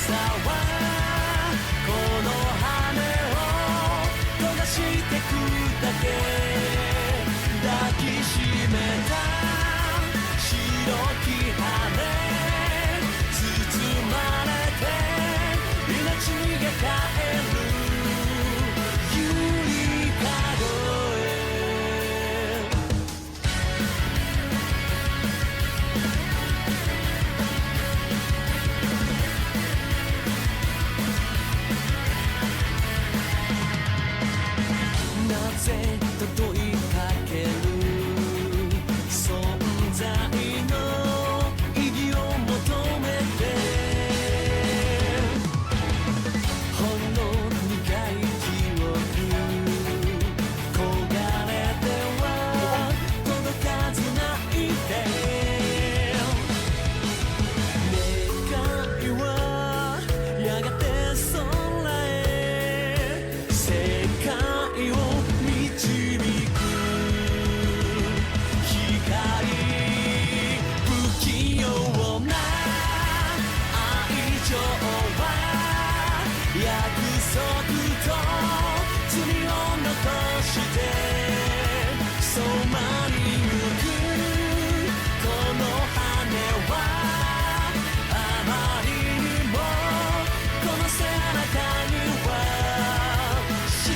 さはこの羽を焦がしてくだけ抱きしめた白き羽包まれて命が帰るゆりかごへなぜと問いかける存在の意義を求めてほんの苦い記憶焦がれては届かず泣いて願いはやがて空へ世界を導く光不器用な愛情は約束と罪を残して染まりゆくこの羽はあまりにもこの背中には白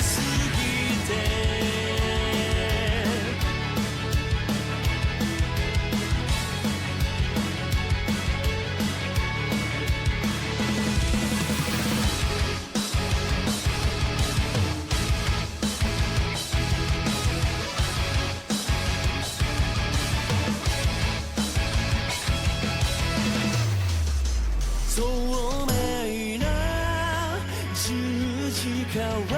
すぎて透明な十字架は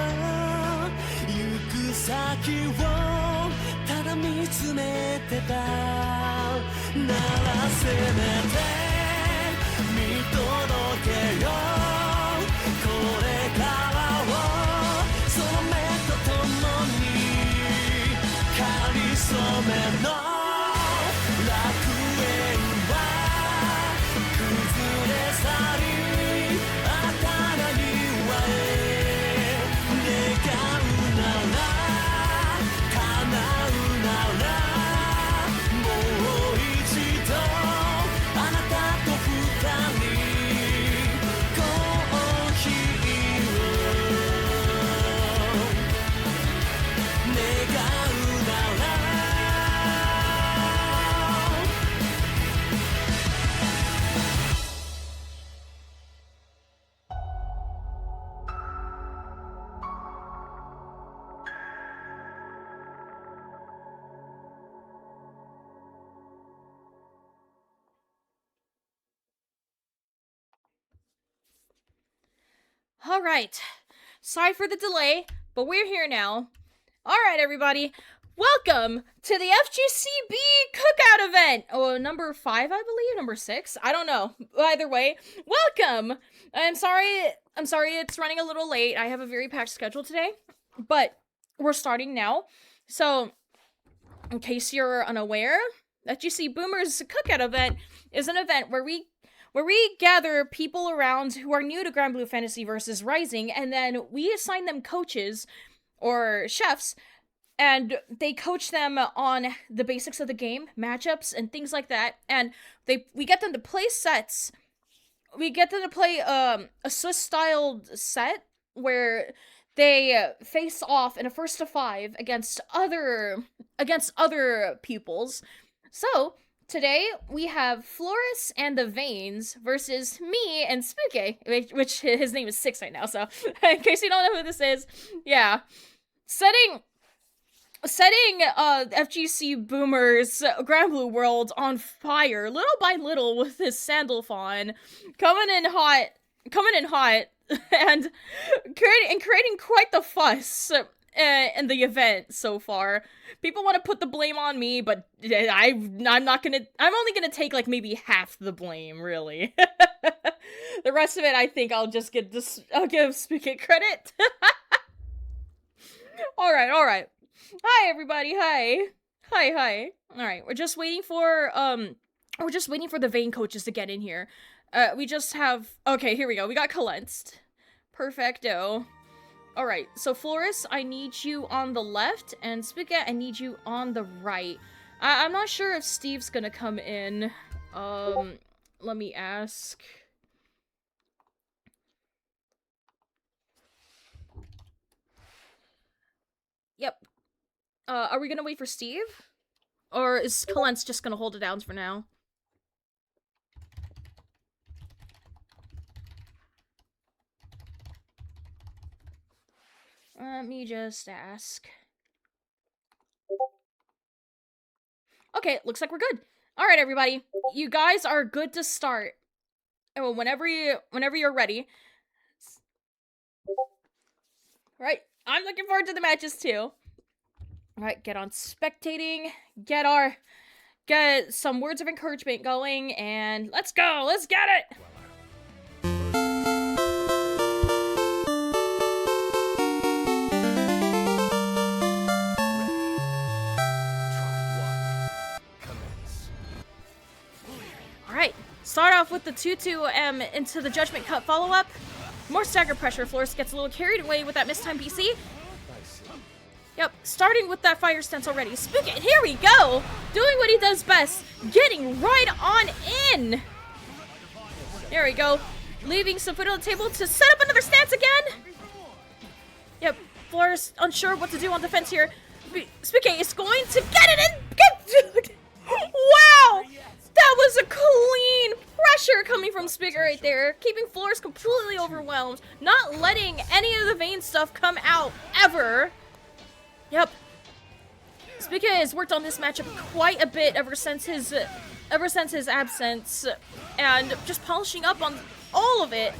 行く先をただ見つめてたならせめて見届けよこれからをその目とともにかりそめの楽園は崩れ去り新たな庭へ願うなら叶うならもう一度あなたと二人コーヒーを願うならAll right. Sorry for the delay, but we're here now. All right, everybody. Welcome to the FGCB Cookout event. Oh, number 5, I believe. Number 6. I don't know. Either way, welcome. I'm sorry it's running a little late. I have a very packed schedule today, but we're starting now. So, in case you're unaware, FGC Boomers Cookout event is an event where we gather people around who are new to Grand Blue Fantasy versus Rising, and then we assign them coaches or chefs, and they coach them on the basics of the game, matchups, and things like that. And we get them to play sets. We get them to play a Swiss-styled set where they face off in a 1-to-5 against other pupils. So today, we have Floris and the Veins versus me and Spooky, which his name is 6 right now, so in case you don't know who this is, yeah. Setting FGC Boomers Grand Blue World on fire, little by little, with his Sandalphon, coming in hot, and creating quite the fuss in the event so far. People want to put the blame on me, but I'm only gonna take like maybe half the blame, really. The rest of it, I think I'll give Spooky credit. Alright. Hi, everybody, hi. Alright, we're just waiting for the Vane coaches to get in here. We just have... Okay, here we go. We got Cleansed. Perfecto. Alright, so Florist, I need you on the left, and Spigot, I need you on the right. I'm not sure if Steve's gonna come in. Let me ask. Yep. Are we gonna wait for Steve? Or is Kalentz just gonna hold it down for now? Let me just ask. Okay, looks like we're good. Alright, everybody. You guys are good to start. Oh, whenever you're ready. Alright, I'm looking forward to the matches too. Alright, get on spectating. Get some words of encouragement going, and let's go! Let's get it! Alright, start off with the 2-2 into the Judgment Cut follow-up. More stagger pressure. Flores gets a little carried away with that mistimed PC. Yep, starting with that fire stance already. Spigot, here we go! Doing what he does best. Getting right on in! There we go. Leaving some foot on the table to set up another stance again. Yep, Flores unsure what to do on defense here. Spigot is going to get it in! Wow! That was a clean pressure coming from Spigot right there. Keeping Flores completely overwhelmed. Not letting any of the Vayne stuff come out, ever. Yep. Spigot has worked on this matchup quite a bit ever since his absence, and just polishing up on all of it.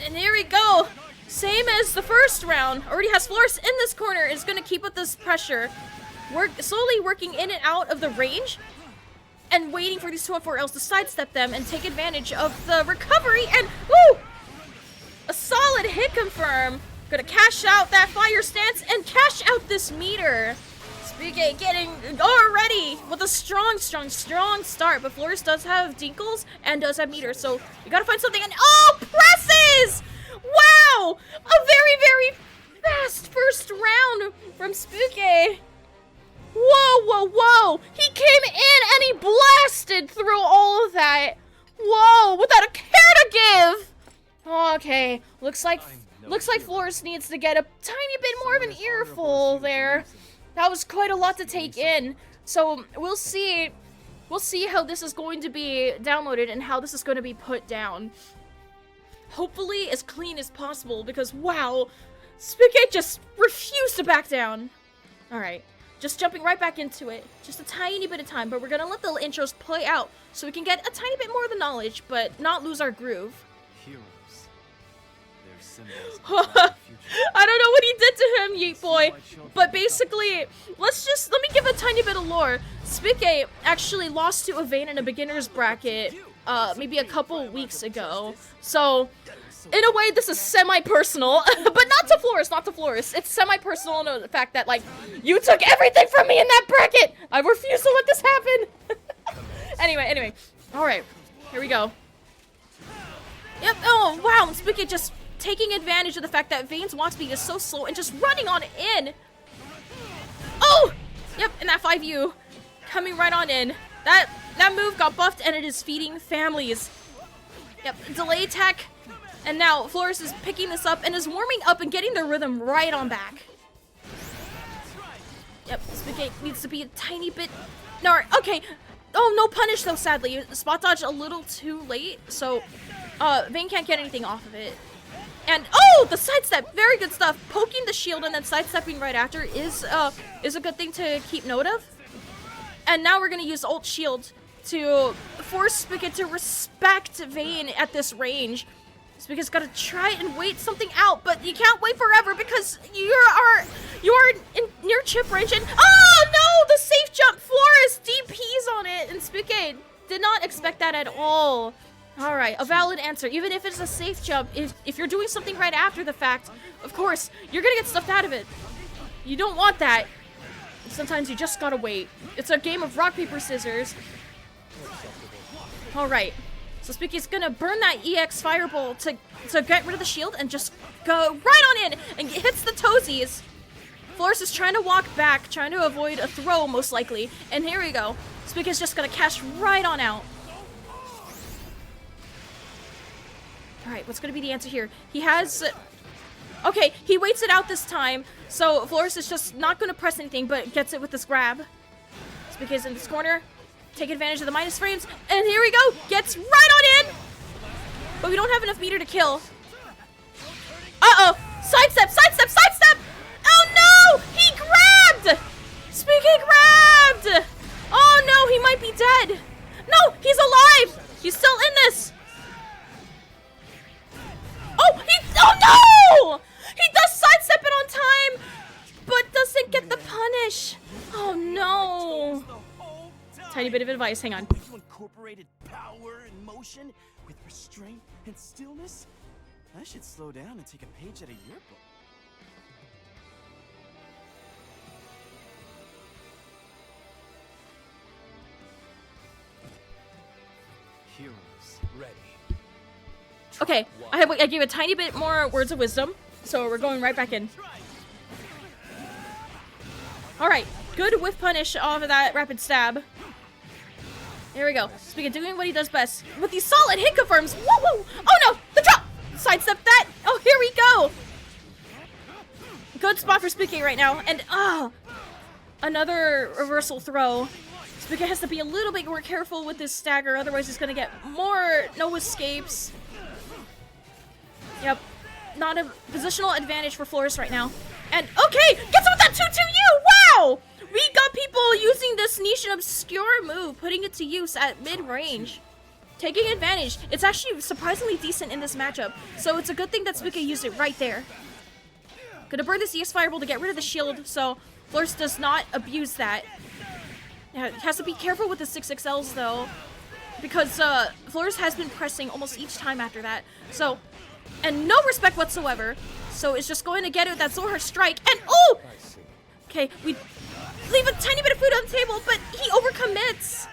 And here we go. Same as the first round. Already has Flores in this corner. Is going to keep up this pressure. Slowly working in and out of the range, and waiting for these 2-on-4Ls to sidestep them and take advantage of the recovery. And woo! A solid hit confirm. Gonna cash out that fire stance and cash out this meter. Spigot getting already with a strong start. But Flores does have Dinkles and does have meter, so you gotta find something. And oh, presses! Wow! A very fast first round from Spigot. Whoa! He came in and he blasted through all of that. Whoa! Without a care to give. Okay, looks like Flores needs to get a tiny bit more of an earful there. That was quite a lot to take in. So we'll see how this is going to be downloaded and how this is going to be put down. Hopefully as clean as possible, because wow, Spigot just refused to back down. Alright, just jumping right back into it. Just a tiny bit of time, but we're gonna let the intros play out so we can get a tiny bit more of the knowledge, but not lose our groove. I don't know what he did to him, Yeet Boy, but basically, let me give a tiny bit of lore. Spigot actually lost to a Vayne in a beginner's bracket, maybe a couple weeks ago. So, in a way, this is semi-personal, but not to Flores. It's semi-personal in the fact that, like, you took everything from me in that bracket! I refuse to let this happen! Anyway. Alright, here we go. Yep, oh, wow, Spigot just taking advantage of the fact that Vayne's walk speed is so slow and just running on in. Oh! Yep, and that 5U coming right on in. That move got buffed and it is feeding families. Yep, delay attack. And now Flores is picking this up and is warming up and getting the rhythm right on back. Yep, Spigot needs to be a tiny bit... No, okay. Oh, no punish though, sadly. Spot dodge a little too late, so Vayne can't get anything off of it. And oh, the sidestep, very good stuff. Poking the shield and then sidestepping right after is a good thing to keep note of. And now we're gonna use ult shield to force Spigot to respect Vayne at this range. Spigot's gotta try and wait something out, but you can't wait forever because you are in near chip range. And oh no, the safe jump. Flores DPs on it, and Spigot did not expect that at all. Alright, a valid answer. Even if it's a safe jump, if you're doing something right after the fact, of course, you're gonna get stuffed out of it. You don't want that. Sometimes you just gotta wait. It's a game of rock, paper, scissors. Alright. So Spooky's gonna burn that EX Fireball to get rid of the shield and just go right on in and hits the toesies. Flores is trying to walk back, trying to avoid a throw most likely. And here we go. Spooky's just gonna cash right on out. Alright, what's gonna be the answer here? He has... Okay, he waits it out this time. So Flores is just not gonna press anything, but gets it with this grab. Spooky's in this corner. Take advantage of the minus frames, and here we go! Gets right on in! But we don't have enough meter to kill. Uh-oh! Sidestep! Sidestep! Sidestep! Oh no! He grabbed! Spooky grabbed! Oh no, he might be dead! No! He's alive! He's still in this! Oh! Oh no! He does sidestep it on time, but doesn't get the punish. Oh no! Tiny bit of advice, hang on. You incorporated power and motion with restraint and stillness? I should slow down and take a page out of your book. Heroes ready. Okay, I gave a tiny bit more words of wisdom, so we're going right back in. Alright, good whiff punish off of that rapid stab. There we go. Speaking doing what he does best. With these solid hit confirms. Whoa, whoa! Oh no! The drop! Sidestep that! Oh, here we go! Good spot for Spooky right now. And, another reversal throw. Spooky has to be a little bit more careful with this stagger, otherwise he's gonna get more no escapes. Yep. Not a positional advantage for Flores right now. And, okay! Gets with that 2-2-U! Wow! We got people using this niche and obscure move, putting it to use at mid-range. Taking advantage. It's actually surprisingly decent in this matchup, so it's a good thing that Spooky used it right there. Gonna burn this EX Fireball to get rid of the shield, so Flores does not abuse that. Yeah, he has to be careful with the 6XLs, though, because Flores has been pressing almost each time after that, so... And no respect whatsoever, so it's just going to get it with that Zohar strike, and oh! Okay, we leave a tiny bit of food on the table, but he overcommits.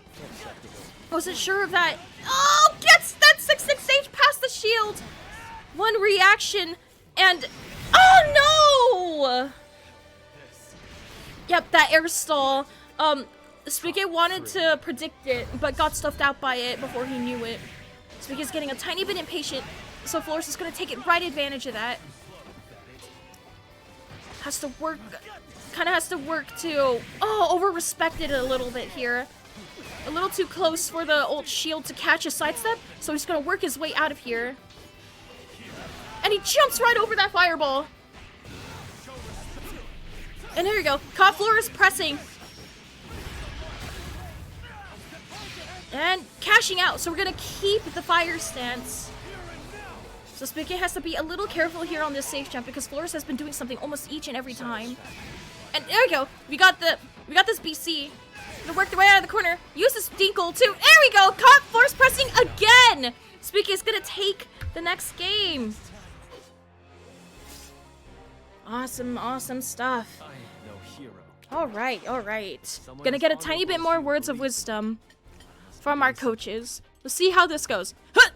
Wasn't sure of that. Oh, gets that 6-6 stage past the shield. One reaction, and oh no! Yep, that air stall. Spooky wanted to predict it, but got stuffed out by it before he knew it. Spooky's getting a tiny bit impatient, so Flores is going to take it right advantage of that. Has to work, kind of has to work to, over-respected it a little bit here. A little too close for the old shield to catch a sidestep, so he's going to work his way out of here. And he jumps right over that fireball. And here we go. Caught Flores pressing. And cashing out, so we're going to keep the fire stance. So Spooky has to be a little careful here on this safe jump because Flores has been doing something almost each and every time. And there we go. We got this BC. Gonna work the way out of the corner. Use this Dinkle too. There we go. Caught Flores pressing again. Spooky is gonna take the next game. Awesome, awesome stuff. All right. Gonna get a tiny bit more words of wisdom from our coaches. We'll see how this goes. Huh!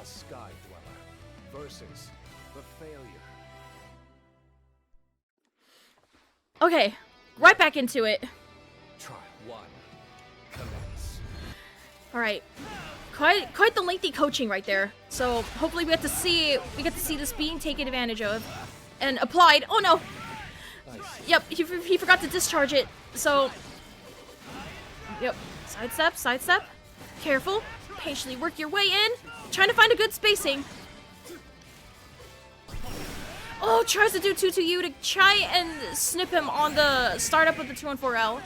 Sky Dweller versus the failure. Okay, right back into it. Trial 1. Commence. All right, quite the lengthy coaching right there. So hopefully we get to see this being taken advantage of and applied. Oh no! Yep, he forgot to discharge it. So, yep, sidestep, sidestep. Careful, patiently work your way in. Trying to find a good spacing. Oh, tries to do 2-2-U to try and snip him on the startup of the 2-1-4L.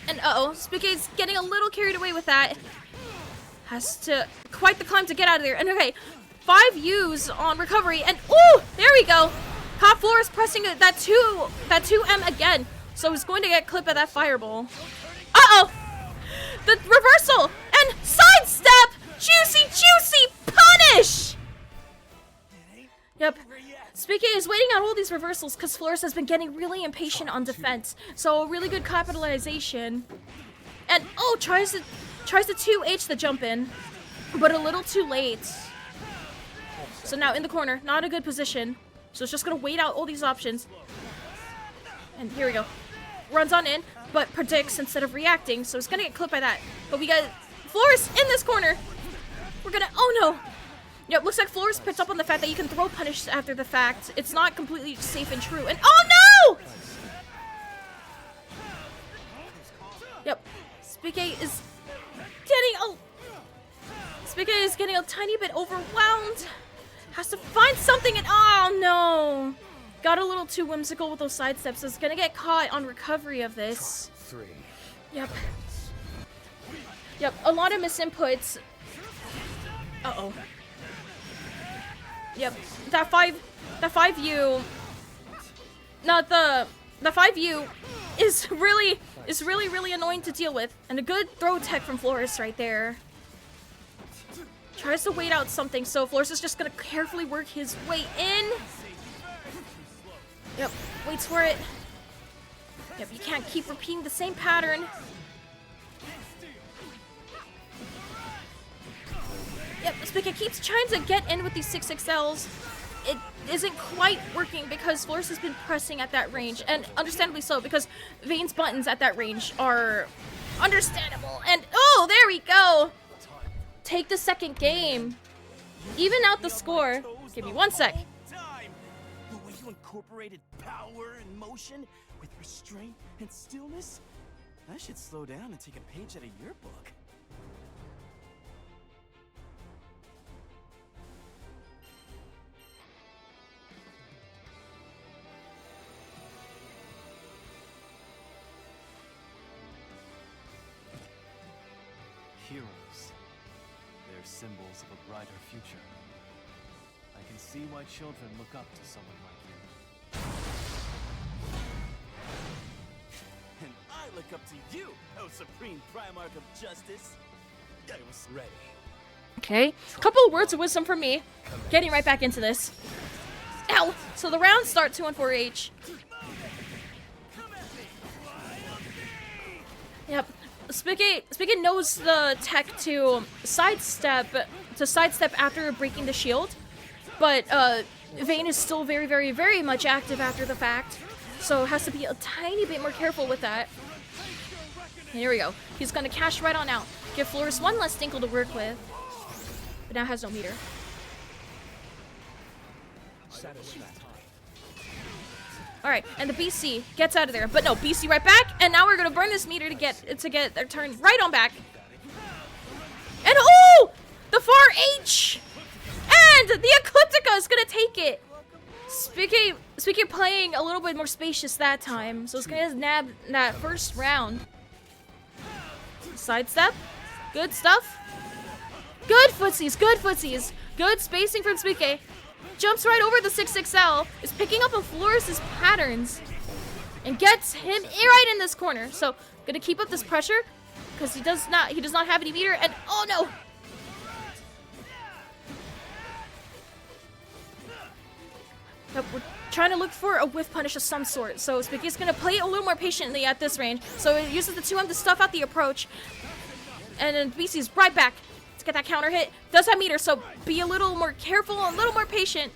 And uh-oh, Spikke's getting a little carried away with that. Has to quite the climb to get out of there. And okay, 5 U's on recovery, and ooh, there we go. Cop Flores pressing that 2M again, so he's going to get clipped at that fireball. Uh-oh, the reversal and sidestep, juicy punish. Yep. Spikke is waiting on all these reversals because Flores has been getting really impatient on defense. So really good capitalization. And oh, tries to 2H the jump in, but a little too late. So now in the corner, not a good position. So it's just gonna wait out all these options. And here we go. Runs on in, but predicts instead of reacting, so it's gonna get clipped by that. But we got Flores in this corner. We're gonna, oh no. Yep, looks like Flores picked up on the fact that you can throw punish after the fact. It's not completely safe and true. And oh no! Yep, Spikke is getting a tiny bit overwhelmed. Has to find something and oh no! Got a little too whimsical with those sidesteps, so it's gonna get caught on recovery of this. 3. Yep. Yep, a lot of misinputs. Uh-oh. Yep, that 5U, not the 5U is really annoying to deal with. And a good throw tech from Flores right there. Tries to wait out something, so Flores is just gonna carefully work his way in. Yep, waits for it. Yep, you can't keep repeating the same pattern. Yep, Spikke keeps trying to get in with these 6XLs. It isn't quite working because Flores has been pressing at that range, and understandably so, because Vane's buttons at that range are understandable. And oh, there we go! Take the second game. Even out the score. Give me 1 sec. The way you incorporated power and motion with restraint and stillness, I should slow down and take a page out of your book. Heroes. They're symbols of a brighter future. I can see why children look up to someone like you. And I look up to you, O Supreme Primarch of Justice. I was ready. Okay, a couple of words of wisdom from me. Getting right back into this. Ow! So the rounds start 2-1-4H. Yep. Spikke knows the tech to sidestep after breaking the shield, but Vane is still very much active after the fact, so has to be a tiny bit more careful with that. And here we go. He's gonna cash right on out. Give Flores one less Stinkle to work with, but now has no meter. Alright, and the BC gets out of there. But no, BC right back, and now we're gonna burn this meter to get their turn right on back. And oh! The 4H! And the Ecliptica is gonna take it! Spikke playing a little bit more spacious that time, so it's gonna nab that first round. Sidestep. Good stuff. Good footsies, good footsies. Good spacing from Spikke. Jumps right over the 6XL, is picking up on Flores' patterns, and gets him right in this corner. So, gonna keep up this pressure, because he does not have any meter, and oh no! Yep, we're trying to look for a whiff punish of some sort, so Spikke's gonna play it a little more patiently at this range. So it uses the 2M to stuff out the approach, and then BC's right back. It's get that counter hit. Does have meter, so be a little more careful, a little more patient.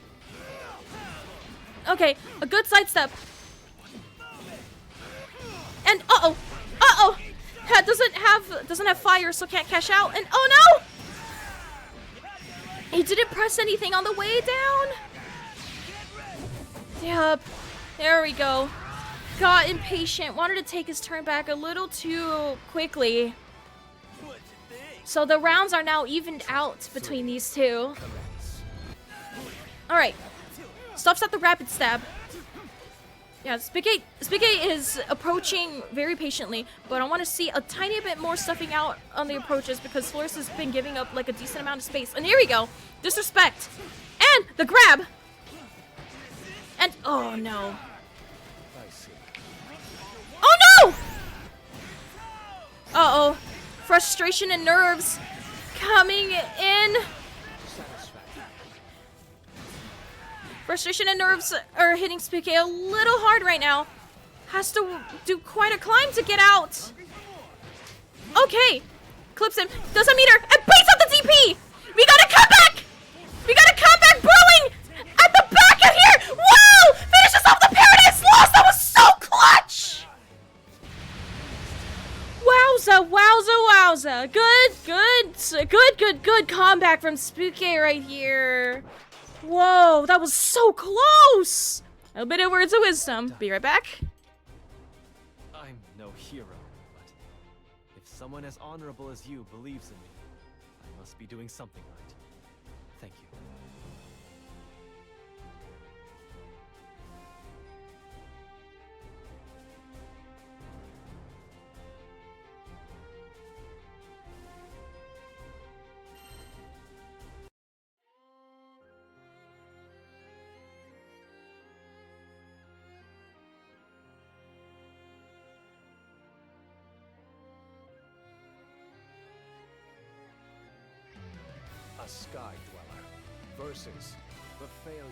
Okay, a good sidestep. And uh-oh. Doesn't have fire, so can't cash out. And oh no! He didn't press anything on the way down. Yep. There we go. Got impatient. Wanted to take his turn back a little too quickly. So the rounds are now evened out between these two. Alright. Stops at the rapid stab. Yeah, Spigate is approaching very patiently, but I want to see a tiny bit more stuffing out on the approaches because Flores has been giving up like a decent amount of space. And here we go. Disrespect. And the grab. And oh no. Oh no! Uh-oh. Frustration and nerves coming in. Frustration and nerves are hitting Spike a little hard right now. Has to do quite a climb to get out. Okay. Clips him. Doesn't meter. And beats up the DP. We gotta come back. We gotta come back brewing at the back of here. Wow! Finishes off the Paradise Lost. That was so clutch. Wowza, wowza, wowza. Good comeback from Spooky right here. Whoa, that was so close! A bit of words of wisdom. Be right back. I'm no hero, but if someone as honorable as you believes in me, I must be doing something right. Thank you. A Sky Dweller versus the Failure.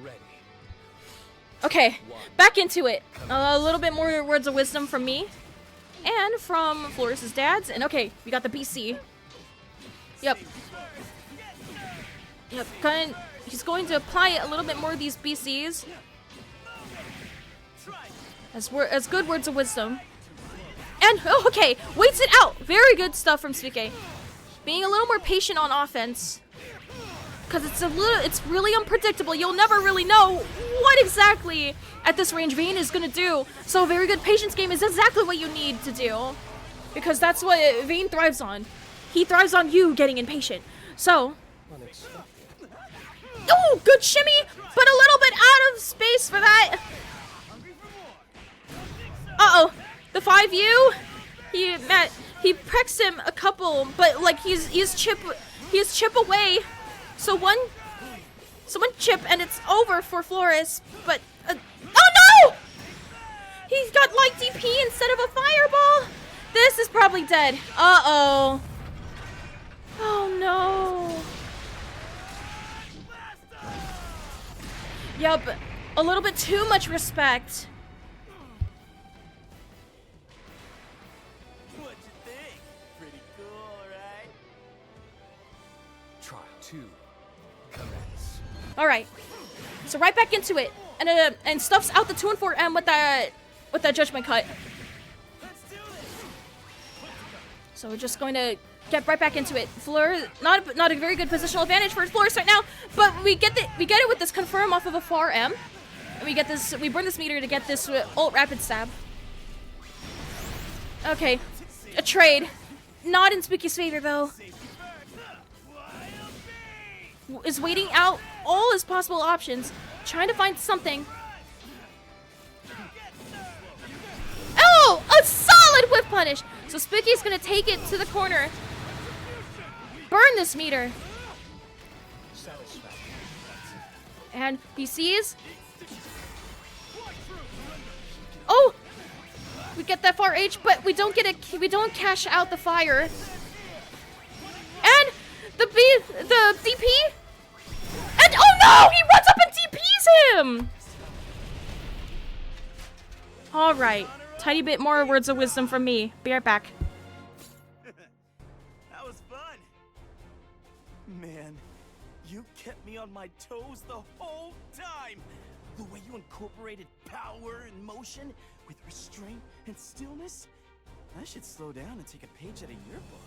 Ready. Okay, back into it. A little bit more words of wisdom from me. And from Flores' dads. And okay, we got the BC. Yep. He's going to apply a little bit more of these BCs. As good words of wisdom. And, oh, okay, waits it out. Very good stuff from Spike. Being a little more patient on offense. Because it's really unpredictable. You'll never really know what exactly at this range Vayne is going to do. So a very good patience game is exactly what you need to do. Because that's what Vayne thrives on. He thrives on you getting impatient. So... Oh, good shimmy, but a little bit out of space for that. Uh-oh, the 5U. He precs him a couple, but like he's chip away. So one chip and it's over for Flores. But oh no! He's got light DP instead of a fireball. This is probably dead. Uh-oh. Oh no. Yup, a little bit too much respect. What'd you think? Pretty cool, right? Trial 2. Commence. Alright. So right back into it. And stuffs out the 2 and 4M with that judgment cut. So we're just going to get right back into it. Fleur, not a very good positional advantage for Flores right now, but we get it with this confirm off of a 4M. And we burn this meter to get this ult rapid stab. Okay, a trade. Not in Spooky's favor though. Is waiting out all his possible options, trying to find something. Oh, a solid whip punish. So Spooky's gonna take it to the corner. Burn this meter. And BCs. Oh, we get that far H, but we don't cash out the fire. And the DP. And no! He runs up and TPs him! Alright. Tiny bit more words of wisdom from me. Be right back. That was fun. Man, you kept me on my toes the whole time. The way you incorporated power and motion with restraint and stillness. I should slow down and take a page out of your book.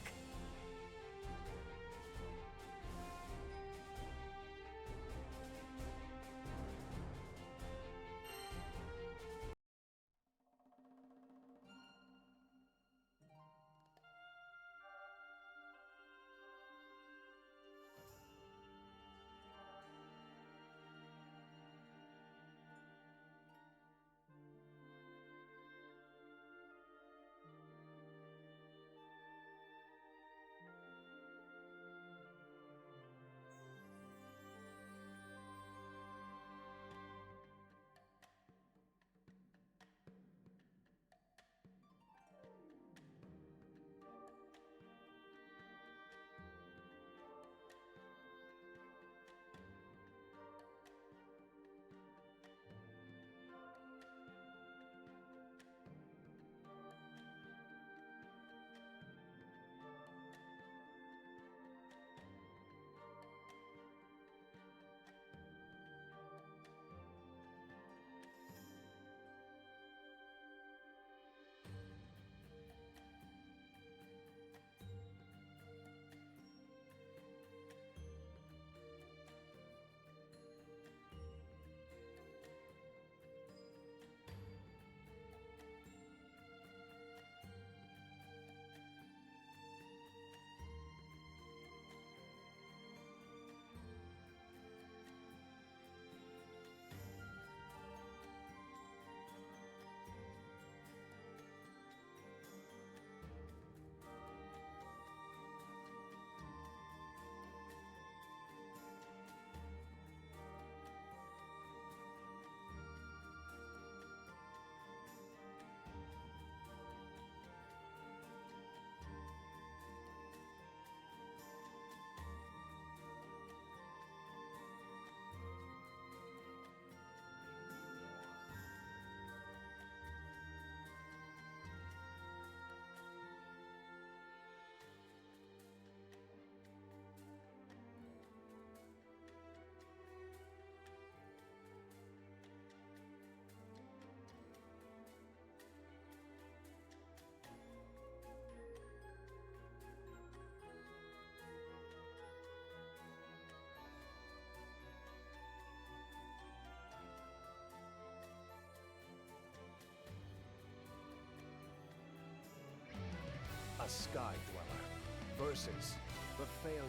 A Sky Dweller versus the Failure.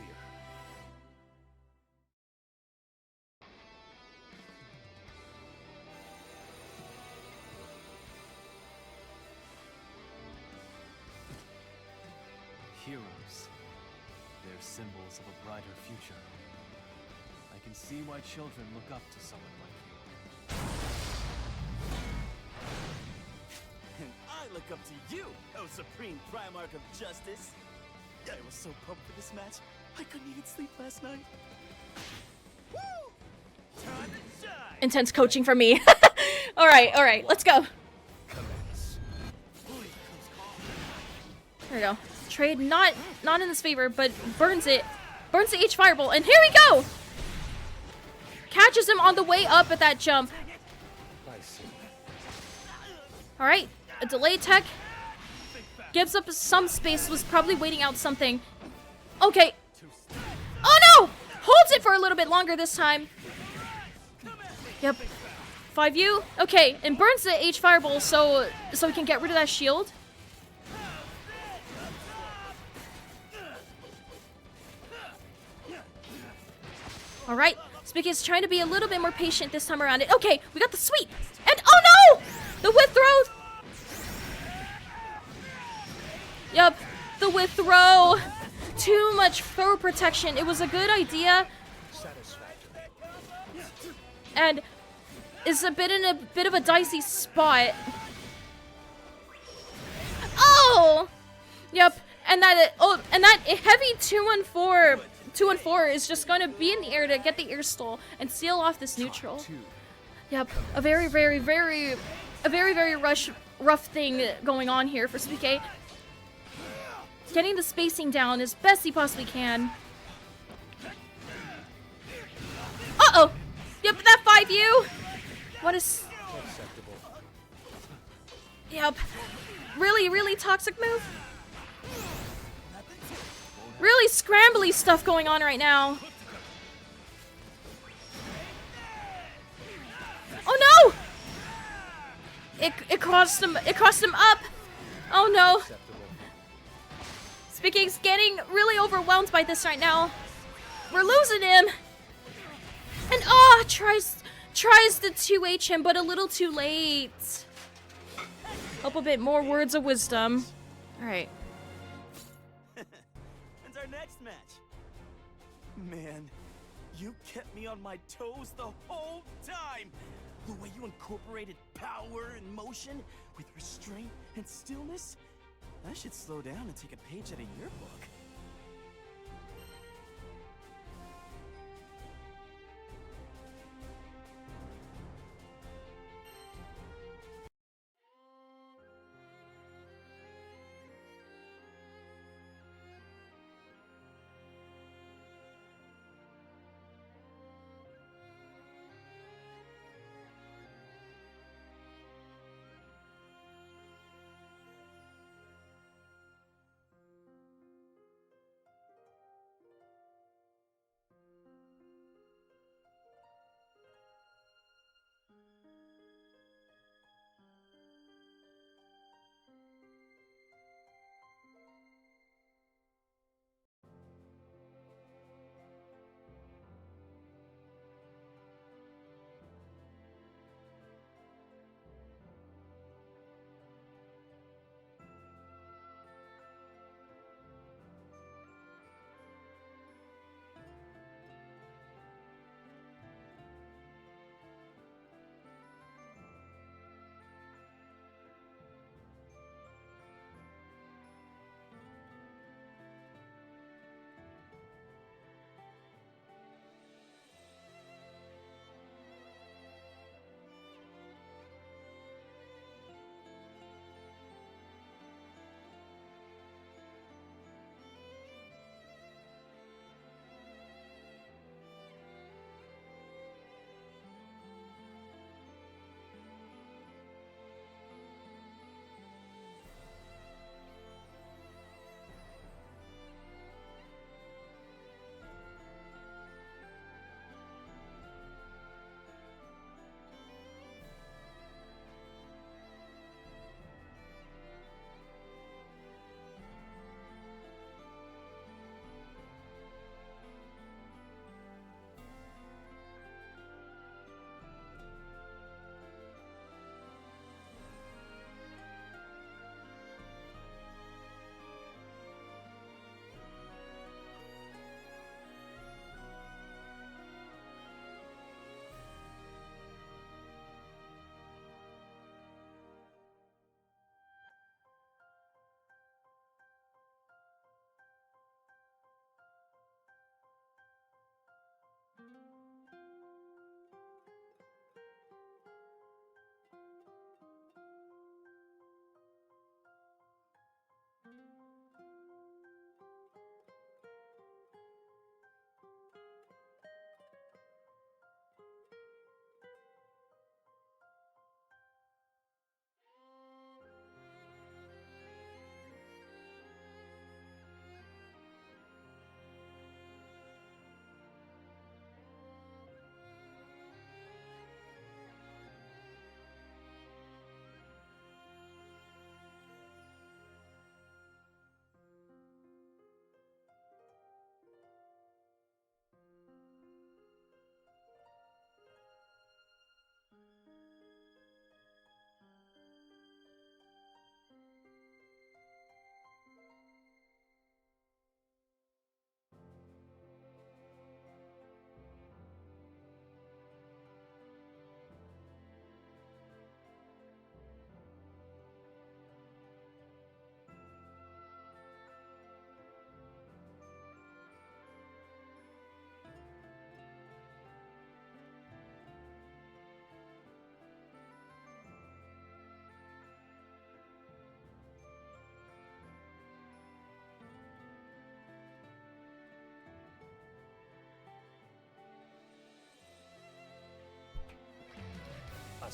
Heroes. They're symbols of a brighter future. I can see why children look up to someone like you. And I look up to you, O Supreme Primarch of Justice. I was so pumped for this match, I couldn't even sleep last night. Woo! Time to shine! Intense coaching from me. Alright, let's go. Commence. There we go. Trade not in his favor, but burns it. Burns the H Fireball, and here we go! Catches him on the way up at that jump. I see. Alright, a delay tech. Gives up some space, was probably waiting out something. Okay. Oh no! Holds it for a little bit longer this time. Yep. 5U. Okay, and burns the H Fireball so he can get rid of that shield. Alright, Spicky's trying to be a little bit more patient this time around. Okay, we got the sweep. And oh no! The withrow! Yup, the withrow. Too much throw protection. It was a good idea. And is a bit in a bit of a dicey spot. Oh! Yep, and that heavy 2-1-4 2 and 4 is just going to be in the air to get the air stall and seal off this neutral. Yep, a very rough thing going on here for SPK. Getting the spacing down as best he possibly can. Uh-oh! Yep, that 5U! What is... Yep. Really toxic move. Really scrambly stuff going on right now. Oh no! It crossed him up. Oh no. Spicking's getting really overwhelmed by this right now. We're losing him. And tries to 2H him, but a little too late. Hope a bit more words of wisdom. Alright. When's our next match? Man, you kept me on my toes the whole time. The way you incorporated power and motion with restraint and stillness, I should slow down and take a page out of your book.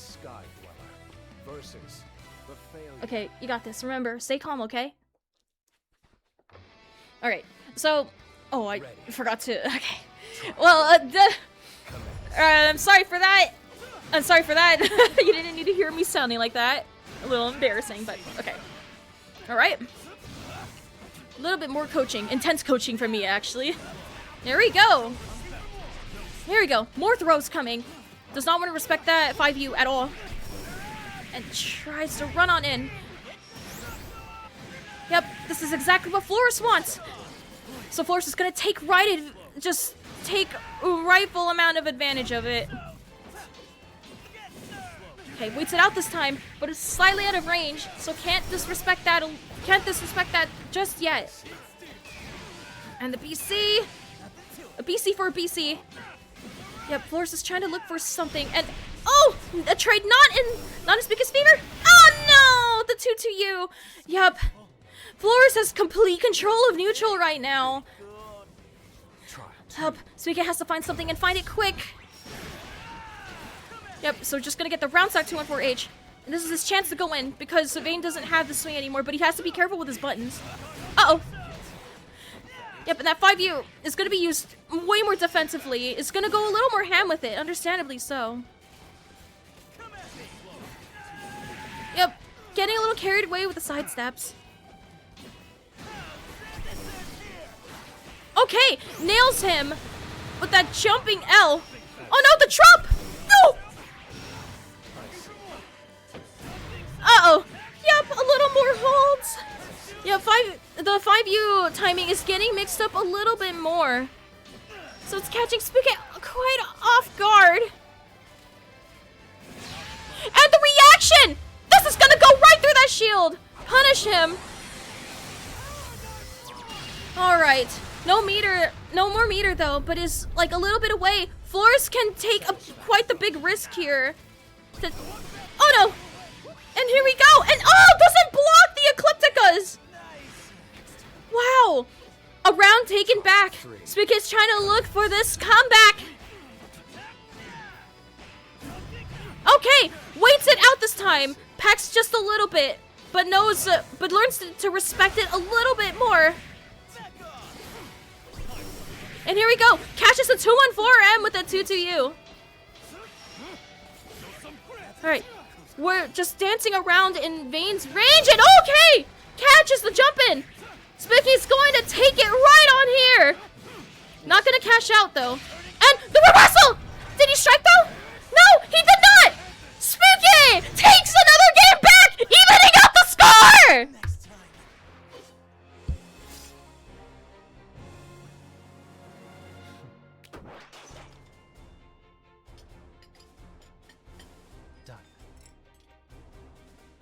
Sky Dweller versus the failure. Okay, you got this. Remember, stay calm, okay? Alright, so... Oh, I forgot to... Okay. Well, I'm sorry for that. I'm sorry for that. You didn't need to hear me sounding like that. A little embarrassing, but okay. Alright. A little bit more coaching. Intense coaching from me, actually. There we go. There we go. More throws coming. Does not want to respect that 5U at all. And tries to run on in. Yep, this is exactly what Flores wants. So Flores is gonna take take a rightful amount of advantage of it. Okay, waits it out this time, but it's slightly out of range, so can't disrespect that just yet. And the BC, a BC for a BC. Yep, Flores is trying to look for something, and oh, a trade not his biggest fever. Oh no, the 2-2U. Yep, Flores has complete control of neutral right now. Help, Suika has to find something and find it quick. Yep, so just gonna get the round stock 214H. And this is his chance to go in because Vayne doesn't have the swing anymore, but he has to be careful with his buttons. Uh-oh. Yep, and that 5U is gonna be used way more defensively. It's gonna go a little more ham with it, understandably so. Yep, getting a little carried away with the side steps. Okay, nails him with that jumping L. Oh no, the drop! No! Uh-oh. Yep, a little more holds. Yeah, the 5U timing is getting mixed up a little bit more. So it's catching Spigot quite off guard. And the reaction! This is gonna go right through that shield! Punish him! Alright. No more meter though, but is like a little bit away. Flores can take quite the big risk here. Oh no! And here we go! And oh, doesn't block the Eclipticas! Wow! A round taken back. Spiket's trying to look for this comeback. Okay, waits it out this time. Packs just a little bit, but learns to respect it a little bit more. And here we go. Catches the 214M with the 2-2U. Alright. We're just dancing around in Vayne's range, and okay! Catches the jump in. Spicky's going to take it right on here. Not gonna cash out though. And the reversal! Did he strike though? No, he did not! Spiky takes another game back, evening out the score!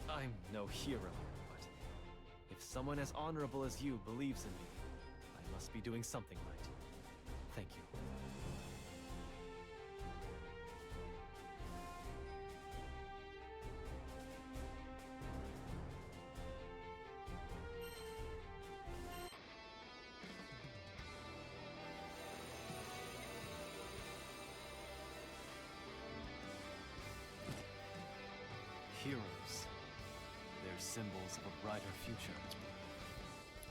I'm no hero, but if someone as honorable as you believes in me, I must be doing something right. Thank you. Heroes. They're symbols of a brighter future.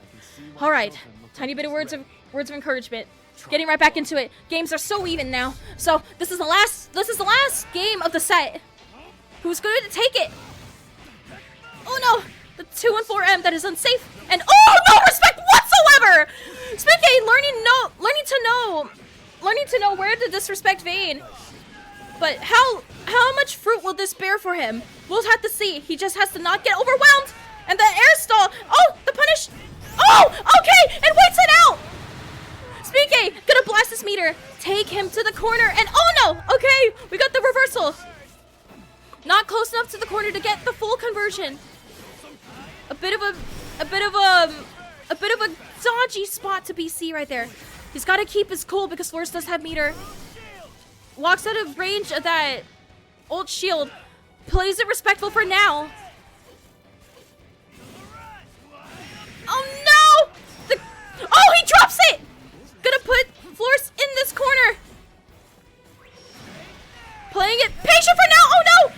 I can see All right, myself and look tiny at bit of this words of encouragement. Getting right back into it. Games are so even now. So this is the last game of the set. Who's going to take it? Oh no, the 2-4M that is unsafe. And oh, no respect whatsoever. Spiky learning to know where to disrespect Vayne. But how much fruit will this bear for him? We'll have to see. He just has to not get overwhelmed. And the air stall. Oh, the punish. Oh, okay, and waits it out. Spiky gonna blast this meter. Take him to the corner, and oh no. Okay, we got the reversal. Not close enough to the corner to get the full conversion. A bit of a dodgy spot to BC right there. He's got to keep his cool because Flores does have meter. Walks out of range of that ult shield. Plays it respectful for now. Oh no! Oh, he drops it! Gonna put Flores in this corner. Playing it patient for now. Oh no!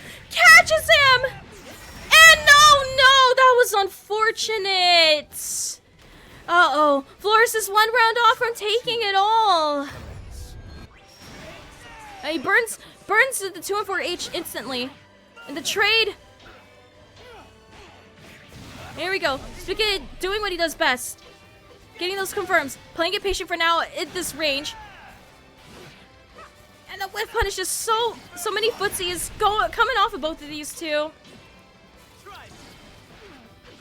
unfortunate. Uh-oh. Flores is 1 round off from taking it all. He burns the 2 and 4H instantly. And the trade. Here we go. Spigot doing what he does best. Getting those confirms. Playing it patient for now at this range. And the whiff punish is so many footsies coming off of both of these two.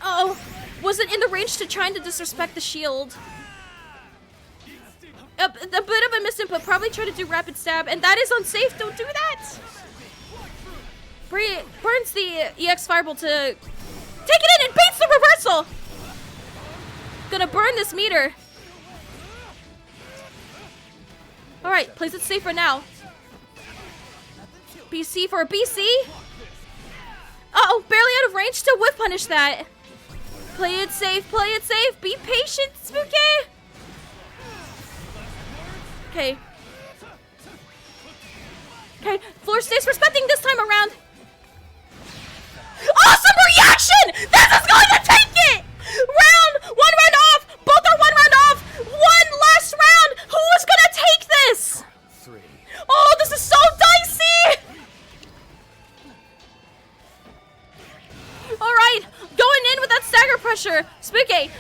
Uh-oh. Was it in the range to trying to disrespect the shield? A bit of a misinput. Probably try to do rapid stab. And that is unsafe. Don't do that. Burns the EX Fireball to take it in and baits the reversal. Gonna burn this meter. Alright, plays it safe for now. BC for a BC. Uh-oh, barely out of range to whiff punish that. Play it safe, play it safe. Be patient, Spooky. Okay. Okay, floor stays respecting this time around. Awesome reaction! This is going to take it! One round off! Both are 1 round off! One last round! Who is gonna take this? 3. Oh, this is so dicey! Alright, going in with that stagger pressure. Spooky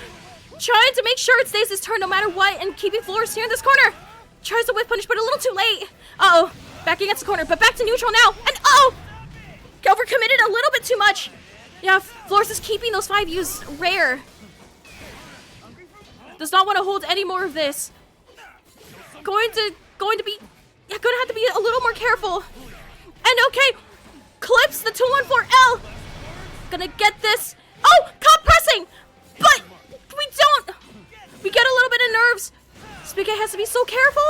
trying to make sure it stays his turn no matter what and keeping Flores here in this corner. Tries to whiff punish, but a little too late. Uh-oh, back against the corner, but back to neutral now. And oh! Overcommitted a little bit too much. Yeah, Flores is keeping those 5Us rare. Does not want to hold any more of this. Going to be, yeah, gonna have to be a little more careful. And okay, clips the 214L. Gonna get this. Oh, caught pressing, but we don't. We get a little bit of nerves. Spigot has to be so careful.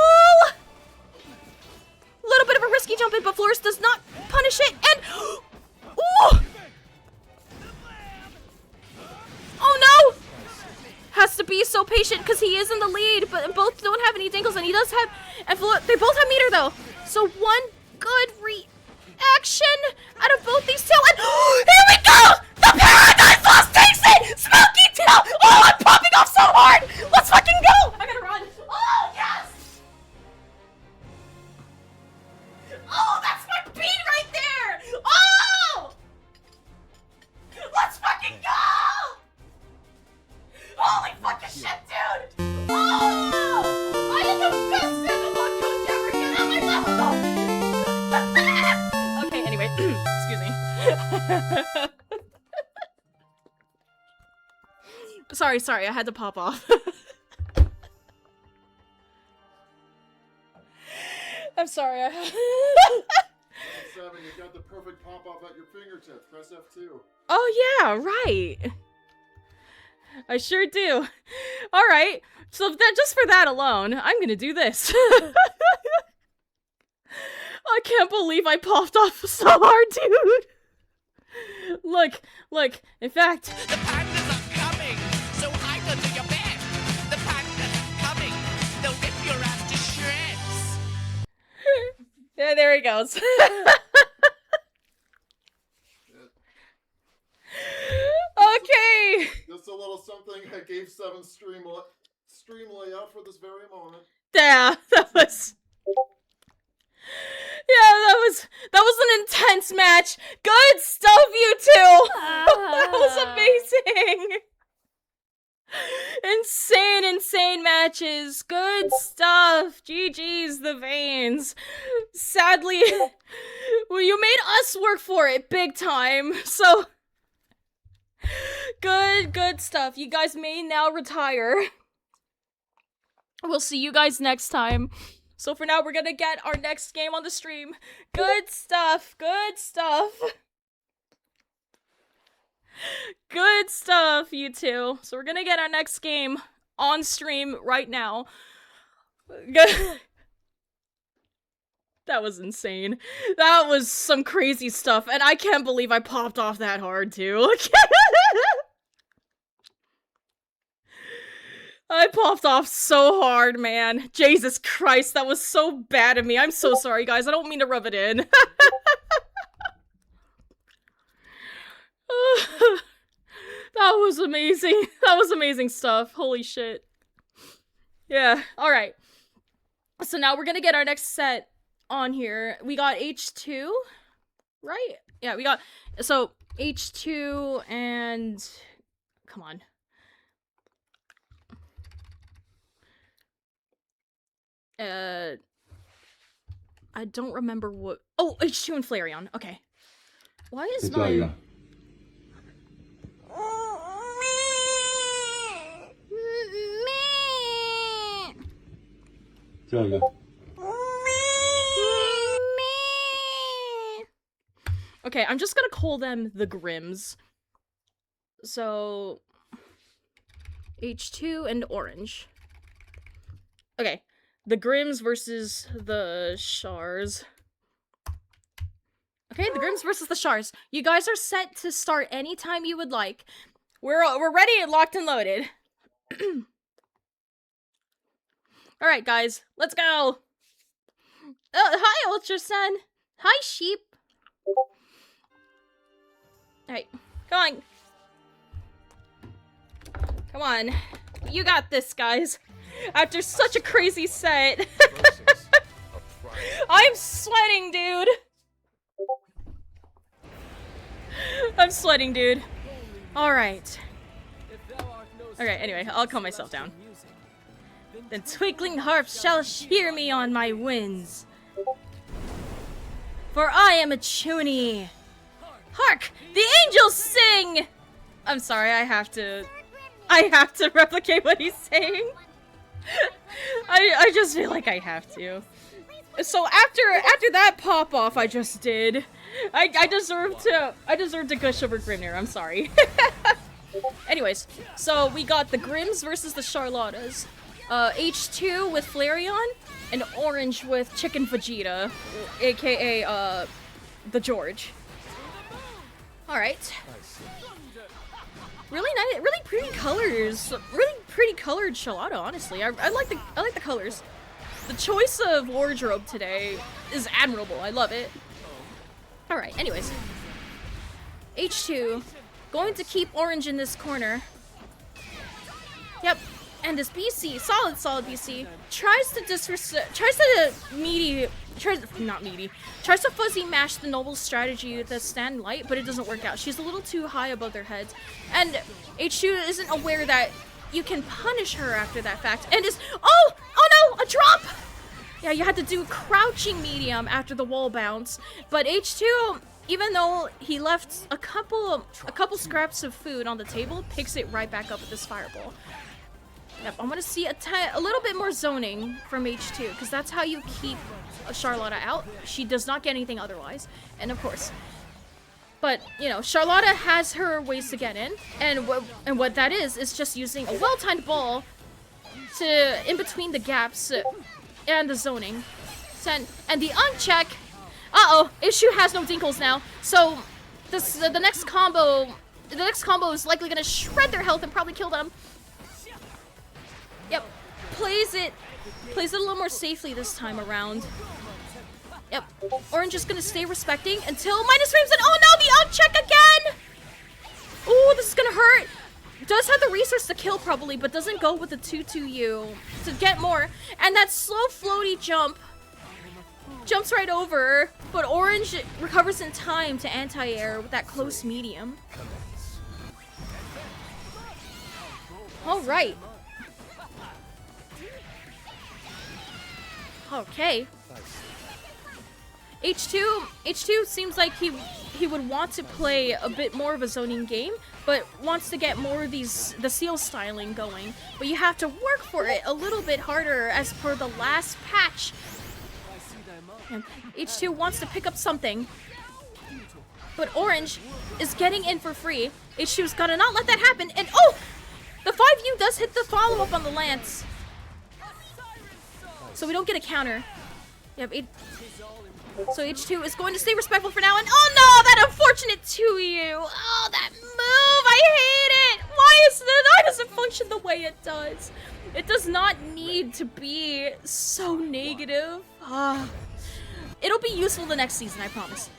Little bit of a risky jump in, but Flores does not punish it. And ooh! Oh no! Has to be so patient because he is in the lead, but both don't have any dingles, and he does have. And they both have meter though, so one good reaction out of both these two. And here we go! The Paradise Lost takes it! Smoky tail! Oh, I'm popping off so hard! Let's fucking go! I gotta run. Oh yes! Oh, that's my beat right there! Oh! Let's fucking go! Holy fucking shit, dude! Oh! I am the best Pokemon coach ever! Get on my level! Okay, anyway, excuse me. Sorry, I had to pop off. I'm sorry. 7, you got the perfect pop-off at your fingertips. Press F2. Oh yeah, right. I sure do. Alright, so that just for that alone, I'm gonna do this. I can't believe I popped off so hard, dude. Look, in fact... The pandas are coming, so I go to your bed. The pandas are coming, they'll rip your ass to shreds. Yeah, there he goes. Okay. Just a little something I gave 7 stream layout for this very moment. Yeah, that was... Yeah, that was an intense match. Good stuff, you two. That was amazing. Insane matches. Good stuff. GG's the Veins. Sadly, well, you made us work for it big time. So good stuff. You guys may now retire. We'll see you guys next time. So for now, we're gonna get our next game on the stream. Good stuff. Good stuff, you two. So we're gonna get our next game on stream right now. That was insane. That was some crazy stuff, and I can't believe I popped off that hard, too. I popped off so hard, man. Jesus Christ, that was so bad of me. I'm so sorry, guys. I don't mean to rub it in. That was amazing. That was amazing stuff. Holy shit. Yeah, alright. So now we're gonna get our next set on here. We got H2, right? Yeah, we got, so H2 and, come on. I don't remember what, oh, H2 and Flareon, okay. Why is my... Okay, I'm just gonna call them the Grims. So, H2 and Orange. Okay, the Grims versus the Shars. Okay, the Grims versus the Shars. You guys are set to start anytime you would like. We're ready and locked and loaded. Alright, guys, let's go! Hi, Ultra Sun! Hi, Sheep! Alright, come on. Come on. You got this, guys. After such a crazy set. I'm sweating, dude! I'm sweating, dude. Alright. Okay, anyway, I'll calm myself down. The twinkling harps shall hear me on my winds. For I am a Chuny. Hark! The angels sing! I'm sorry, I have to replicate what he's saying. I just feel like I have to. So after that pop-off I just did, I deserve to gush over Grimnir, I'm sorry. Anyways, so we got the Grims versus the Charlottas. H2 with Flareon, and Orange with Chicken Vegeta, aka, the George. Alright. Really nice, really pretty colors. Really pretty colored Charlotta, honestly. I like the colors. The choice of wardrobe today is admirable. I love it. Alright, anyways. H2 going to keep Orange in this corner. Yep. And this BC, solid BC, tries to fuzzy mash the noble strategy to stand light, but it doesn't work out. She's a little too high above their heads. And H2 isn't aware that you can punish her after that fact. And is, oh no, a drop! Yeah, you had to do crouching medium after the wall bounce. But H2, even though he left a couple scraps of food on the table, picks it right back up with this fireball. Yep, I want to see a little bit more zoning from H2, because that's how you keep Charlotta out. She does not get anything otherwise, and of course. But, you know, Charlotta has her ways to get in, and what that is just using a well-timed ball to in between the gaps and the zoning. And the uncheck. Uh-oh, Issue has no dinkles now, so the next combo is likely gonna shred their health and probably kill them. Yep, plays it a little more safely this time around. Yep, Orange is gonna stay respecting until minus frames and oh no, the uncheck again! Ooh, this is gonna hurt. Does have the resource to kill probably, but doesn't go with the 2-2U to get more. And that slow floaty jump jumps right over, but Orange recovers in time to anti-air with that close medium. Alright. Okay. H2 seems like he would want to play a bit more of a zoning game, but wants to get more of the seal styling going. But you have to work for it a little bit harder as per the last patch. And H2 wants to pick up something, but Orange is getting in for free. H2's gotta not let that happen, and oh! The 5U does hit the follow-up on the Lance. So we don't get a counter. Yep, so H2 is going to stay respectful for now, and oh no, that unfortunate 2U! Oh, that move! I hate it! Why does it function the way it does? It does not need to be so negative. It'll be useful the next season, I promise.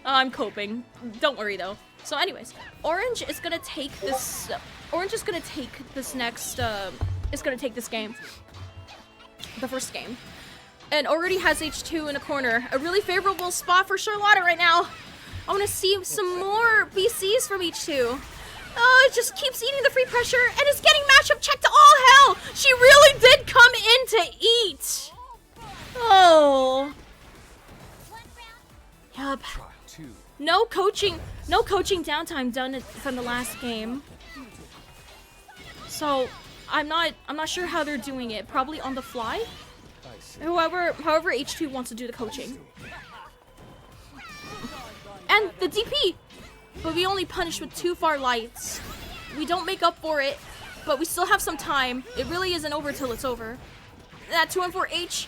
I'm coping. Don't worry though. So anyways, Orange is gonna take this. Orange is gonna take this next. Is gonna take this game. The first game, and already has H2 in a corner. A really favorable spot for Charlotta right now. I want to see some more BCs from H2. Oh, it just keeps eating the free pressure and is getting matchup checked to all hell. She really did come in to eat. Oh. Yup. No coaching downtime done from the last game. So I'm not sure how they're doing it. Probably on the fly. However H2 wants to do the coaching. And the DP. But we only punish with 2 far lights. We don't make up for it, but we still have some time. It really isn't over till it's over. That 2-1-4H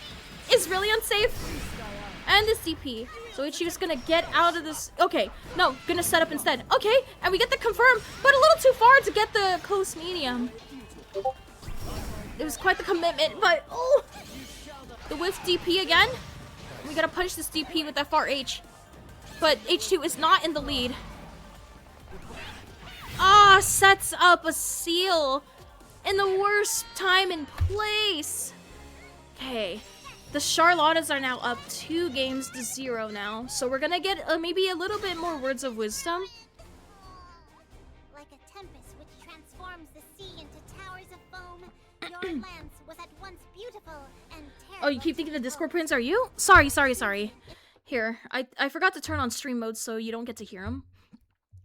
is really unsafe. And this DP. So H2 is gonna get out of this. Okay, no, gonna set up instead. Okay, and we get the confirm, but a little too far to get the close medium. It was quite the commitment, but oh, the whiff DP again. We gotta punish this DP with that far H. But H2 is not in the lead. Ah, sets up a seal in the worst time and place. Okay, the Charlottas are now up 2-0 now, so we're gonna get maybe a little bit more words of wisdom. Like a tempest which transforms the sea into towers of foam, your lance was at once beautiful and terrible. Oh, you keep thinking the Discord prints are you? Sorry. Here, I forgot to turn on stream mode so you don't get to hear them.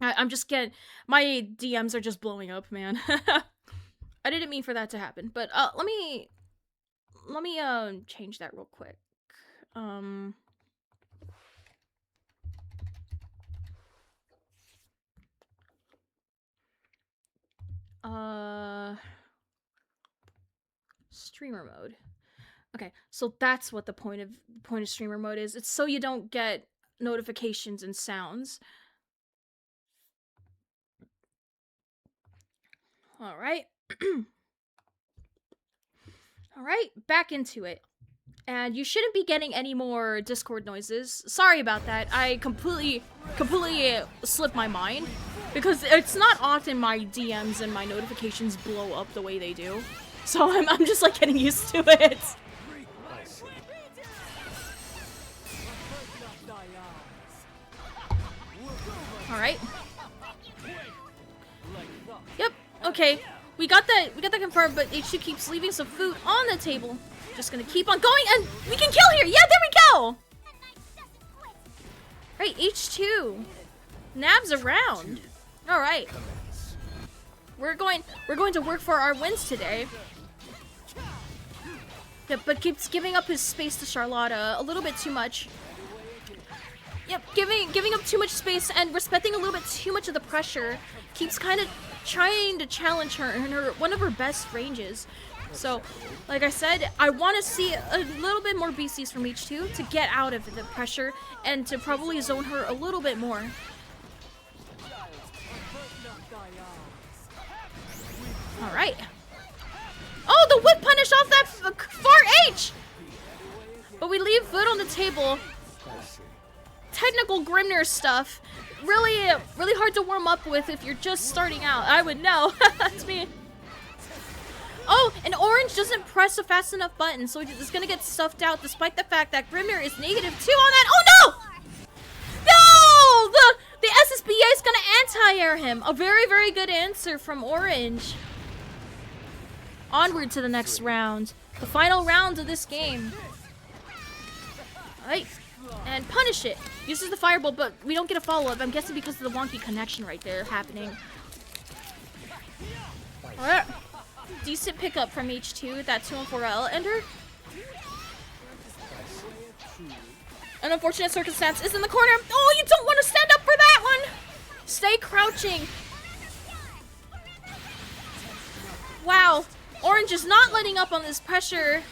I'm just getting... My DMs are just blowing up, man. I didn't mean for that to happen, but let me change that real quick. Streamer mode. Okay, so that's what the point of streamer mode is. It's so you don't get notifications and sounds. All right. All right, back into it. And you shouldn't be getting any more Discord noises. Sorry about that. I completely slipped my mind because it's not often my DMs and my notifications blow up the way they do. So I'm just like getting used to it. All right. Yep. Okay. We got that confirmed, but H2 keeps leaving some food on the table. Just gonna keep on going, and we can kill here. Yeah, there we go. Right, H2. Nabs around. All right. We're going to work for our wins today. Yep, but keeps giving up his space to Charlotta a little bit too much. Yep, giving up too much space and respecting a little bit too much of the pressure. Keeps kind of trying to challenge her in one of her best ranges. So, like I said, I want to see a little bit more BCs from H2 to get out of the pressure and to probably zone her a little bit more. Alright. Oh, the whip punish off that far H! But we leave food on the table. Technical Grimner stuff. Really hard to warm up with if you're just starting out. I would know. That's me. Oh, and Orange doesn't press a fast enough button, so it's gonna get stuffed out despite the fact that Grimner is -2 on that. Oh no! No! The SSBA is gonna anti-air him. A very good answer from Orange. Onward to the next round. The final round of this game. Alright. And punish it. Uses the fireball, but we don't get a follow-up. I'm guessing because of the wonky connection right there happening. Alright. Decent pickup from H2 with that 2-4L ender. An unfortunate circumstance is in the corner. Oh, you don't want to stand up for that one. Stay crouching. Wow. Orange is not letting up on this pressure.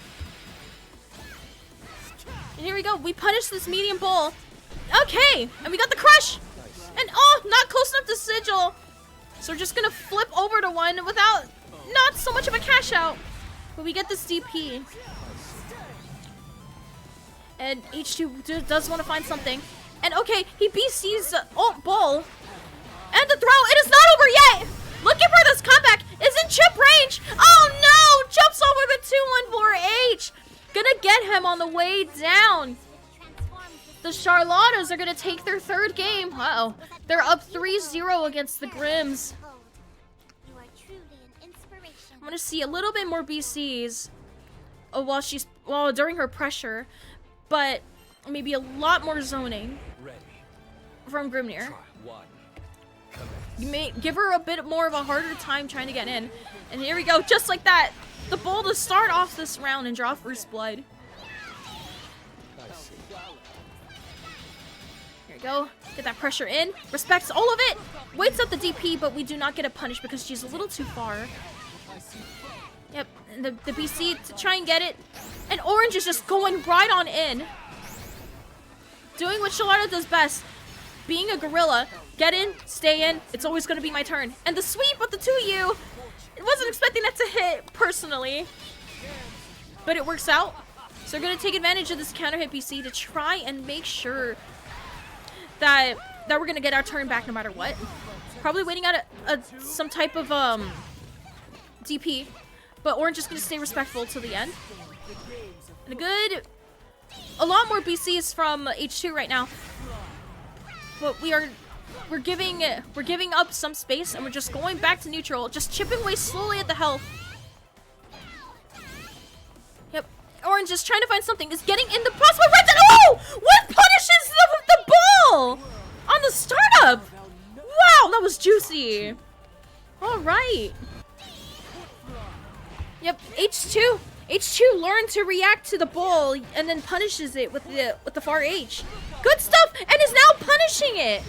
And here we go. We punish this medium bull. Okay. And we got the crush. And oh, not close enough to sigil. So we're just going to flip over to one without not so much of a cash out. But we get this DP. And H2 does want to find something. And okay, he BC's ult bull. And the throw, it is not over yet! Looking for this comeback, is in chip range! Oh no! Jumps over the 214H! Gonna get him on the way down. The Charlottas are gonna take their third game. Uh-oh. They're up 3-0 against the Grims. You are truly an inspiration. I'm gonna see a little bit more BCs during her pressure, but maybe a lot more zoning Ready. from Grimnir. Try one. You may give her a bit more of a harder time trying to get in. And here we go, just like that. The bull to start off this round and draw first blood. Here we go. Get that pressure in. Respects all of it. Waits up the DP, but we do not get a punish because she's a little too far. Yep, and the BC to try and get it. And Orange is just going right on in. Doing what Charlotta does best. Being a gorilla. Get in, stay in. It's always going to be my turn. And the sweep with the 2U. I wasn't expecting that to hit, personally. But it works out. So we're going to take advantage of this counter hit BC to try and make sure that we're going to get our turn back no matter what. Probably waiting out some type of DP. But Orange is going to stay respectful till the end. And a lot more BCs from H2 right now. But we're giving up some space and we're just going back to neutral, just chipping away slowly at the health. Yep, Orange is trying to find something. Is getting in the possible red zone. Oh! What punishes the ball on the startup? Wow, that was juicy. All right. Yep, H2 learned to react to the ball and then punishes it with the far H. Good stuff, and is now punishing it.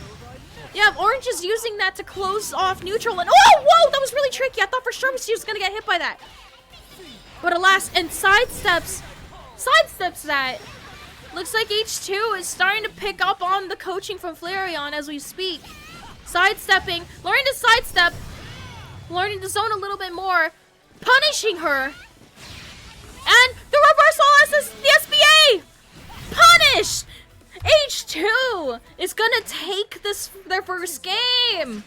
Yeah, Orange is using that to close off neutral, and oh, whoa, that was really tricky. I thought for sure she was gonna get hit by that. But alas, and sidesteps that. Looks like H2 is starting to pick up on the coaching from Flareon as we speak. Sidestepping, learning to sidestep, learning to zone a little bit more, punishing her. And the reversal assist, the SBA! Punished! H2 is gonna take their first game.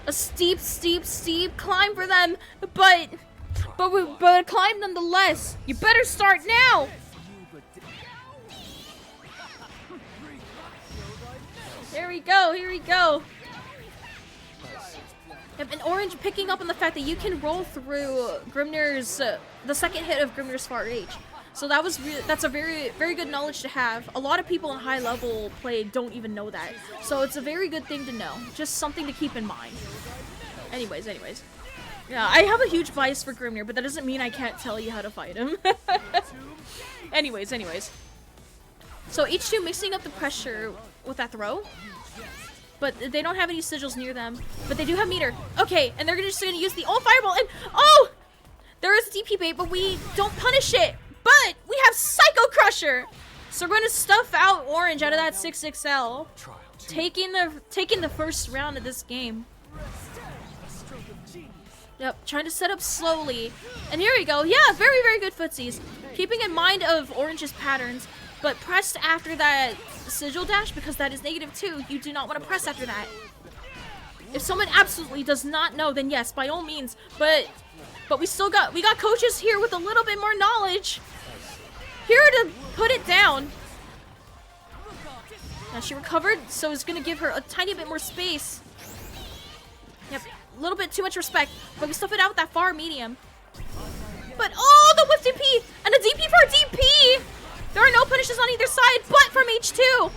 A steep climb for them, but a climb nonetheless. You better start now. Here we go. Yep, and Orange picking up on the fact that you can roll through Grimnir's the second hit of Grimnir's far H. So that's a very good knowledge to have. A lot of people in high level play don't even know that. So it's a very good thing to know. Just something to keep in mind. Anyways. Yeah, I have a huge bias for Grimnir, but that doesn't mean I can't tell you how to fight him. anyways. So H2 mixing up the pressure with that throw. But they don't have any sigils near them. But they do have meter. Okay, and they're just gonna use the old fireball and oh! There is DP bait, but we don't punish it. But we have Psycho Crusher. So we're gonna stuff out Orange out of that 6XL. Taking the first round of this game. Yep, trying to set up slowly. And here we go. Yeah, very good footsies. Keeping in mind of Orange's patterns. But pressed after that sigil dash because that is -2. You do not want to press after that. If someone absolutely does not know, then yes, by all means. But we got coaches here with a little bit more knowledge. Here to put it down. Now she recovered, so it's gonna give her a tiny bit more space. Yep, a little bit too much respect, but we stuff it out with that far medium. But oh, the whiff DP and a DP for a DP. There are no punishes on either side, but from H2.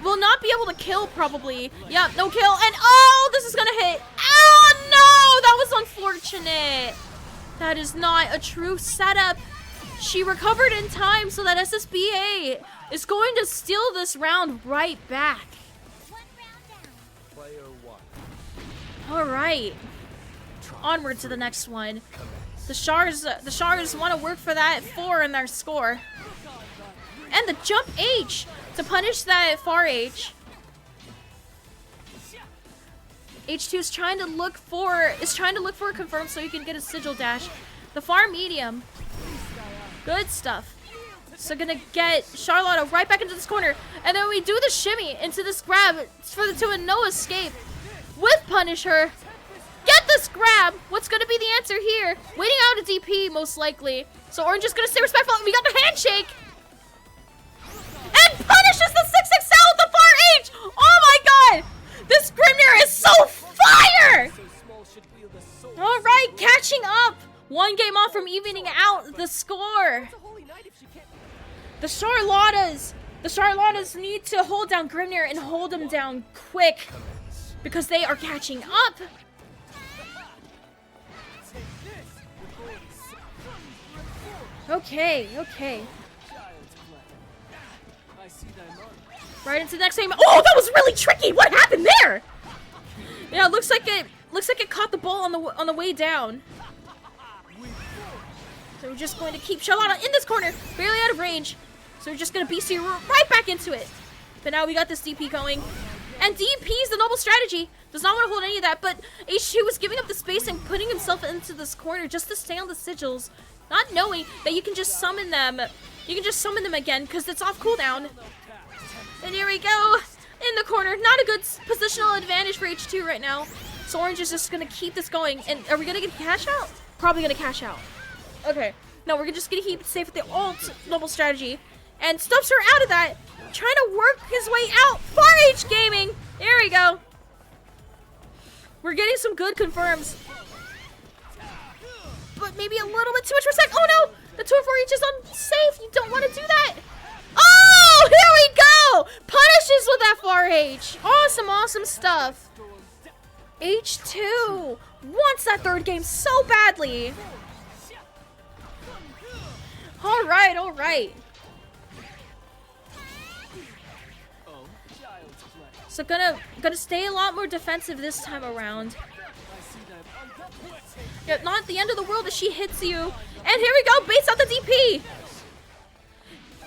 Will not be able to kill, probably. Yep, no kill. And oh, this is gonna hit. Oh, no! That was unfortunate. That is not a true setup. She recovered in time, so that SSBA is going to steal this round right back. Player one. All right. Onward to the next one. The Shars want to work for that 4 in their score. And the jump H to punish that far H. H2 is trying to look for a confirm so he can get a sigil dash. The far medium. Good stuff. So gonna get Charlotta right back into this corner. And then we do the shimmy into this grab to a no escape with Punisher. Get this grab! What's gonna be the answer here? Waiting out a DP, most likely. So Orange is gonna stay respectful. We got the handshake! And punishes the 6XL with the far H! Oh my god! This Grimnir is so fire! Alright, catching up! One game off from evening out the score. The Charlottas need to hold down Grimnir and hold him down quick because they are catching up. Okay. Right into the next game. Oh, that was really tricky. What happened there? Yeah, it looks like it caught the ball on the way down. So we're just going to keep Charlotta in this corner, barely out of range. So we're just going to BC right back into it. But now we got this DP going. And DP's the noble strategy. Does not want to hold any of that, but H2 was giving up the space and putting himself into this corner just to stay on the sigils, not knowing that you can just summon them. You can just summon them again because it's off cooldown. And here we go. In the corner. Not a good positional advantage for H2 right now. So Orange is just going to keep this going. And are we going to get cash out? Probably going to cash out. Okay. No, we're just going to keep it safe with the ult noble strategy. And stuffs her out of that. Trying to work his way out. Far H Gaming. There we go. We're getting some good confirms. But maybe a little bit too much for a sec. Oh no! The 2 and 4H is unsafe. You don't want to do that. Oh! Here we go! Punishes with that 4H. Awesome stuff. H2 wants that third game so badly. Alright. So gonna stay a lot more defensive this time around. Yeah, not the end of the world if she hits you. And here we go, baits out the DP.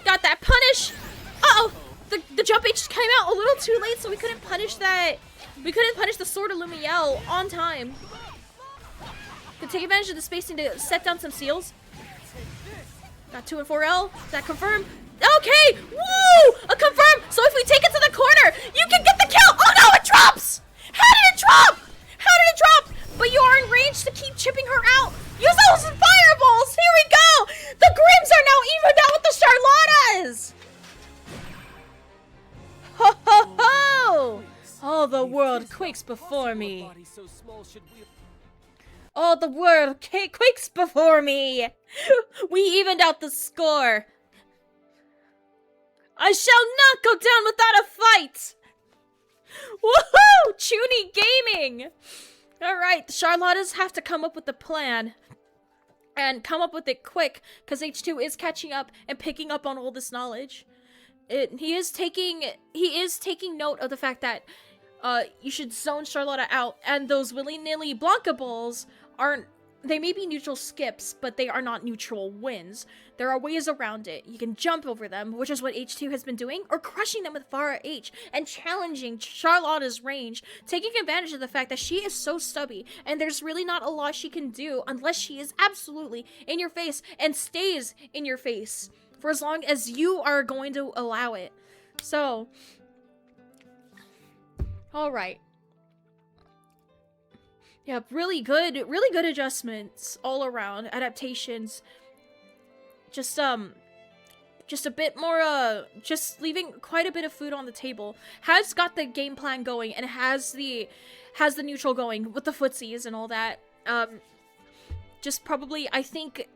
Got that punish. Uh-oh, the jump H came out a little too late, so we couldn't punish that. We couldn't punish the Sword of Lumiel on time. Could take advantage of the spacing to set down some seals. Got 2 and 4L. Is that confirmed? Okay! Woo! A confirm! So if we take it to the corner, you can get the kill! Oh no, it drops! How did it drop? But you are in range to keep chipping her out. Use those fireballs! Here we go! The Grims are now evened out with the Charlottas! Ho ho ho! All the world quakes before me. All the world quakes before me. We evened out the score. I shall not go down without a fight! Woohoo! Chuny Gaming! Alright, the Charlottas have to come up with a plan. And come up with it quick, because H2 is catching up and picking up on all this knowledge. He is taking note of the fact that you should zone Charlotta out, and those willy-nilly Blanca balls aren't. They may be neutral skips, but they are not neutral wins. There are ways around it. You can jump over them, which is what H2 has been doing, or crushing them with Farah H and challenging Charlotta's range, taking advantage of the fact that she is so stubby, and there's really not a lot she can do unless she is absolutely in your face and stays in your face for as long as you are going to allow it. So, alright. Yeah, really good adjustments all around, adaptations. Just a bit more, just leaving quite a bit of food on the table. Has got the game plan going and has the neutral going with the footsies and all that. Just probably, I think,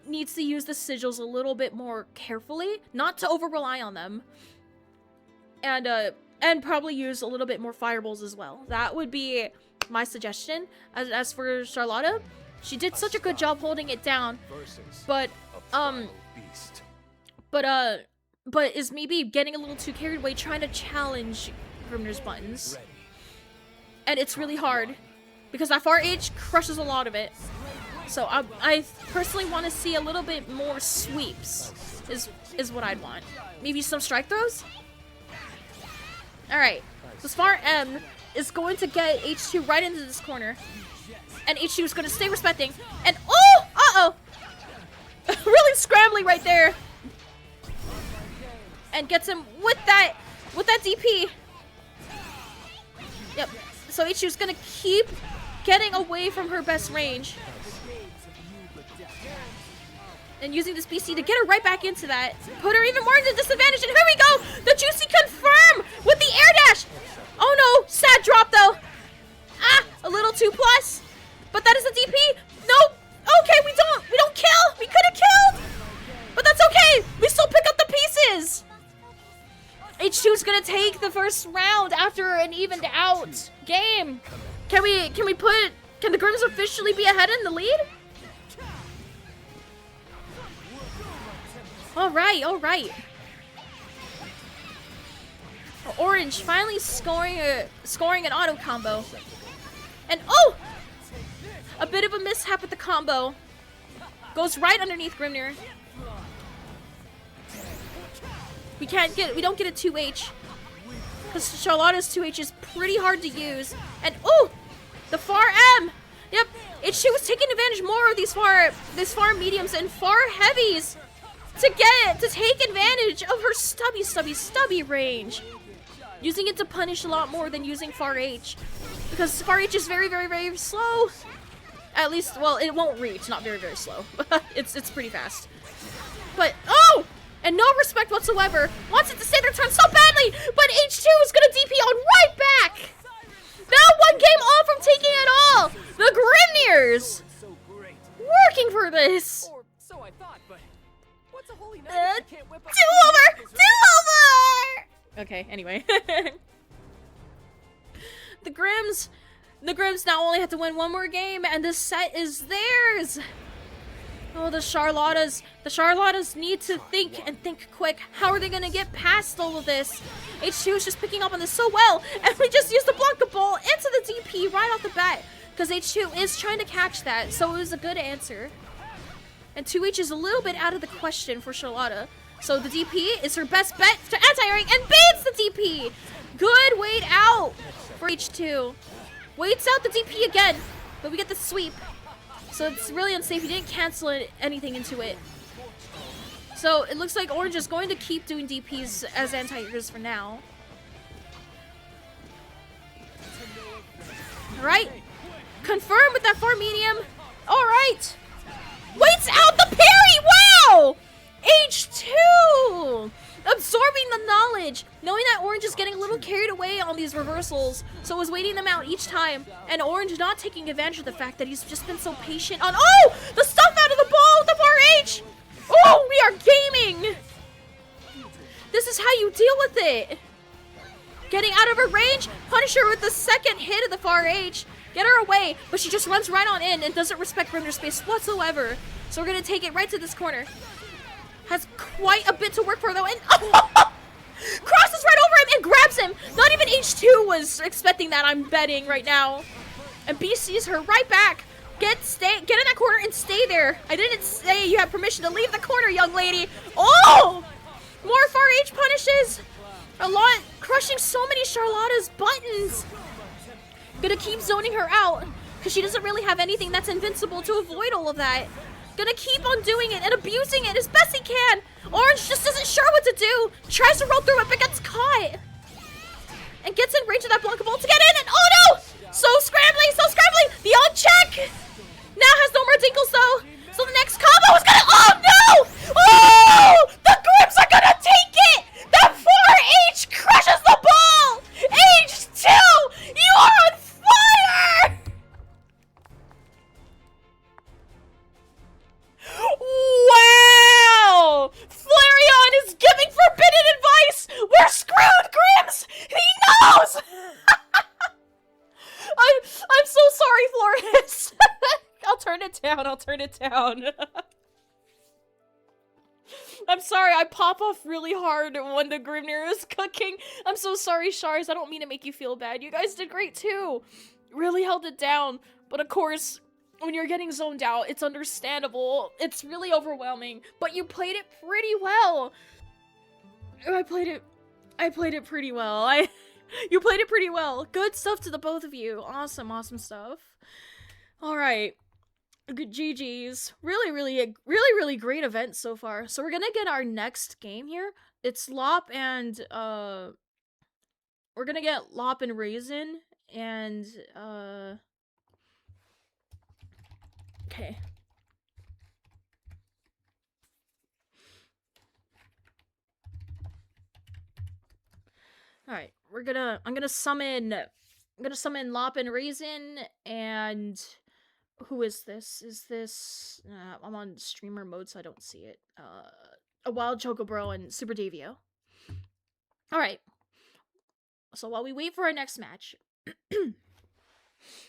needs to use the sigils a little bit more carefully, not to over rely on them. And probably use a little bit more fireballs as well. That would be my suggestion. As for Charlotta, she did such a good job holding it down, but is maybe getting a little too carried away trying to challenge Grimnir's buttons. And it's really hard because that far H crushes a lot of it. So I personally want to see a little bit more sweeps is what I'd want. Maybe some strike throws? Alright, so Smart M is going to get H2 right into this corner. And H2 is going to stay respecting. And oh! Uh-oh! Really scrambling right there. and gets him with that DP. Yep. So H2's gonna keep getting away from her best range. And using this BC to get her right back into that. Put her even more into disadvantage. And here we go! The Juicy confirm with the air dash! Oh no! Sad drop though. Ah! A little 2+. But that is a DP. Nope! Okay, we don't kill! We could have killed! But that's okay! We still pick up the pieces! H2's gonna take the first round after an evened out game. Can the Grims officially be ahead in the lead? Alright. Orange finally scoring an auto combo. And oh! A bit of a mishap with the combo. Goes right underneath Grimnir. We don't get a 2H. Because Charlotta's 2H is pretty hard to use. And oh! The far M! Yep, H2 was taking advantage more of these far mediums and far heavies to take advantage of her stubby range. Using it to punish a lot more than using far H. Because far H is very slow. At least, well, it won't reach, not very slow. it's pretty fast. But, oh! And no respect whatsoever. Wants it to stay their turn so badly, but H2 is gonna DP on right back! Now one game off from taking it all! The Grimnirs! Working for this! Or so I thought, but what's a holy night if you can't whip up Do over! Okay, anyway. The Grims now only have to win one more game, and this set is theirs! Oh, the Charlottas need to think and think quick. How are they gonna get past all of this? H2 is just picking up on this so well, and we just used to block the ball into the DP right off the bat, because H2 is trying to catch that, so it was a good answer. And 2H is a little bit out of the question for Charlotta. So the DP is her best bet to anti-airing and baits the DP! Good wait out for H2. Waits out the DP again, but we get the sweep. So it's really unsafe. He didn't cancel anything into it. So it looks like Orange is going to keep doing DPs as anti-airs for now. Alright. Confirm with that far medium. Alright. Waits out the parry! Wow! H2! Absorbing the knowledge, knowing that Orange is getting a little carried away on these reversals, so was waiting them out each time, and Orange not taking advantage of the fact that he's just been so patient on— oh! The stuff out of the ball with the far H! Oh, we are gaming! This is how you deal with it! Getting out of her range, punish her with the second hit of the far H, get her away, but she just runs right on in and doesn't respect Grimnir's space whatsoever. So we're gonna take it right to this corner. Has quite a bit to work for though, and crosses right over him and grabs him. Not even H2 was expecting that, I'm betting right now. And B sees her right back. Get in that corner and stay there. I didn't say you have permission to leave the corner, young lady. Oh! More far H punishes. A lot, crushing so many Charlotta's buttons. Gonna keep zoning her out, because she doesn't really have anything that's invincible to avoid all of that. Gonna keep on doing it and abusing it as best he can. Orange just isn't sure what to do. Tries to roll through it, but gets caught. And gets in range of that blockable to get in, and oh no! So scrambly! The on check! Now has no more dinkles though. So the next combo is gonna— oh no! Oh! The Grims are gonna take it! That 4H crushes the ball! H2! You are on fire! Wow! Flareon is giving forbidden advice! We're screwed, Grims! He knows! I'm so sorry, Flores. I'll turn it down. I'm sorry, I pop off really hard when the Grimnir is cooking. I'm so sorry, Shars. I don't mean to make you feel bad. You guys did great too. Really held it down. But of course, when you're getting zoned out, it's understandable. It's really overwhelming. But you played it pretty well. I played it pretty well. You played it pretty well. Good stuff to the both of you. Awesome stuff. Alright. Good GG's. Really great event so far. So we're gonna get our next game here. It's Lop and we're gonna get Lop and Raisin and okay. Alright, I'm gonna summon Lop and Raisin, and who is this? Is this I'm on streamer mode so I don't see it. A Wild Chocobro and Super Davio. Alright. So while we wait for our next match.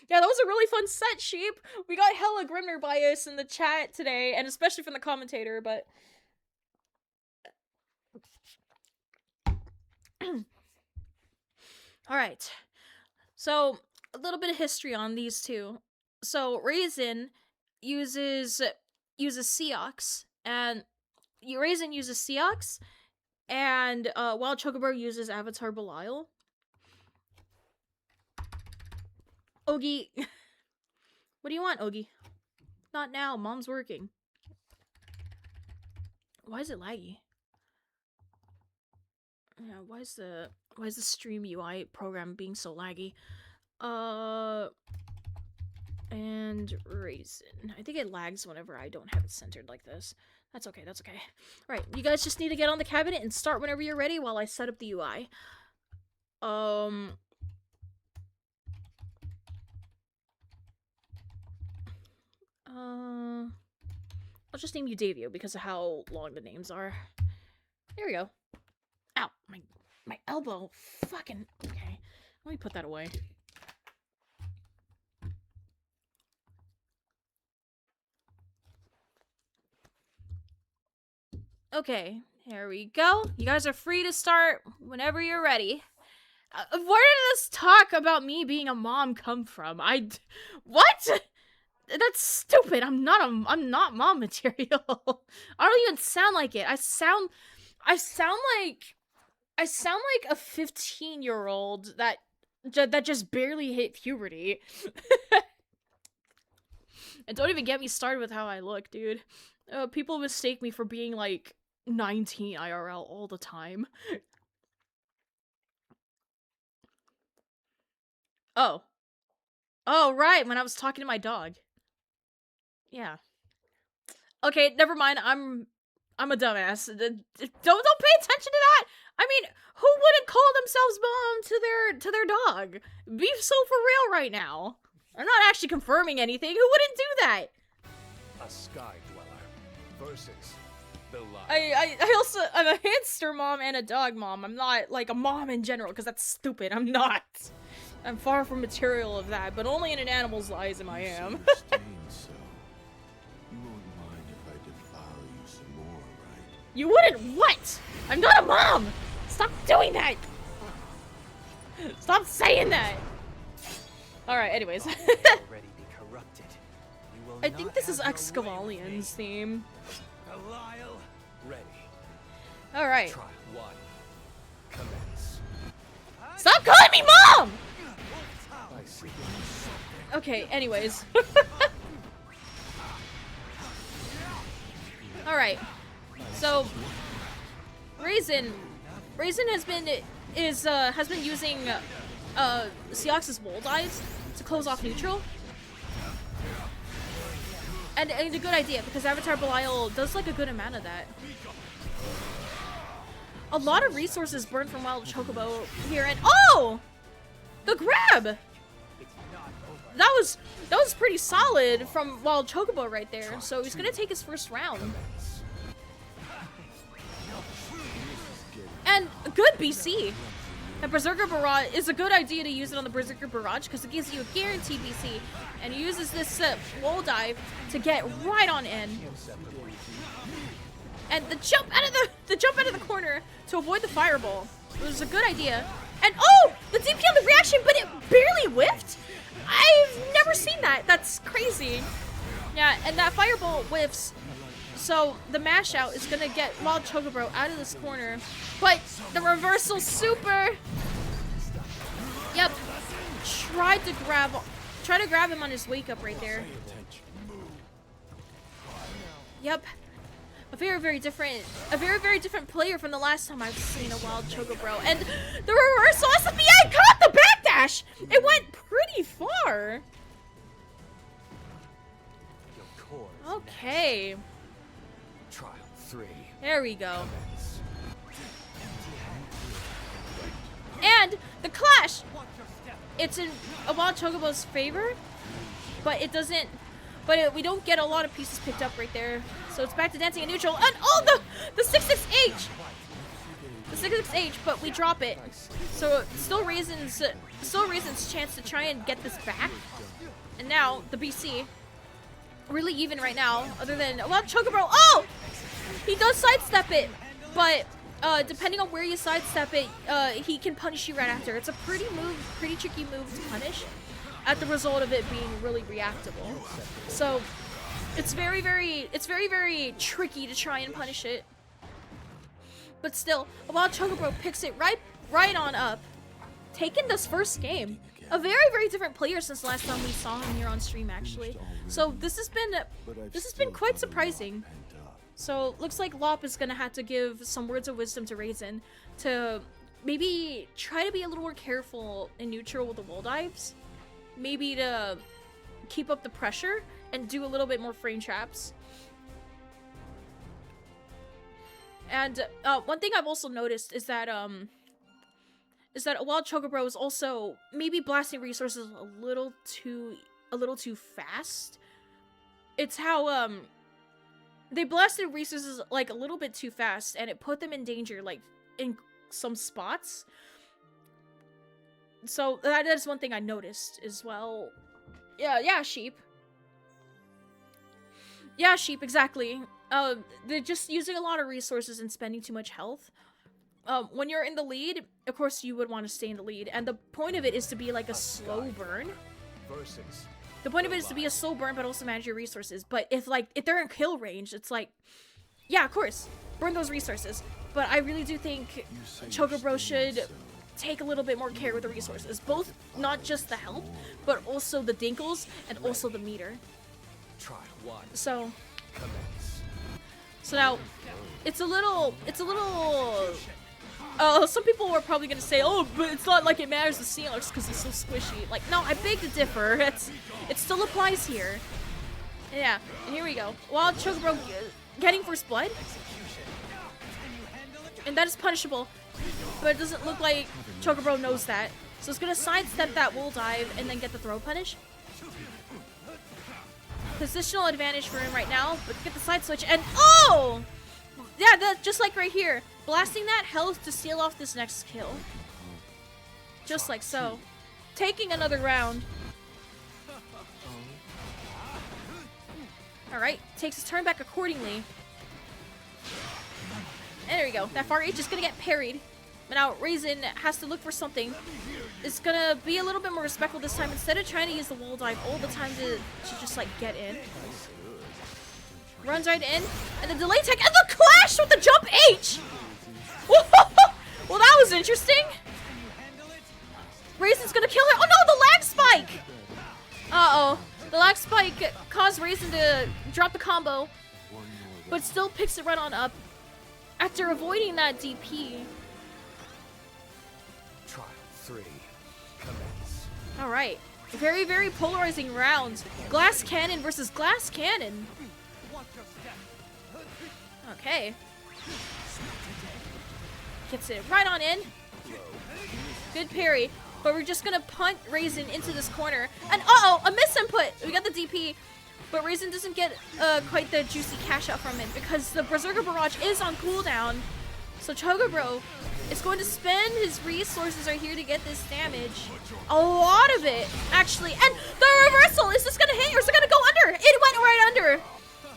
Yeah, that was a really fun set, Sheep. We got hella Grimner bias in the chat today, and especially from the commentator, but alright. So, a little bit of history on these two. So, Raisin uses Seox, and Raisin uses Seox, and Wild Chocobo uses Avatar Belial. Ogie, what do you want, Ogie? Not now, Mom's working. Why is it laggy? Yeah, why is the stream UI program being so laggy? And Raisin. I think it lags whenever I don't have it centered like this. That's okay, that's okay. Alright, you guys just need to get on the cabinet and start whenever you're ready while I set up the UI. I'll just name you Davio because of how long the names are. There we go. Ow, my elbow. Fucking okay. Let me put that away. Okay, here we go. You guys are free to start whenever you're ready. Where did this talk about me being a mom come from? What? That's stupid. I'm not mom material. I don't even sound like it. I sound like a 15-year-old that just barely hit puberty. And don't even get me started with how I look, dude. People mistake me for being like 19 IRL all the time. Oh, right, when I was talking to my dog. Yeah. Okay, never mind. I'm a dumbass. Don't pay attention to that. I mean, who wouldn't call themselves mom to their dog? Be so for real right now. I'm not actually confirming anything. Who wouldn't do that? A sky dweller versus the light. I'm a hamster mom and a dog mom. I'm not like a mom in general because that's stupid. I'm not. I'm far from material of that, but only in an animal's eyes am I am. You wouldn't what? I'm not a mom! Stop doing that! Stop saying that! Alright, anyways. I think this is Excavalian's theme. Alright. Stop calling me mom! Okay, anyways. Alright. So, Raisin has been using Seox's Mold Eyes to close off neutral. And it's a good idea because Avatar Belial does like a good amount of that. A lot of resources burned from Wild Chocobo here, and oh! The grab! That was pretty solid from Wild Chocobo right there. So he's gonna take his first round. And good BC. And Berserker Barrage is a good idea to use it on the Berserker Barrage because it gives you a guaranteed BC. And he uses this wall dive to get right on in. And the jump out of the corner to avoid the fireball was a good idea. And oh, the DP on the reaction, but it barely whiffed. I've never seen that. That's crazy. Yeah, and that fireball whiffs. So the mash out is gonna get Wild Chocobro out of this corner. But the reversal super. Yep. Try to grab him on his wake up right there. Yep. a very different player from the last time I've seen a wild Chocobro. And the reversal SFBA caught the backdash! It went pretty far. Your core is Okay. Trial 3. There we go. Commence. And the clash! It's in a wild Chocobo's favor, but it doesn't. But we don't get a lot of pieces picked up right there. So it's back to dancing in neutral. And oh, the 6-6H! The 6-6H, but we drop it. So still Raisin's chance to try and get this back. And now the BC, really even right now. Other than well, Chocobro. Oh, he does sidestep it, but depending on where you sidestep it, he can punish you right after. It's a pretty tricky move to punish, at the result of it being really reactable. So it's very tricky to try and punish it. But still, while Chocobro picks it right on up, taking this first game. A very different player since last time we saw him here on stream, actually. So this has been quite surprising. So looks like Lop is gonna have to give some words of wisdom to Raisin to maybe try to be a little more careful in neutral with the wall dives. Maybe to keep up the pressure and do a little bit more frame traps. And one thing I've also noticed is that Wild Chocobro is also maybe blasting resources a little too fast. It's how they blasted resources like a little bit too fast, and it put them in danger like in some spots. So that is one thing I noticed as well. Yeah, Sheep. Yeah, Sheep, exactly. They're just using a lot of resources and spending too much health. When you're in the lead, of course you would want to stay in the lead, and the point of it is to be like a slow burn. Versus. The point of it is to be a slow burn, but also manage your resources. But if they're in kill range, it's like, yeah, of course, burn those resources. But I really do think Chocobro should take a little bit more care with the resources, both not just the health, but also the dinkles and also the meter. Trial 1. So Commence. now, it's a little. Some people were probably gonna say, "Oh, but it's not like it matters to Sealers because he's so squishy." Like, no, I beg to differ. It still applies here. Yeah, and here we go. Wild Chocobro getting first blood, and that is punishable. But it doesn't look like Chocobro knows that, so it's gonna sidestep that wall dive and then get the throw punish. Positional advantage for him right now, but get the side switch and oh! Yeah, that just like right here. Blasting that health to seal off this next kill. Just like so. Taking another round. Alright, takes his turn back accordingly. And there we go. That far H is gonna get parried. But now Raisin has to look for something. It's gonna be a little bit more respectful this time. Instead of trying to use the wall dive all the time to just like get in. Runs right in, and the delay tech, and the clash with the jump H! Well, that was interesting. Raisin's gonna kill her. Oh no, the lag spike! Uh-oh. The lag spike caused Raisin to drop the combo, but still picks it right on up after avoiding that DP. Trial 3. Commence. Alright. Very polarizing rounds. Glass Cannon versus Glass Cannon. Okay. Gets it right on in. Good parry. But we're just gonna punt Raisin into this corner. And uh-oh, a misinput! We got the DP. But Raisin doesn't get quite the juicy cash out from it because the Berserker Barrage is on cooldown. So Chocobro is going to spend his resources right here to get this damage. A lot of it, actually. And the reversal! Is this gonna hit or is it gonna go under? It went right under!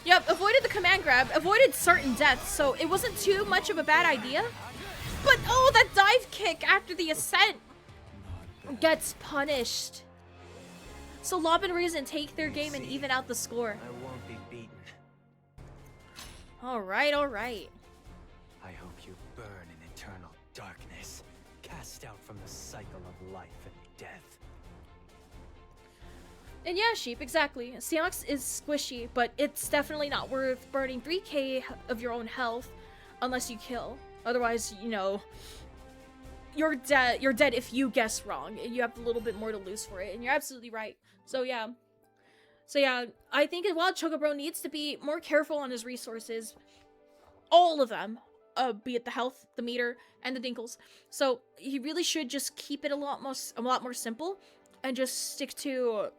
Yep, avoided the command grab, avoided certain deaths, so it wasn't too much of a bad idea. But oh, that dive kick after the ascent gets punished. So Lob and Raisin take their game and even out the score. I won't be beaten. Alright. I hope you burn in eternal darkness, cast out from the cycle of life and death. And yeah, Sheep, exactly. Seox is squishy, but it's definitely not worth burning 3k of your own health unless you kill. Otherwise, you know, you're dead. You're dead if you guess wrong. You have a little bit more to lose for it, and you're absolutely right. So yeah. I think Wild Chocobro needs to be more careful on his resources. All of them. Be it the health, the meter, and the dinkles. So he really should just keep it a lot more simple, and just stick to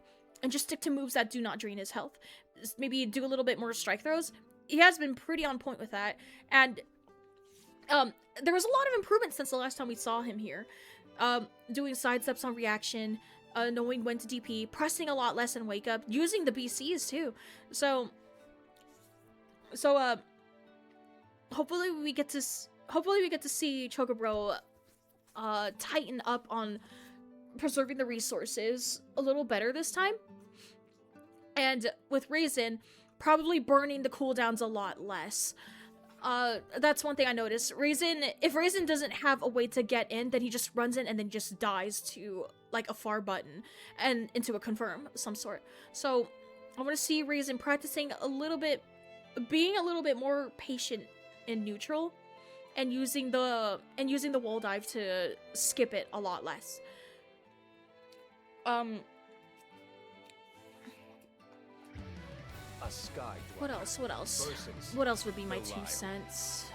moves that do not drain his health. Just maybe do a little bit more strike throws. He has been pretty on point with that, and there was a lot of improvement since the last time we saw him here. Doing sidesteps on reaction, knowing when to DP, pressing a lot less in wake up, using the BCs too. So hopefully we get to see Chocobro tighten up on preserving the resources a little better this time. And with Raisin, probably burning the cooldowns a lot less. That's one thing I noticed. If Raisin doesn't have a way to get in, then he just runs in and then just dies to like a far button and into a confirm of some sort. So I want to see Raisin practicing a little bit, being a little bit more patient in neutral, and using the wall dive to skip it a lot less. A sky What dweller else? What else? versus What else would be my the 2 liar. cents?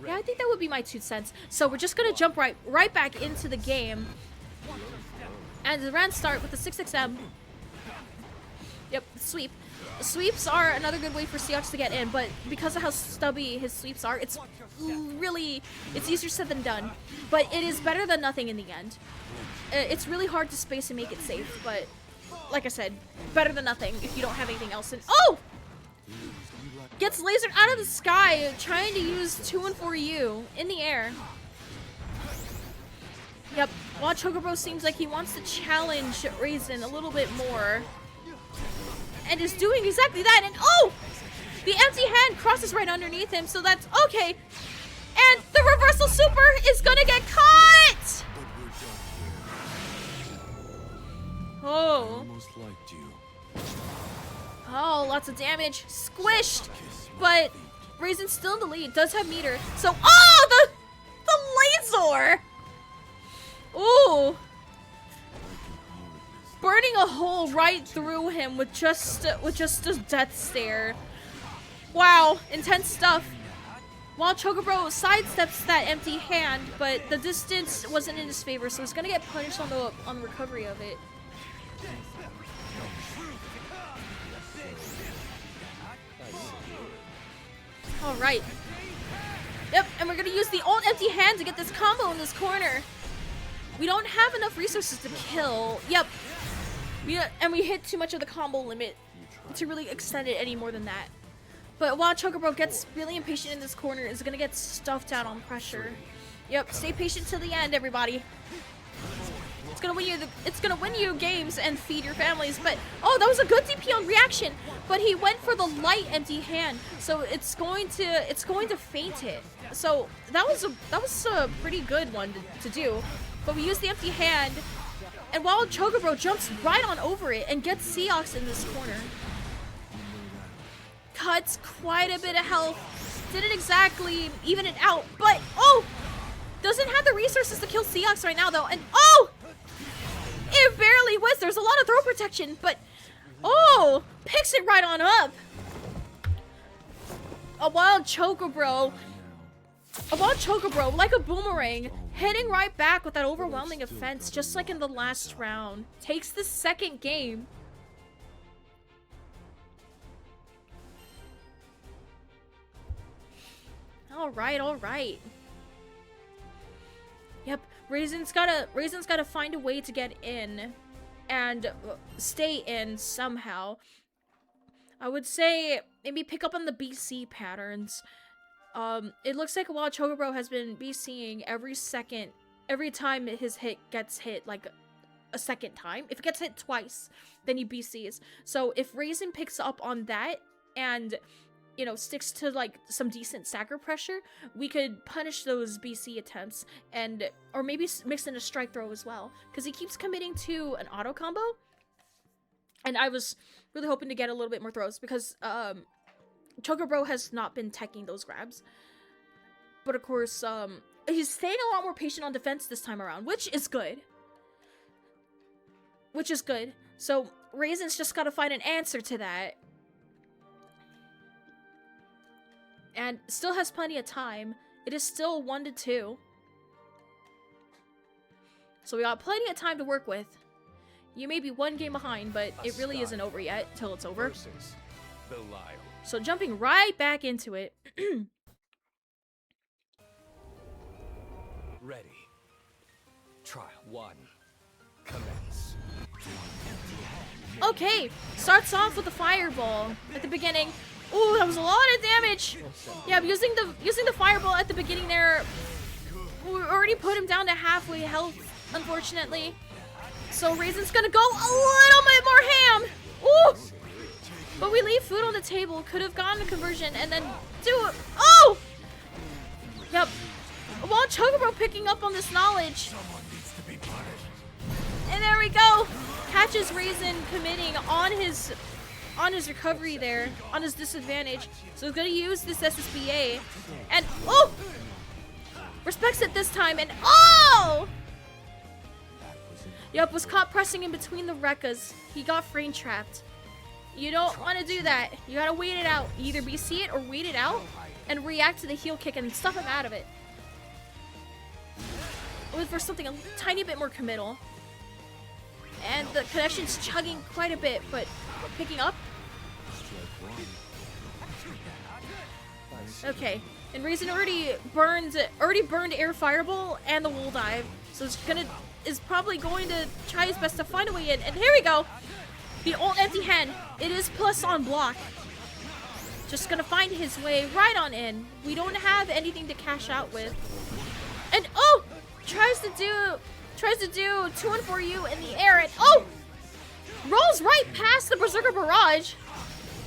Yeah, I think that would be my 2 cents. So we're just gonna jump right back into the game. And the round start with the 6XM. Yep, sweep. Sweeps are another good way for Seahawks to get in, but because of how stubby his sweeps are, it's easier said than done. But it is better than nothing in the end. It's really hard to space and make it safe, but like I said, better than nothing if you don't have anything else. And oh! Gets lasered out of the sky, trying to use 2 and 4U in the air. Yep, while Chocobro seems like he wants to challenge Raisin a little bit more. And is doing exactly that, and oh! The empty hand crosses right underneath him, so that's okay. And the reversal super is gonna get caught! Oh. Oh, lots of damage. Squished! But Raisin's still in the lead, does have meter. So, oh! The laser! Ooh. Burning a hole right through him with just a death stare. Wow, intense stuff. While Chocobro sidesteps that empty hand, but the distance wasn't in his favor, so he's gonna get punished on the recovery of it. Alright. Yep, and we're gonna use the old empty hand to get this combo in this corner. We don't have enough resources to kill. Yep. And we hit too much of the combo limit to really extend it any more than that. But while Chocobro gets really impatient in this corner, is gonna get stuffed out on pressure. Yep, stay patient till the end, everybody. It's gonna win you games and feed your families. But oh, that was a good DP on reaction. But he went for the light empty hand, so it's going to feint it. So that was a pretty good one to do. But we used the empty hand, and while Chocobro jumps right on over it and gets Seahawks in this corner. Cuts quite a bit of health. Didn't exactly even it out, but oh! Doesn't have the resources to kill Seahawks right now though, and oh! It barely whizzed. There's a lot of throw protection, but oh! Picks it right on up. A wild Chocobro, like a boomerang, hitting right back with that overwhelming offense, just like in the last round. Takes the second game. Alright. Yep, Raisin's gotta find a way to get in and stay in somehow. I would say maybe pick up on the BC patterns. It looks like while Chocobro has been BCing every time his hit gets hit like a second time. If it gets hit twice, then he BCs. So if Raisin picks up on that and you know, sticks to like some decent stagger pressure, we could punish those BC attempts and or maybe mix in a strike throw as well, because he keeps committing to an auto combo, and I was really hoping to get a little bit more throws because Chocobro has not been teching those grabs, but of course he's staying a lot more patient on defense this time around, which is good. So Raisin's just gotta find an answer to that. And still has plenty of time. It is still 1-2. So we got plenty of time to work with. You may be one game behind, but it really isn't over yet till it's over. Versus Belial. So jumping right back into it. Ready. Trial 1. Commence. Okay, starts off with a fireball at the beginning. Ooh, that was a lot of damage. Yeah, using the fireball at the beginning there, we already put him down to halfway health, unfortunately. So Raisin's gonna go a little bit more ham. Ooh, but we leave food on the table. Could have gotten a conversion and then do it. Oh, yep. While Chocobro picking up on this knowledge. And there we go. Catches Raisin committing on his recovery there, on his disadvantage. So he's gonna use this SSBA. And oh! Respects it this time and oh! Yep, was caught pressing in between the Rekkas. He got frame trapped. You don't want to do that. You gotta wait it out. You either BC it or wait it out and react to the heel kick and stuff him out of it. Wait for something a tiny bit more committal. And the connection's chugging quite a bit, but picking up. Okay, and Raisin already burned Air Fireball and the Wool Dive, so is probably going to try his best to find a way in. And here we go, the old empty hand. It is plus on block. Just gonna find his way right on in. We don't have anything to cash out with. And oh, tries to do 2-1-4U in the air and oh! Rolls right past the Berserker Barrage.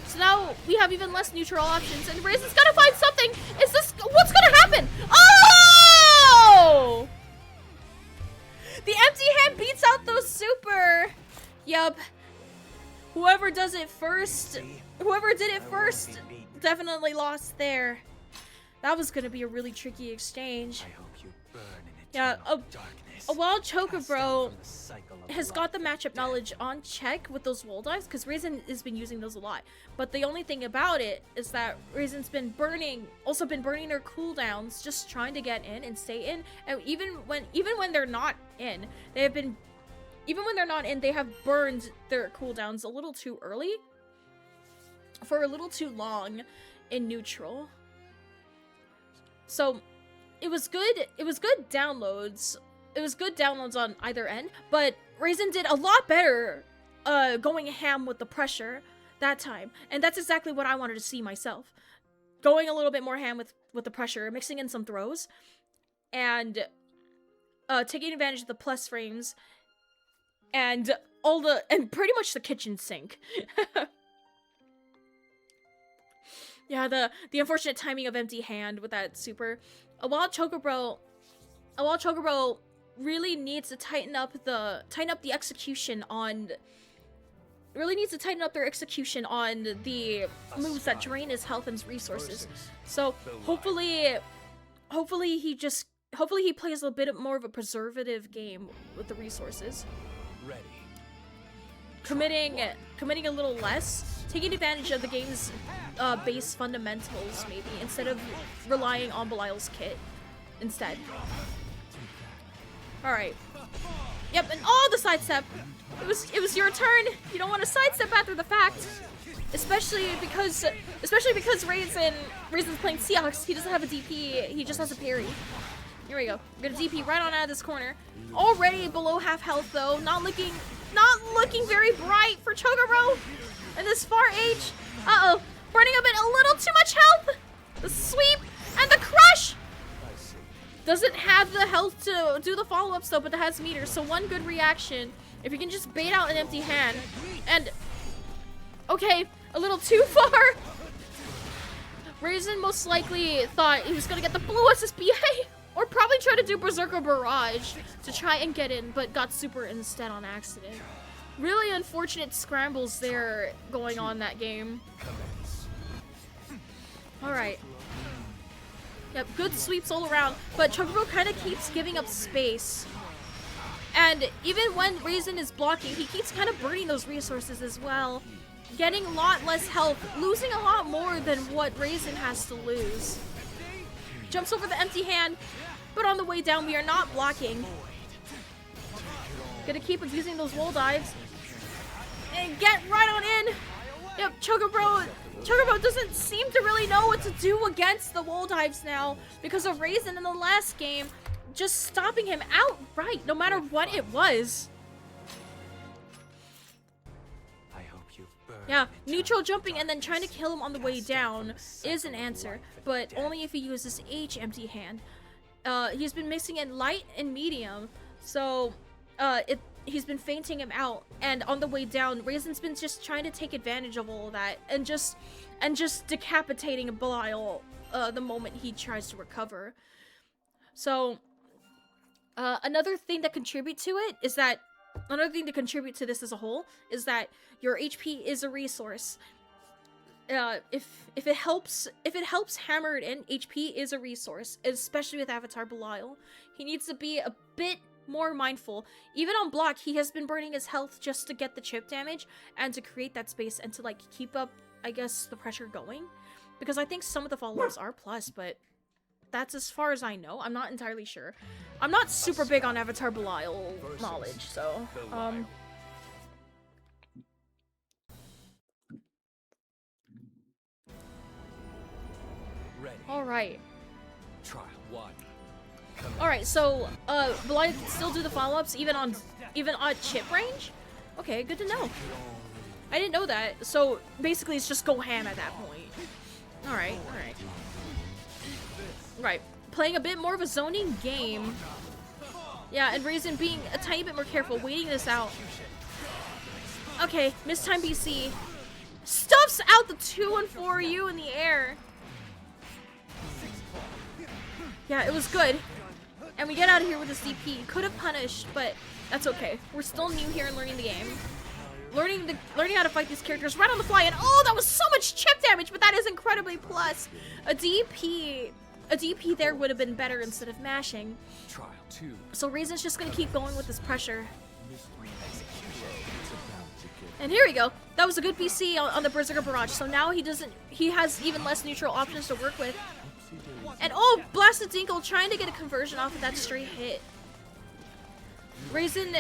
So now we have even less neutral options and Raisin's gotta find something. Is this, what's gonna happen? Oh! The empty hand beats out those super. Yup. Whoever did it first definitely lost there. That was gonna be a really tricky exchange. I hope you burn in Yeah, eternal darkness. while Chocobro has got the matchup knowledge on check with those wall dives, because Raisin has been using those a lot. But the only thing about it is that Raisin's been burning their cooldowns, just trying to get in and stay in. And even when they're not in, they have burned their cooldowns a little too early, for a little too long in neutral. So it was good downloads. It was good downloads on either end, but Raisin did a lot better going ham with the pressure that time. And that's exactly what I wanted to see myself. Going a little bit more ham with the pressure, mixing in some throws, and taking advantage of the plus frames and pretty much the kitchen sink. Yeah, the unfortunate timing of empty hand with that super. While Chocobro really needs to tighten up the execution on. Really needs to tighten up their execution on the moves that drain his health and his resources. So hopefully he plays a bit more of a preservative game with the resources. Ready. Committing a little less, taking advantage of the game's base fundamentals maybe, instead of relying on Belial's kit instead. Alright. Yep, and the sidestep. It was your turn. You don't want to sidestep after the fact. Especially because Raisin's playing Seahawks. He doesn't have a DP, he just has a parry. Here we go. We're gonna DP right on out of this corner. Already below half health though. Not looking very bright for Chocobro in this far age. Uh-oh. Burning up a little too much health. The sweep and the crush. Doesn't have the health to do the follow-ups though, but it has meters. So one good reaction. If you can just bait out an empty hand. And okay, a little too far. Raisin most likely thought he was gonna get the blue SSBA, or probably try to do Berserker Barrage to try and get in, but got super instead on accident. Really unfortunate scrambles there going on that game. Alright. Yep, good sweeps all around, but Chocobo kind of keeps giving up space. And even when Raisin is blocking, he keeps kind of burning those resources as well. Getting a lot less health, losing a lot more than what Raisin has to lose. Jumps over the empty hand, but on the way down we are not blocking. Gonna keep abusing those wall dives. And get right on in! Yep, Chocobo doesn't seem to really know what to do against the wall dives now because of Raisin in the last game just stopping him outright, no matter what it was. I hope you burn. Yeah, neutral jumping and then trying to kill him on the way down is an answer, but only if he uses H empty hand. He's been mixing in light and medium, so he's been fainting him out, and on the way down, Raisin's been just trying to take advantage of all of that and just decapitating Belial the moment he tries to recover. So another thing to contribute to this as a whole is that your HP is a resource. If it helps hammer it in, HP is a resource, especially with Avatar Belial. He needs to be a bit more mindful. Even on block, he has been burning his health just to get the chip damage and to create that space and to like keep up, I guess, the pressure going. Because I think some of the follow-ups are plus, but that's as far as I know. I'm not entirely sure. I'm not super big on Avatar Belial knowledge, so alright. Trial 1. Alright, so Belial can still do the follow-ups even on chip range? Okay, good to know. I didn't know that. So basically it's just go ham at that point. Alright. Right. Playing a bit more of a zoning game. Yeah, and Raisin being a tiny bit more careful, waiting this out. Okay, mistime BC. Stuffs out the 2 and 4U in the air. Yeah, it was good. And we get out of here with a CP. Could have punished, but that's okay. We're still new here and learning the game. Learning how to fight these characters right on the fly. And oh, that was so much chip damage, but that is incredibly plus. A DP there would have been better instead of mashing. Trial 2. So Raisin's just gonna keep going with this pressure. And here we go. That was a good PC on the Berserker Barrage. So now he has even less neutral options to work with. And oh, Blasted Dinkle trying to get a conversion off of that straight hit. Raisin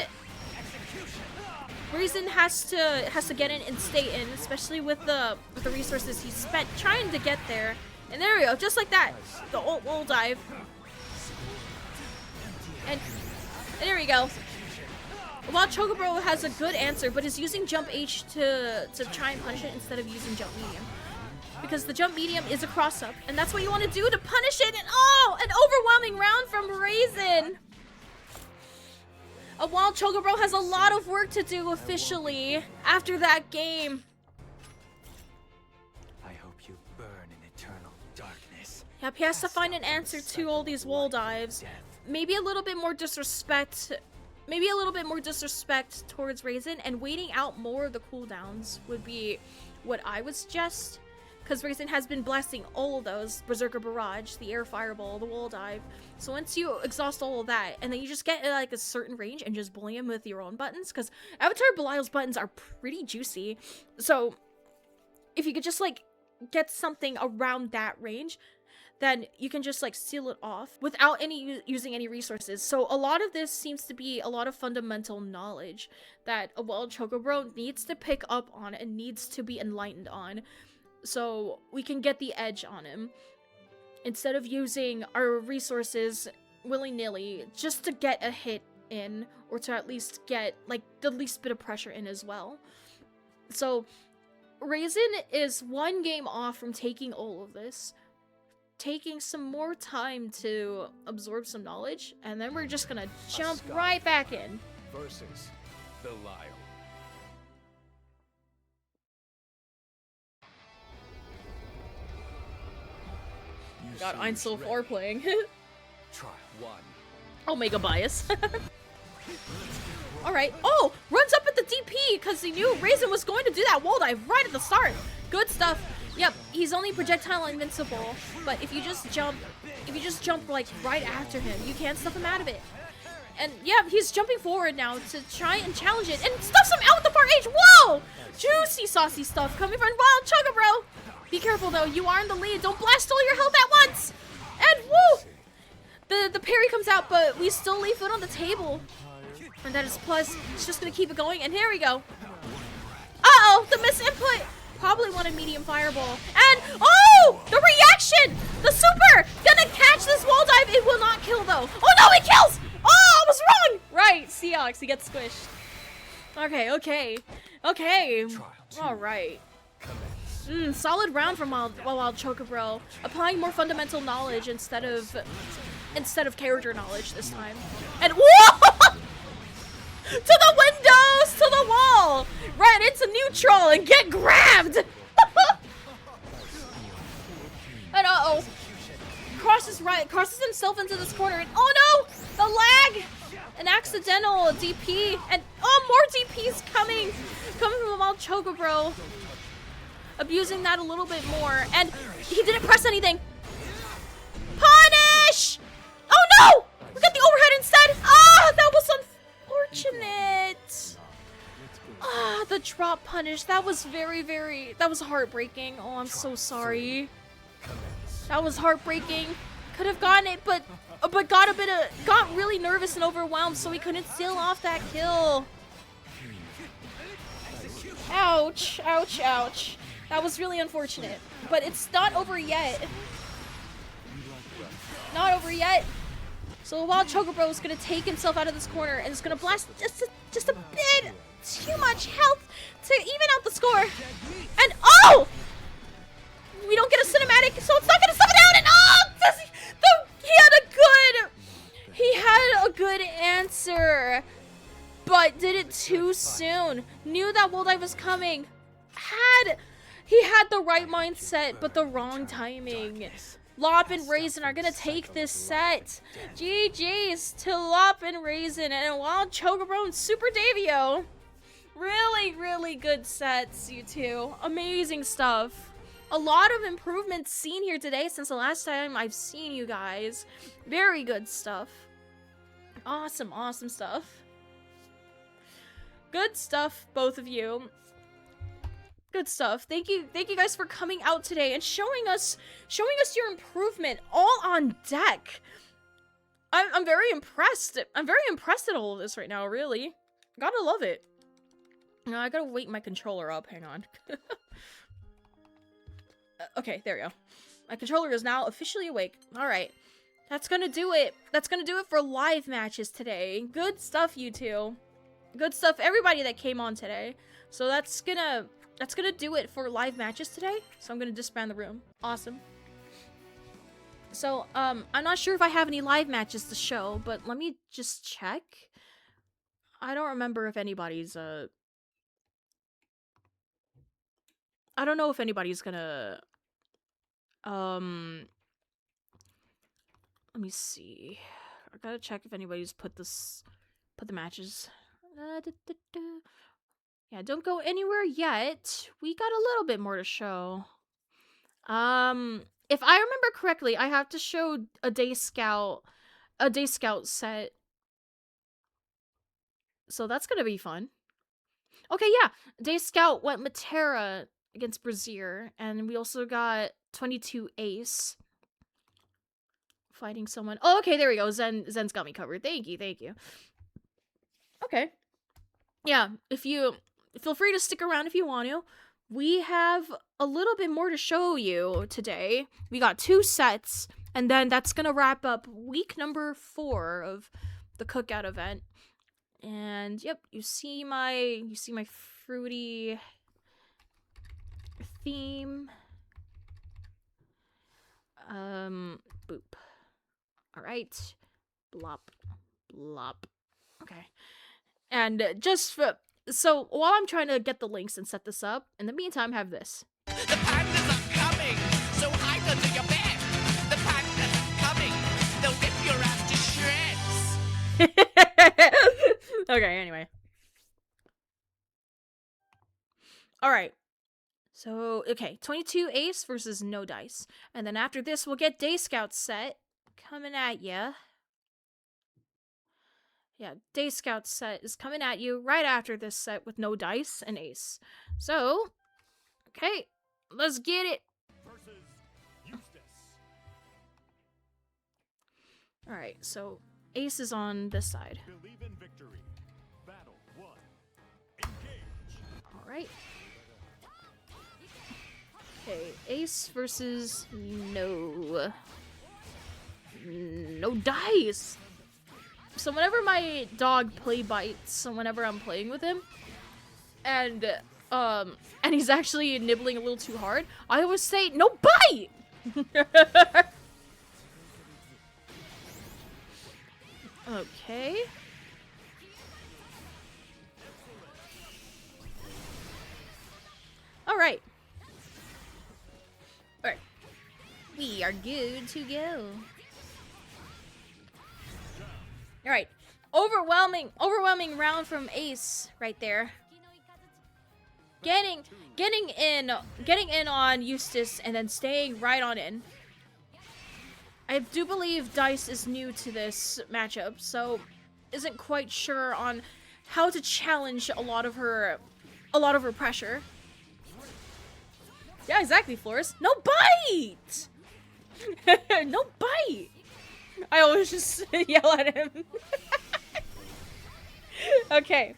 has to get in and stay in, especially with the resources he spent trying to get there. And there we go, just like that. The old dive. And there we go. While Chocobo has a good answer, but is using Jump H to try and punish it instead of using Jump Medium. Because the Jump Medium is a cross-up, and that's what you want to do to punish it, and oh! An overwhelming round from Raisin! While Chocobo has a lot of work to do officially after that game. I hope you burn in eternal darkness. Yep, he has to find an answer to all these wall dives. Maybe a little bit more disrespect. Maybe a little bit more disrespect towards Raisin, and waiting out more of the cooldowns would be what I would suggest. Because Raisin has been blasting all of those. Berserker Barrage, the Air Fireball, the Wall Dive. So once you exhaust all of that, and then you just get like a certain range and just bully him with your own buttons. Because Avatar Belial's buttons are pretty juicy. So if you could just like get something around that range, then you can just like seal it off without using any resources. So a lot of this seems to be a lot of fundamental knowledge that a wild Chocobo needs to pick up on and needs to be enlightened on. So we can get the edge on him instead of using our resources willy-nilly just to get a hit in, or to at least get like the least bit of pressure in as well. So Raisin is one game off from taking all of this, taking some more time to absorb some knowledge, and then we're just gonna jump right back in. Versus Belial. God, I'm so far playing. Trial 1. Omega bias. Alright. Oh! Runs up at the DP because he knew Raisin was going to do that wall dive right at the start. Good stuff. Yep, he's only projectile invincible, but if you just jump like right after him, you can't stuff him out of it. And yeah, he's jumping forward now to try and challenge it and stuffs him out with the far edge. Whoa! Juicy saucy stuff coming from Wild Chugga, bro. Be careful though, you are in the lead. Don't blast all your health at once. And woo! The parry comes out, but we still leave food on the table. And that is plus. It's just gonna keep it going. And here we go. Uh-oh, the misinput. Probably wanted medium fireball. And oh, the reaction! The super gonna catch this wall dive. It will not kill though. Oh no, it kills! Oh, I was wrong! Right, Seahawks, he gets squished. Okay. Alright. Solid round from Wild Chugga, bro. Applying more fundamental knowledge instead of character knowledge this time. And whoa! To the windows! To the wall! Right into neutral and get grabbed! And uh-oh. Crosses himself into this corner and oh no! The lag! An accidental DP and oh, more DPs coming from Wild Chugga, bro. Abusing that a little bit more and he didn't press anything. Punish! Oh no! We got the overhead instead! Ah, that was unfortunate. Ah, the drop punish. That was that was heartbreaking. Oh, I'm so sorry. That was heartbreaking. Could have gotten it, but got really nervous and overwhelmed, so he couldn't steal off that kill. Ouch, ouch, ouch. That was really unfortunate, but it's not over yet. Not over yet. So Wild Chugga Bro is gonna take himself out of this corner and is gonna blast just a bit too much health to even out the score. And oh! We don't get a cinematic, so it's not gonna stop it out. And oh! He had a good answer, but did it too soon. Knew that wall dive was coming. He had the right mindset, but the wrong timing. Lop and Raisin are gonna take this set. GG's to Lop and Raisin and Wild Chugga Bro and Super Davio. Really good sets, you two. Amazing stuff. A lot of improvements seen here today since the last time I've seen you guys. Very good stuff. Awesome stuff. Good stuff, both of you. Good stuff. Thank you guys for coming out today and showing us your improvement all on deck. I'm very impressed. I'm very impressed at all of this right now, really. Gotta love it. No, I gotta wake my controller up. Hang on. Okay, there we go. My controller is now officially awake. Alright. That's gonna do it. That's gonna do it for live matches today. Good stuff, you two. Good stuff, everybody that came on today. So that's gonna do it for live matches today. So I'm gonna disband the room. Awesome. So, I'm not sure if I have any live matches to show, but let me just check. I don't remember if anybody's, I don't know if anybody's gonna, let me see. I gotta check if anybody's put the matches. Yeah, don't go anywhere yet. We got a little bit more to show. If I remember correctly, I have to show a Day Scout set. So that's gonna be fun. Okay, yeah. Day Scout went Matera against Brazier, and we also got 22 Ace fighting someone. Oh, okay, there we go. Zen's got me covered. Thank you. Okay. Yeah, feel free to stick around if you want to. We have a little bit more to show you today. We got 2 sets, and then that's gonna wrap up week number 4 of the cookout event. And yep, you see my fruity theme. Boop. Alright. Blop. Blop. Okay. And so while I'm trying to get the links and set this up, in the meantime, have this. The pandas are coming, so hide under your bed. The Okay, anyway. Alright. So, okay, 22 ace versus no dice. And then after this, we'll get Day Scout set coming at ya. Yeah, Day Scout set is coming at you right after this set with no dice and ace. So, okay, let's get it. Versus Eustace. Alright, so ace is on this side. Believe in victory. Battle 1. Engage. Alright. Okay, ace versus no dice. So whenever my dog play bites, whenever I'm playing with him, and he's actually nibbling a little too hard, I always say, no bite! Okay. Alright. Alright. We are good to go. Alright. Overwhelming round from Ace right there. Getting in on Eustace and then staying right on in. I do believe Dice is new to this matchup, so isn't quite sure on how to challenge a lot of her pressure. Yeah, exactly, Flores. No bite! No bite! I always just yell at him. Okay.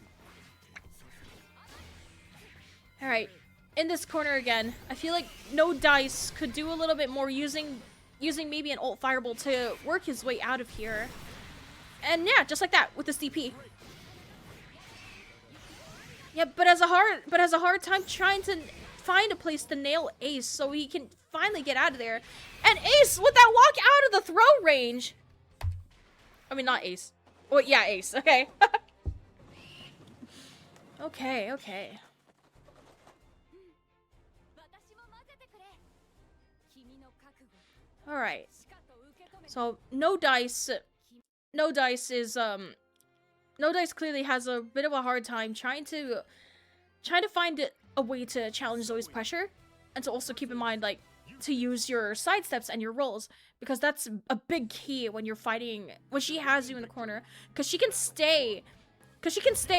Alright. In this corner again, I feel like no dice could do a little bit more using maybe an ult fireball to work his way out of here. And yeah, just like that with this DP. Yeah, but has a hard time trying to find a place to nail Ace so he can finally get out of there. And Ace with that walk out of the throw range. I mean, not Ace. Well, yeah, Ace. Okay. Okay. Alright. So, no dice clearly has a bit of a hard time trying to find a way to challenge Zoe's pressure, and to also keep in mind, like, to use your sidesteps and your rolls, because that's a big key when you're fighting, when she has you in the corner, because she can stay,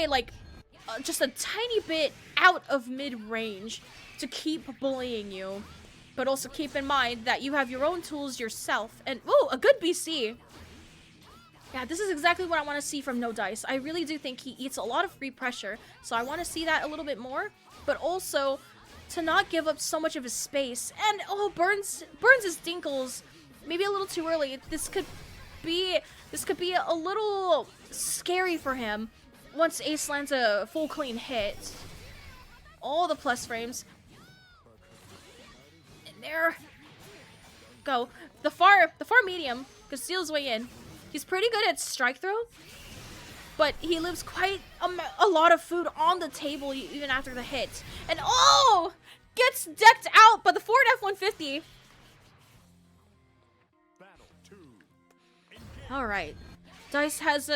like, just a tiny bit out of mid-range to keep bullying you. But also keep in mind that you have your own tools yourself. And, ooh, a good BC. Yeah, this is exactly what I want to see from No Dice. I really do think he eats a lot of free pressure. So I want to see that a little bit more. But also, to not give up so much of his space. And, oh, burns his dinkles. Maybe a little too early. This could be a little scary for him once Ace lands a full clean hit. All the plus frames. There. Go. The far medium can steal his way in. He's pretty good at strike throw, but he leaves quite a lot of food on the table even after the hit. And oh! Gets decked out by the Ford F-150. Alright. Dice has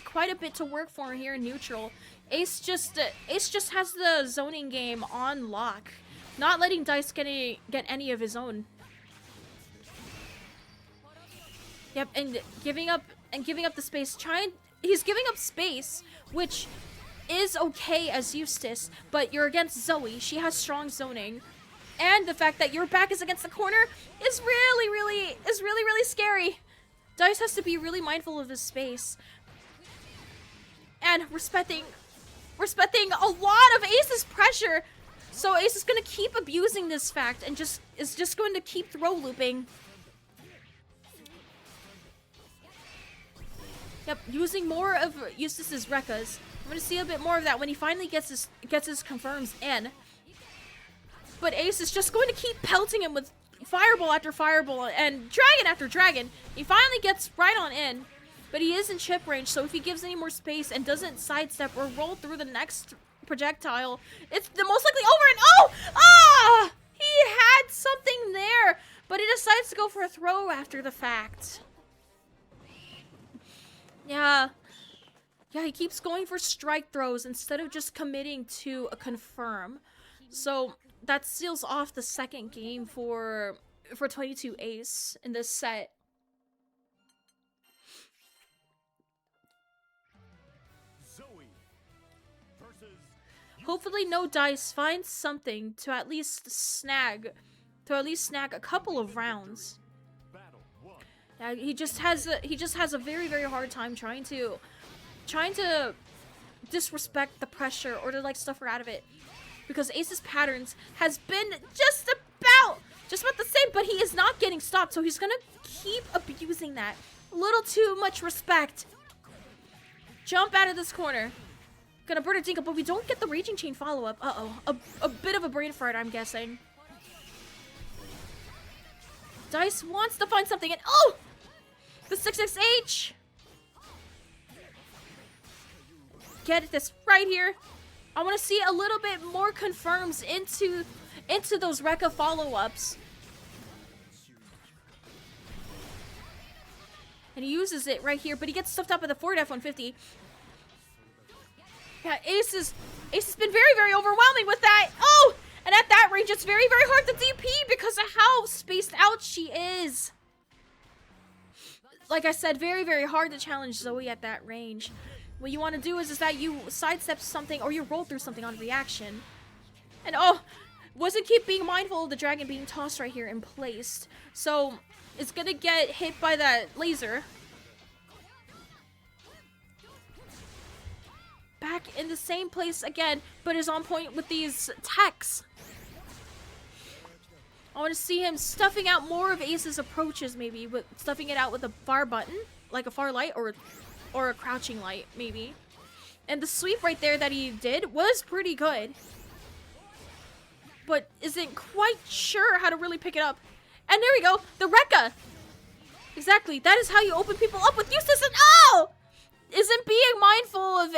quite a bit to work for here in neutral. Ace just has the zoning game on lock. Not letting Dice get any of his own. Yep, and giving up the space. He's giving up space, which is okay as Eustace, but you're against Zoe. She has strong zoning. And the fact that your back is against the corner is really scary. Dice has to be really mindful of his space. And respecting a lot of Ace's pressure. So Ace is going to keep abusing this fact and is just going to keep throw looping. Yep, using more of Eustace's Rekkas. I'm going to see a bit more of that when he finally gets his confirms in. But Ace is just going to keep pelting him with fireball after fireball and dragon after dragon. He finally gets right on in, but he is in chip range, so if he gives any more space and doesn't sidestep or roll through the next projectile, it's the most likely over. And oh! Ah! He had something there, but he decides to go for a throw after the fact. Yeah. Yeah, he keeps going for strike throws instead of just committing to a confirm. So that seals off the second game for 22 Ace in this set. Zoe versus Hopefully No Dice finds something to at least snag a couple of rounds. Battle 1. Yeah, he just has a very, very hard time trying to disrespect the pressure or to like stuff her out of it, because Ace's patterns has been just about the same, but he is not getting stopped, so he's gonna keep abusing that. A little too much respect. Jump out of this corner. Gonna burn a dingle, but we don't get the Raging Chain follow-up. Uh-oh. A bit of a brain fart, I'm guessing. Dice wants to find something, and oh! The 6XH! Get this right here. I want to see a little bit more confirms into those Rekka follow-ups. And he uses it right here, but he gets stuffed up at the forward F-150. Yeah, Ace has been very, very overwhelming with that. Oh! And at that range, it's very, very hard to DP because of how spaced out she is. Like I said, very, very hard to challenge Zoe at that range. What you want to do is that you sidestep something or you roll through something on reaction. And oh, wasn't keep being mindful of the dragon being tossed right here and placed. So it's gonna get hit by that laser. Back in the same place again, but is on point with these techs. I want to see him stuffing out more of Ace's approaches, maybe, with stuffing it out with a far button, like a far light, or a crouching light, maybe. And the sweep right there that he did was pretty good, but isn't quite sure how to really pick it up. And there we go, the Rekka! Exactly, that is how you open people up with Eustace, and oh! Isn't being mindful of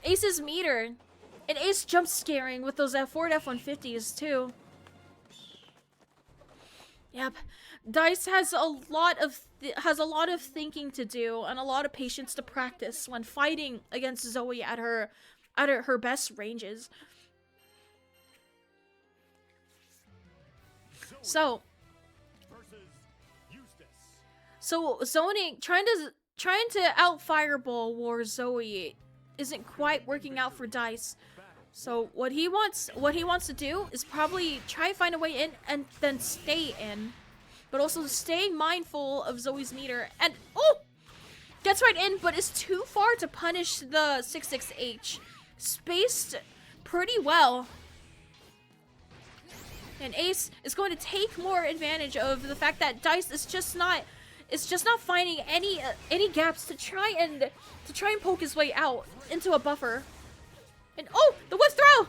Ace's meter. And Ace jump scaring with those forward F-150s too. Yep, Dice has a lot of thinking to do and a lot of patience to practice when fighting against Zoe at her best ranges. So zoning, trying to out fireball war Zoe isn't quite working out for Dice. So what he wants to do is probably try and find a way in and then stay in. But also staying mindful of Zoe's meter. And oh! Gets right in, but is too far to punish the 6XH. Spaced pretty well. And Ace is going to take more advantage of the fact that Dice is just not finding any gaps to try and poke his way out into a buffer. And oh, the whip throw!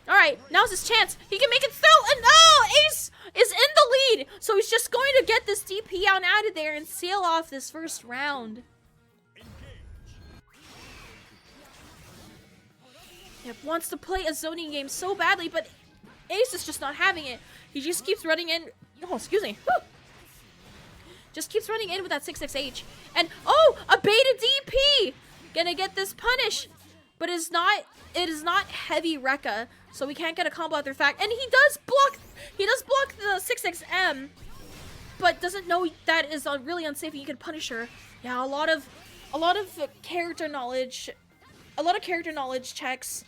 Alright, now's his chance. He can make it through, and oh, Ace is in the lead! So he's just going to get this DP out of there and seal off this first round. Yep, wants to play a zoning game so badly, but Ace is just not having it. He just keeps running in. Oh, excuse me. Whew. Just keeps running in with that 6XH. And oh, a beta DP! Gonna get this punish. But it is not heavy Rekka, so we can't get a combo out there fact. And he does block the 6XM, but doesn't know that is really unsafe and you can punish her. Yeah, a lot of character knowledge checks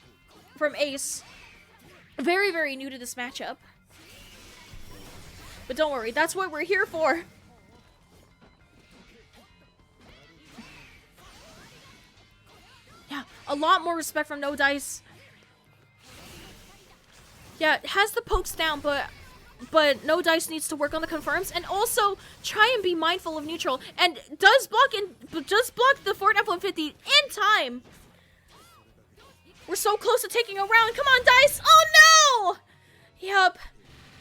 from Ace. Very, very new to this matchup. But don't worry, that's what we're here for. Yeah, a lot more respect from No Dice. Yeah, it has the pokes down, but No Dice needs to work on the confirms and also try and be mindful of neutral. And does block the forward F-150 in time. We're so close to taking a round. Come on, Dice! Oh no! Yep.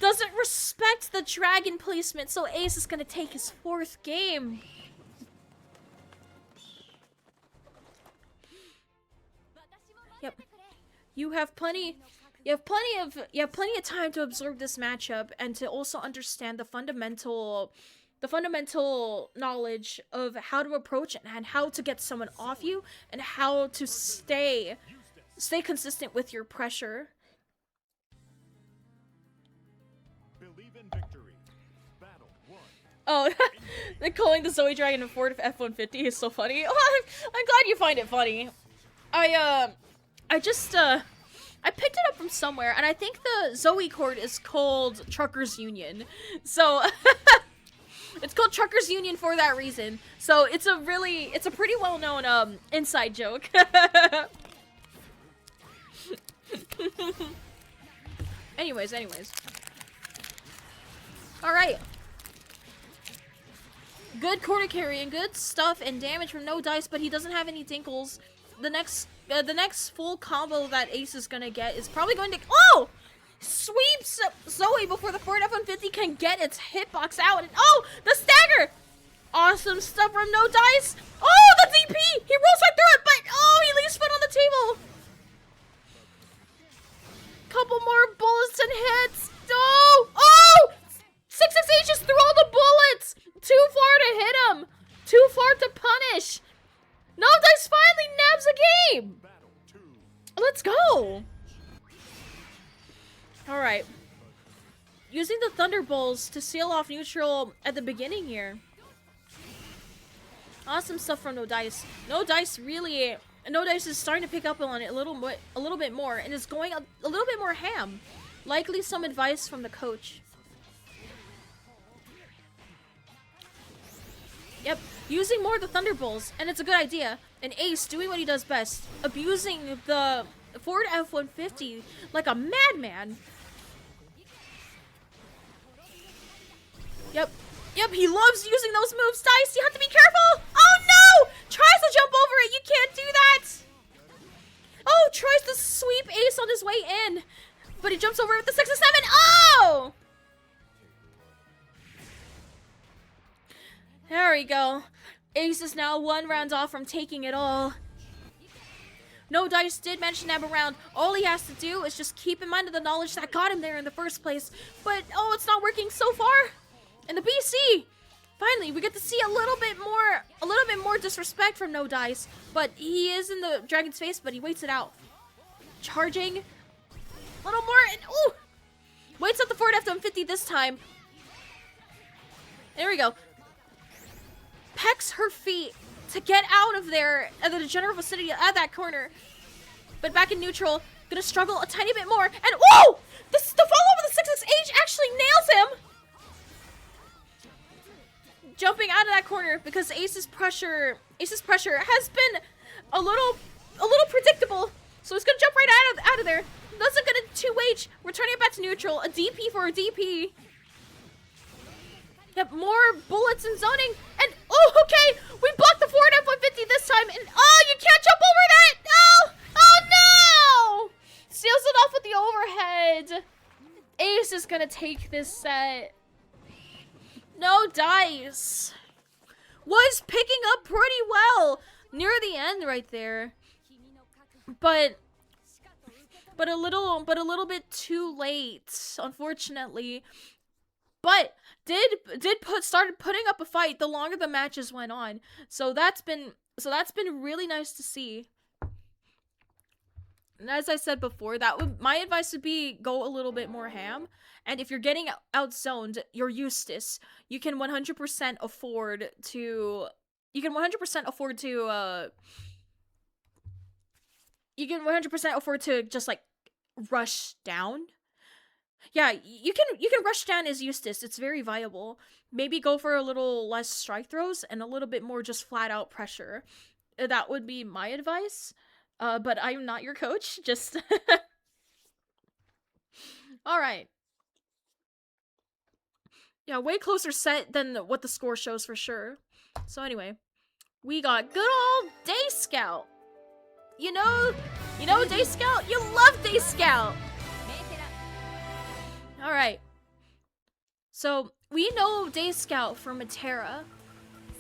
Doesn't respect the dragon placement, so Ace is gonna take his fourth game. Yep. You have plenty of time to absorb this matchup and to also understand the fundamental fundamental knowledge of how to approach and how to get someone off you and how to stay consistent with your pressure. Believe in victory. Battle 1. Oh, they're calling the Zoe Dragon a Ford F-150 is so funny. Oh, I'm glad you find it funny. I picked it up from somewhere, and I think the Zoe cord is called Truckers Union. So, it's called Truckers Union for that reason. So, it's a pretty well-known, inside joke. Anyways. Alright. Good quarter carry and good stuff and damage from no dice, but he doesn't have any dinkles. The next full combo that Ace is gonna get is probably going to— oh! Sweeps Zoe before the Ford F-150 can get its hitbox out. And oh! The stagger! Awesome stuff from no dice. Oh! The DP! He rolls right through it, but oh! He leaves foot on the table. Couple more bullets and hits. Oh! Oh! 668 just threw all the bullets! Too far to hit him! Too far to punish! No Dice finally nabs a game! Battle 2. Let's go! Alright. Using the Thunderbolts to seal off neutral at the beginning here. Awesome stuff from No Dice. No Dice is starting to pick up on it a little bit more and is going a little bit more ham. Likely some advice from the coach. Yep, using more of the Thunderbolts, and it's a good idea. And Ace doing what he does best, abusing the Ford F-150 like a madman. Yep, he loves using those moves. Dice, you have to be careful! Oh no! Tries to jump over it, you can't do that! Oh, tries to sweep Ace on his way in, but he jumps over it with the 6 and 7. Oh! There we go. Ace is now 1 round off from taking it all. No Dice did mention nab around. All he has to do is just keep in mind the knowledge that got him there in the first place. But, oh, it's not working so far. And the BC! Finally, we get to see a little bit more disrespect from No Dice. But he is in the dragon's face, but he waits it out. Charging. A little more, and ooh! Waits up the Ford F-150 this time. There we go. Pecks her feet to get out of there at the general vicinity at that corner. But back in neutral, gonna struggle a tiny bit more. And whoa! The follow-up of the 6H actually nails him! Jumping out of that corner because Ace's pressure has been a little predictable. So he's gonna jump right out of there. Doesn't get a 2H. Returning it back to neutral. A DP for a DP. Yep, more bullets and zoning. And, oh, okay. We blocked the Ford F-150 this time. And, oh, you can't jump over that. No. Oh, no. Seals it off with the overhead. Ace is going to take this set. No Dice. Was picking up pretty well near the end right there. But a little bit too late, unfortunately. But started putting up a fight the longer the matches went on. So that's been really nice to see. And as I said before, my advice would be go a little bit more ham. And if you're getting outzoned, you're Eustace. You can 100% afford to just like rush down. Yeah, you can rush down as Eustace. It's very viable. Maybe go for a little less strike throws and a little bit more just flat out pressure. That would be my advice. But I'm not your coach. Just all right. Yeah, way closer set than what the score shows for sure. So anyway, we got good old Day Scout. You know Day Scout? You love Day Scout. All right. So we know Day Scout for Matera.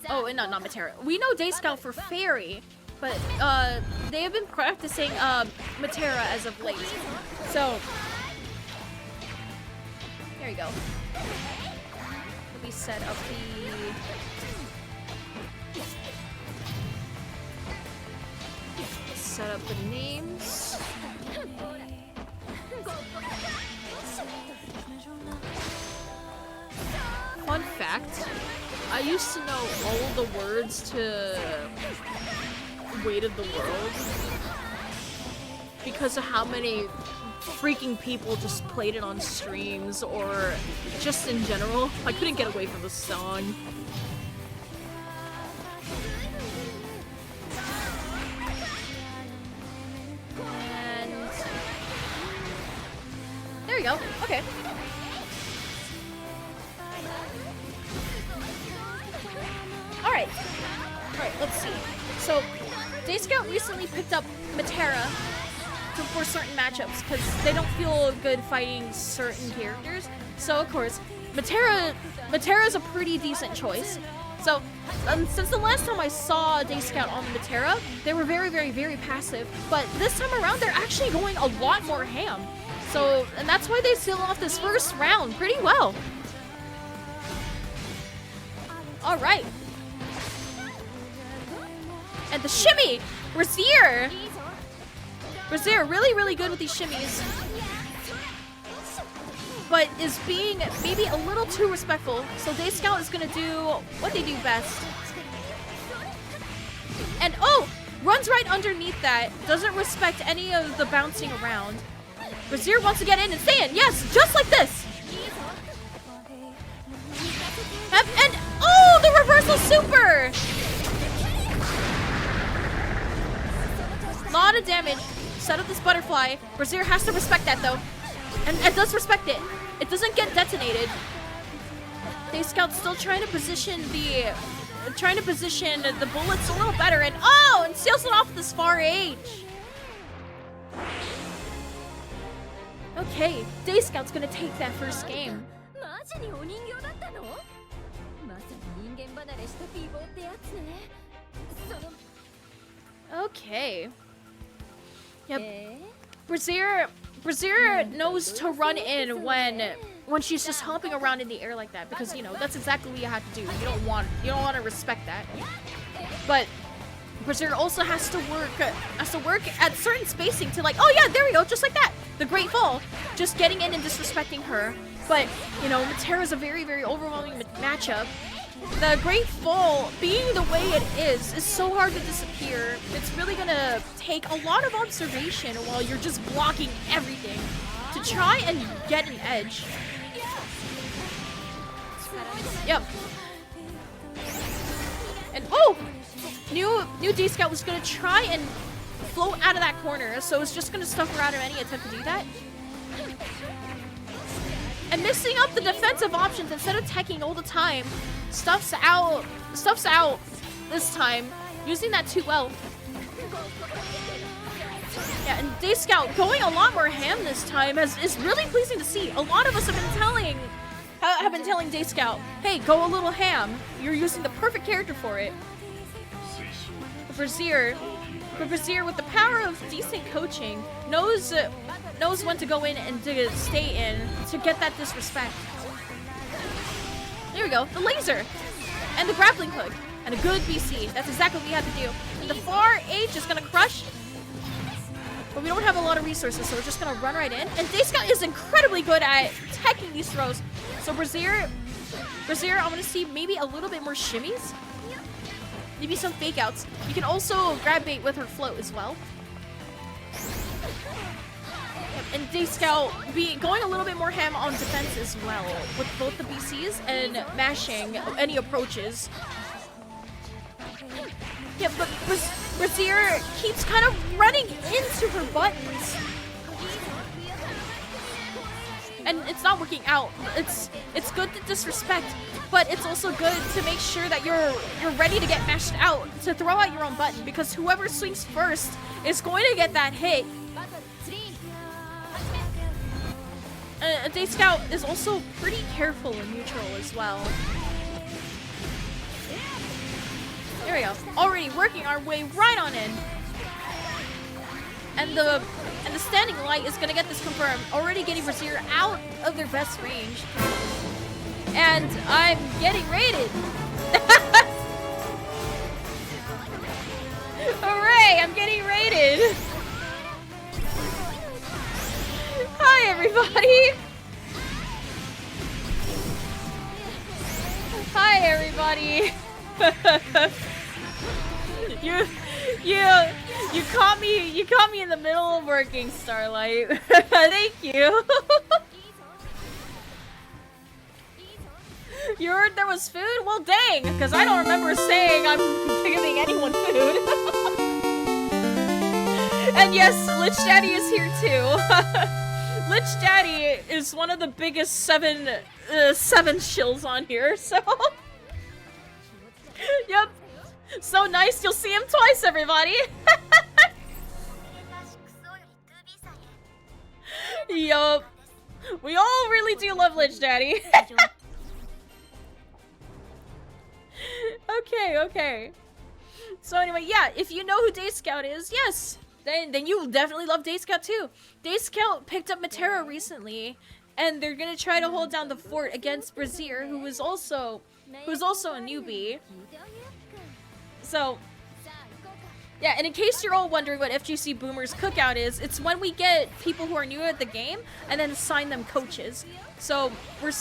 Oh, and not Matera. We know Day Scout for Fairy, but they have been practicing Matera as of late. So there you go. quickly set up the names. Fun fact, I used to know all the words to Weight of the World because of how many freaking people just played it on streams or just in general. I couldn't get away from the song. And there we go. Okay. Alright, let's see. So, Day Scout recently picked up Matera for certain matchups because they don't feel good fighting certain characters. So, of course, Matera is a pretty decent choice. So, since the last time I saw Day Scout on Matera, they were very, very, very passive. But this time around, they're actually going a lot more ham. So, and that's why they seal off this first round pretty well. Alright. And the shimmy! Brazier! Brazier, really, really good with these shimmies. But is being maybe a little too respectful. So Day Scout is gonna do what they do best. And oh! Runs right underneath that. Doesn't respect any of the bouncing around. Brazier wants to get in and stay in. Yes, just like this! And oh! The reversal super! Lot of damage. Set up this butterfly. Brazier has to respect that though. And it does respect it. It doesn't get detonated. Day Scout's still trying to position the bullets a little better and oh! And seals it off with this far H. Okay, Day Scout's gonna take that first game. Okay. Yep. Brazier knows to run in when she's just hopping around in the air like that because you know that's exactly what you have to do. You don't want to respect that. But Brazier also has to work at certain spacing to like, oh yeah, there we go, just like that. The Great Fall, just getting in and disrespecting her. But you know, Matera's a very, very overwhelming matchup. The Great Fall, being the way it is so hard to disappear. It's really gonna take a lot of observation while you're just blocking everything to try and get an edge. Yep. And oh! New Day Scout was gonna try and float out of that corner, so it's just gonna stuff her out of any attempt to do that. And mixing up the defensive options instead of teching all the time. Stuffs out this time, using that too well. Yeah, and Day Scout going a lot more ham this time is really pleasing to see. A lot of us have been telling Day Scout, hey, go a little ham. You're using the perfect character for it. Brazier with the power of decent coaching knows when to go in and to stay in to get that disrespect. There we go, the laser and the grappling hook and a good BC. That's exactly what we have to do. And the far H is gonna crush, but we don't have a lot of resources, so we're just gonna run right in. And Day Scout is incredibly good at teching these throws. So Brazier, I want to see maybe a little bit more shimmies. Maybe some fake outs. You can also grab bait with her float as well. And Day Scout going a little bit more ham on defense as well, with both the BCs and mashing any approaches. Yeah, but Brazier keeps kind of running into her buttons. And it's not working out. It's good to disrespect, but it's also good to make sure that you're ready to get mashed out, to throw out your own button, because whoever swings first is going to get that hit. Day Scout is also pretty careful in neutral as well. There we go. Already working our way right on in. And the standing light is gonna get this confirmed. Already getting Brazier out of their best range. And I'm getting raided. Hooray, I'm getting raided. Hi, everybody. Hi, everybody. You caught me in the middle of working, Starlight. Thank you. You heard there was food? Well, dang, because I don't remember saying I'm giving anyone food. And yes, Lich Daddy is here too. Lich Daddy is one of the biggest seven shills on here, so... Yep. So nice, you'll see him twice, everybody. Yup. We all really do love Lich Daddy. Okay. So anyway, yeah, if you know who Day Scout is, yes, then you definitely love Day Scout too. Day Scout picked up Matera recently, and they're gonna try to hold down the fort against Brazier, who is also a newbie. So, yeah, and in case you're all wondering what FGC Boomers Cookout is, it's when we get people who are new at the game and then assign them coaches. So you're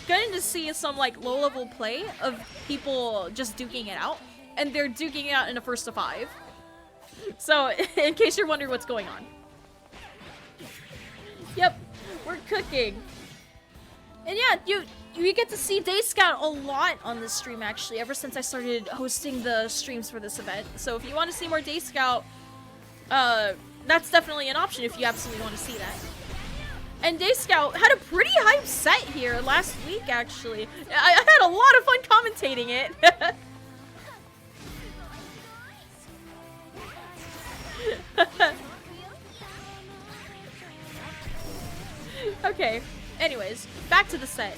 going to see some like low-level play of people just duking it out, and they're duking it out in a 1st to 5. So in case you're wondering what's going on. Yep, we're cooking. And yeah, you get to see Day Scout a lot on this stream, actually, ever since I started hosting the streams for this event. So if you want to see more Day Scout, that's definitely an option if you absolutely want to see that. And Day Scout had a pretty hype set here last week, actually. I had a lot of fun commentating it. Okay, anyways, back to the set.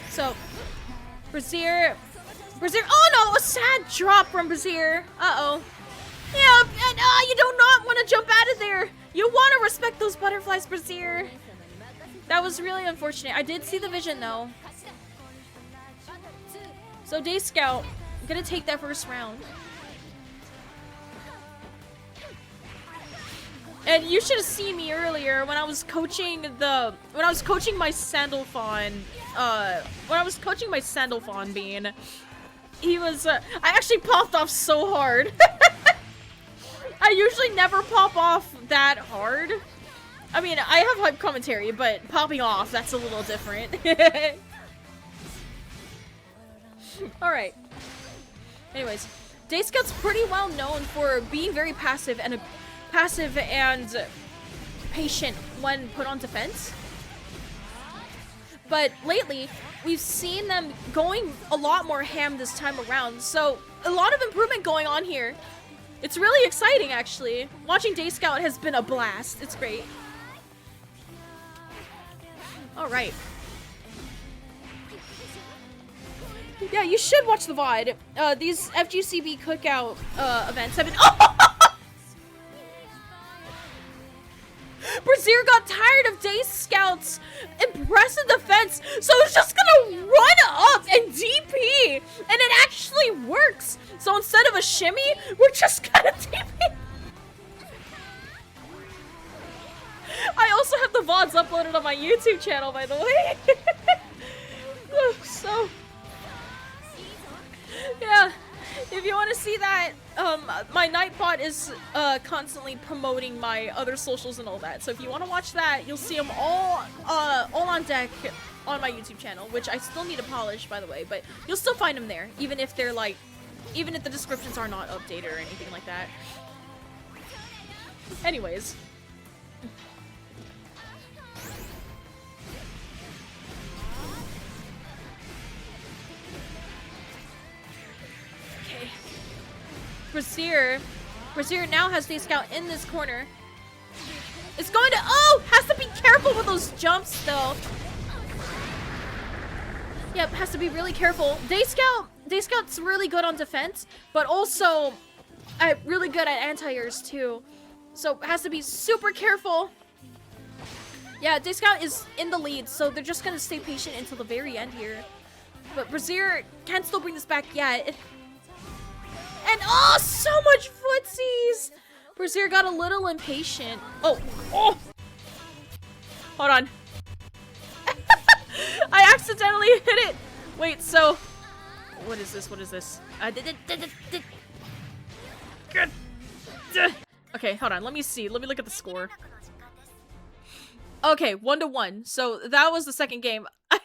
So, Brazier, oh no, a sad drop from Brazier. Uh-oh. Yeah, and you do not want to jump out of there. You want to respect those butterflies, Brazier. That was really unfortunate. I did see the vision, though. So, Day Scout, gonna take that first round. And you should have seen me earlier when I was coaching my Sandalphon, bean. He was, I actually popped off so hard. I usually never pop off that hard. I mean, I have hype commentary, but popping off, that's a little different. Alright. Anyways, Day Scout's pretty well known for being very passive and patient when put on defense. But lately, we've seen them going a lot more ham this time around, so a lot of improvement going on here. It's really exciting, actually. Watching Day Scout has been a blast. It's great. Alright. Yeah, you should watch the VOD. These FGCB Cookout events have been... Brazier got tired of Day Scout's impressive defense, so he's just gonna run up and DP, and it actually works. So instead of a shimmy, we're just gonna DP. I also have the VODs uploaded on my YouTube channel, by the way. So, yeah. If you want to see that, my Nightbot is constantly promoting my other socials and all that. So if you want to watch that, you'll see them all on deck on my YouTube channel, which I still need to polish, by the way. But you'll still find them there, even if they're like, even if the descriptions are not updated or anything like that. Anyways. Brazier now has Day Scout in this corner. It's going to, has to be careful with those jumps though. Yep, has to be really careful. Day Scout's really good on defense, but also really good at anti-airs too. So has to be super careful. Yeah, Day Scout is in the lead, so they're just gonna stay patient until the very end here. But Brazier can still bring this back yet. And oh, so much footsies! Brazier got a little impatient. Oh, oh! Hold on. I accidentally hit it! Wait, so... What is this? What is this? Okay, hold on. Let me see. Let me look at the score. Okay, 1-1. So that was the second game. I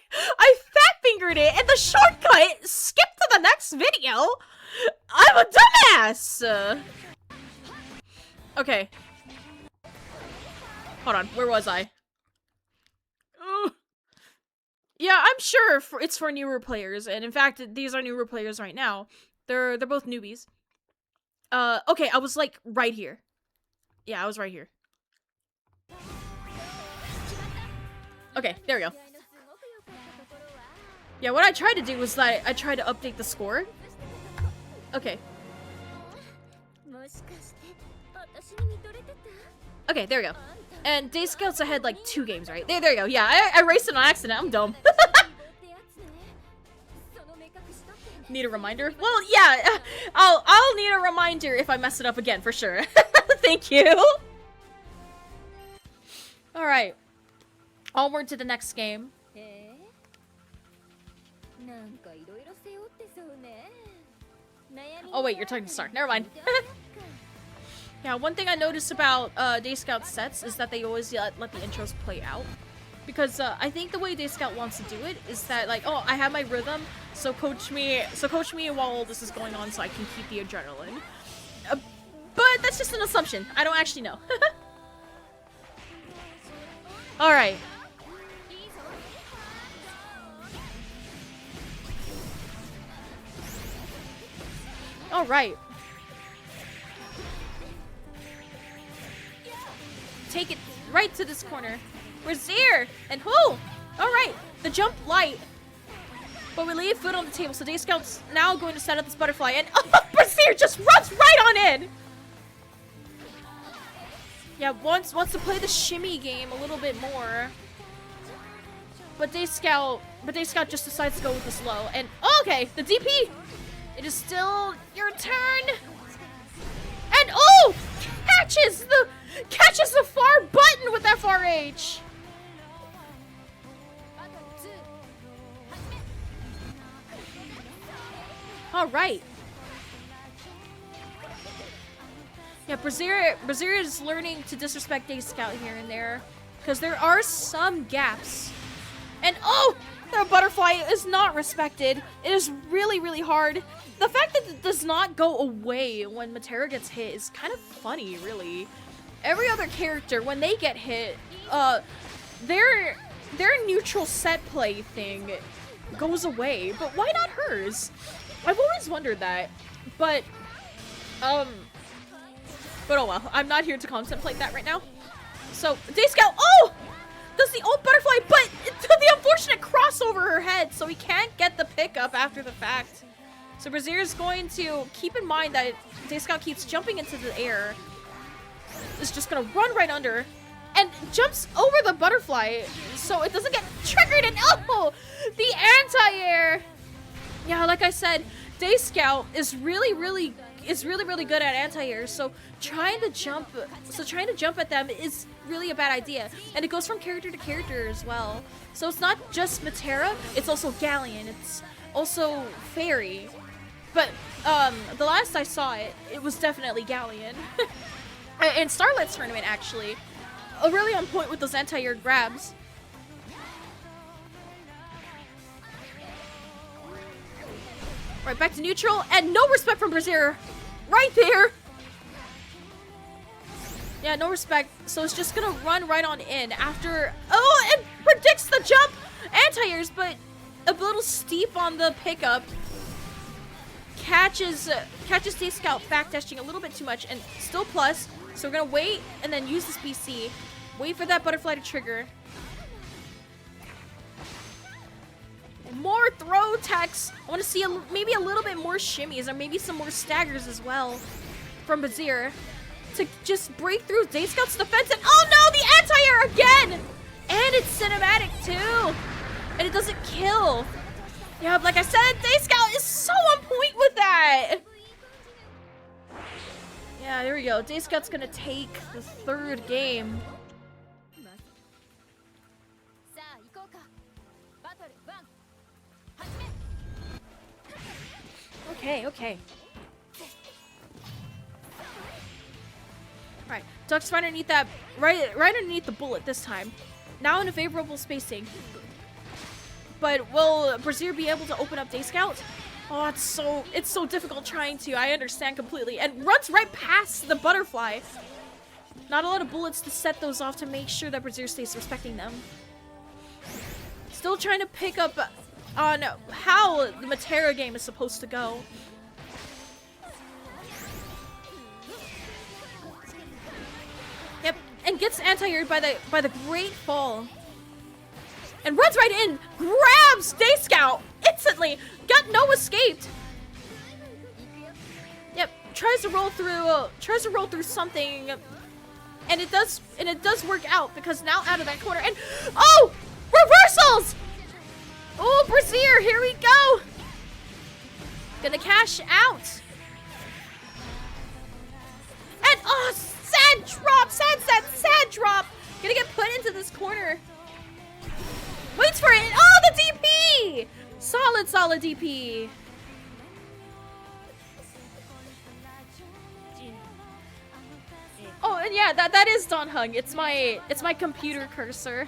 fat fingered it, and the shortcut skipped to the next video. I'm a dumbass. Okay. Hold on. Where was I? Yeah, I'm sure it's for newer players, and in fact, these are newer players right now. They're both newbies. Okay, I was like right here. Yeah, I was right here. Okay, there we go. Yeah, what I tried to do was that I tried to update the score. Okay. Okay, there we go. And Day Scout's ahead like 2 games, right? There you go. Yeah, I raced it on accident. I'm dumb. Need a reminder? Well, yeah. I'll need a reminder if I mess it up again, for sure. Thank you. All right. Onward to the next game. Oh wait, you're talking to Star. Never mind. Yeah, one thing I noticed about Day Scout sets is that they always let the intros play out. Because I think the way Day Scout wants to do it is that, like, oh, I have my rhythm, so coach me while all this is going on so I can keep the adrenaline. But that's just an assumption. I don't actually know. Alright. Alright. Take it right to this corner. Brazier! And whoo! Alright, the jump light. But we leave food on the table, so Day Scout's now going to set up this butterfly, and oh, Brazier just runs right on in! Yeah, wants to play the shimmy game a little bit more. But Day Scout just decides to go with the slow, and oh, okay, the DP! It is still your turn! And oh! Catches the far button with FRH! Alright. Yeah, Brazier is learning to disrespect Day Scout here and there. Because there are some gaps. And oh! The butterfly is not respected. It is really, really hard. The fact that it does not go away when Matera gets hit is kind of funny, really. Every other character, when they get hit, their neutral set play thing goes away. But why not hers? I've always wondered that. But oh well. I'm not here to contemplate that right now. So, Day Scout, oh! Does the old butterfly, but the unfortunate cross over her head, so he can't get the pickup after the fact. So Brazier is going to keep in mind that Day Scout keeps jumping into the air. Is just gonna run right under and jumps over the butterfly so it doesn't get triggered, and oh! The anti-air! Yeah, like I said, Day Scout is really good at anti-air, so trying to jump at them is really a bad idea. And it goes from character to character as well. So it's not just Matera, it's also Galleon, it's also Fairy. But the last I saw it was definitely Galleon. In Starlet's tournament, actually. Really on point with those anti-air grabs. Right, back to neutral, and no respect from Brazier. Right there! Yeah, no respect. So it's just gonna run right on in after... Oh, and predicts the jump! Anti-airs, but a little steep on the pickup. Catches Day Scout backdashing a little bit too much, and still plus. So we're gonna wait and then use this BC. Wait for that butterfly to trigger. More throw attacks. I want to see maybe a little bit more shimmies or maybe some more staggers as well from Brazier to just break through Day Scout's defense. And oh no, the anti-air again! And it's cinematic too! And it doesn't kill! Yeah, like I said, Day Scout is so on point with that! Yeah, there we go. Day Scout's gonna take the third game. Okay, okay. Alright, Duck's right underneath that, right underneath the bullet this time. Now in a favorable spacing. But will Brazier be able to open up Day Scout? Oh, it's so difficult trying to. I understand completely. And runs right past the butterfly. Not a lot of bullets to set those off to make sure that Brazier stays respecting them. Still trying to pick up on how the Matera game is supposed to go. Yep, and gets anti-aired by the great fall. And runs right in, grabs Day Scout instantly. Got no escaped. Yep, tries to roll through something, and it does work out because now out of that corner and oh, reversals! Oh, Brazier, here we go. Gonna cash out. And oh, sad drop, sad drop. Gonna get put into this corner. Waits for it. Oh, the DP! Solid DP. Oh, and yeah, that is Don Hung. It's my computer cursor.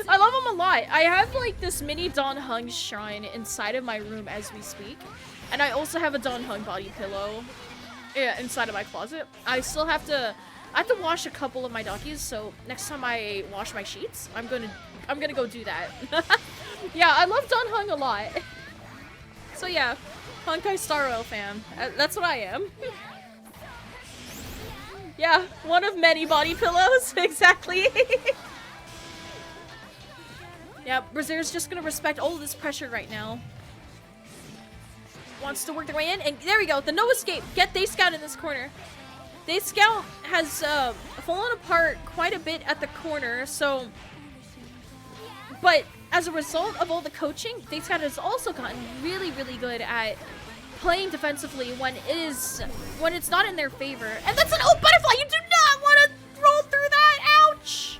I love him a lot. I have like this mini Don Hung shrine inside of my room as we speak, and I also have a Don Hung body pillow, inside of my closet. I have to wash a couple of my donkeys, so next time I wash my sheets, I'm gonna go do that. Yeah, I love Don Hung a lot. So yeah, Honkai Star Rail fan. That's what I am. Yeah, one of many body pillows, exactly. Yeah, Brazier's just gonna respect all of this pressure right now. Wants to work their way in, and there we go, the no escape. Get Day Scout in this corner. Day Scout has fallen apart quite a bit at the corner, so... But as a result of all the coaching, Day Scout has also gotten really, really good at playing defensively when it's not in their favor. And that's an butterfly! You do not want to roll through that! Ouch!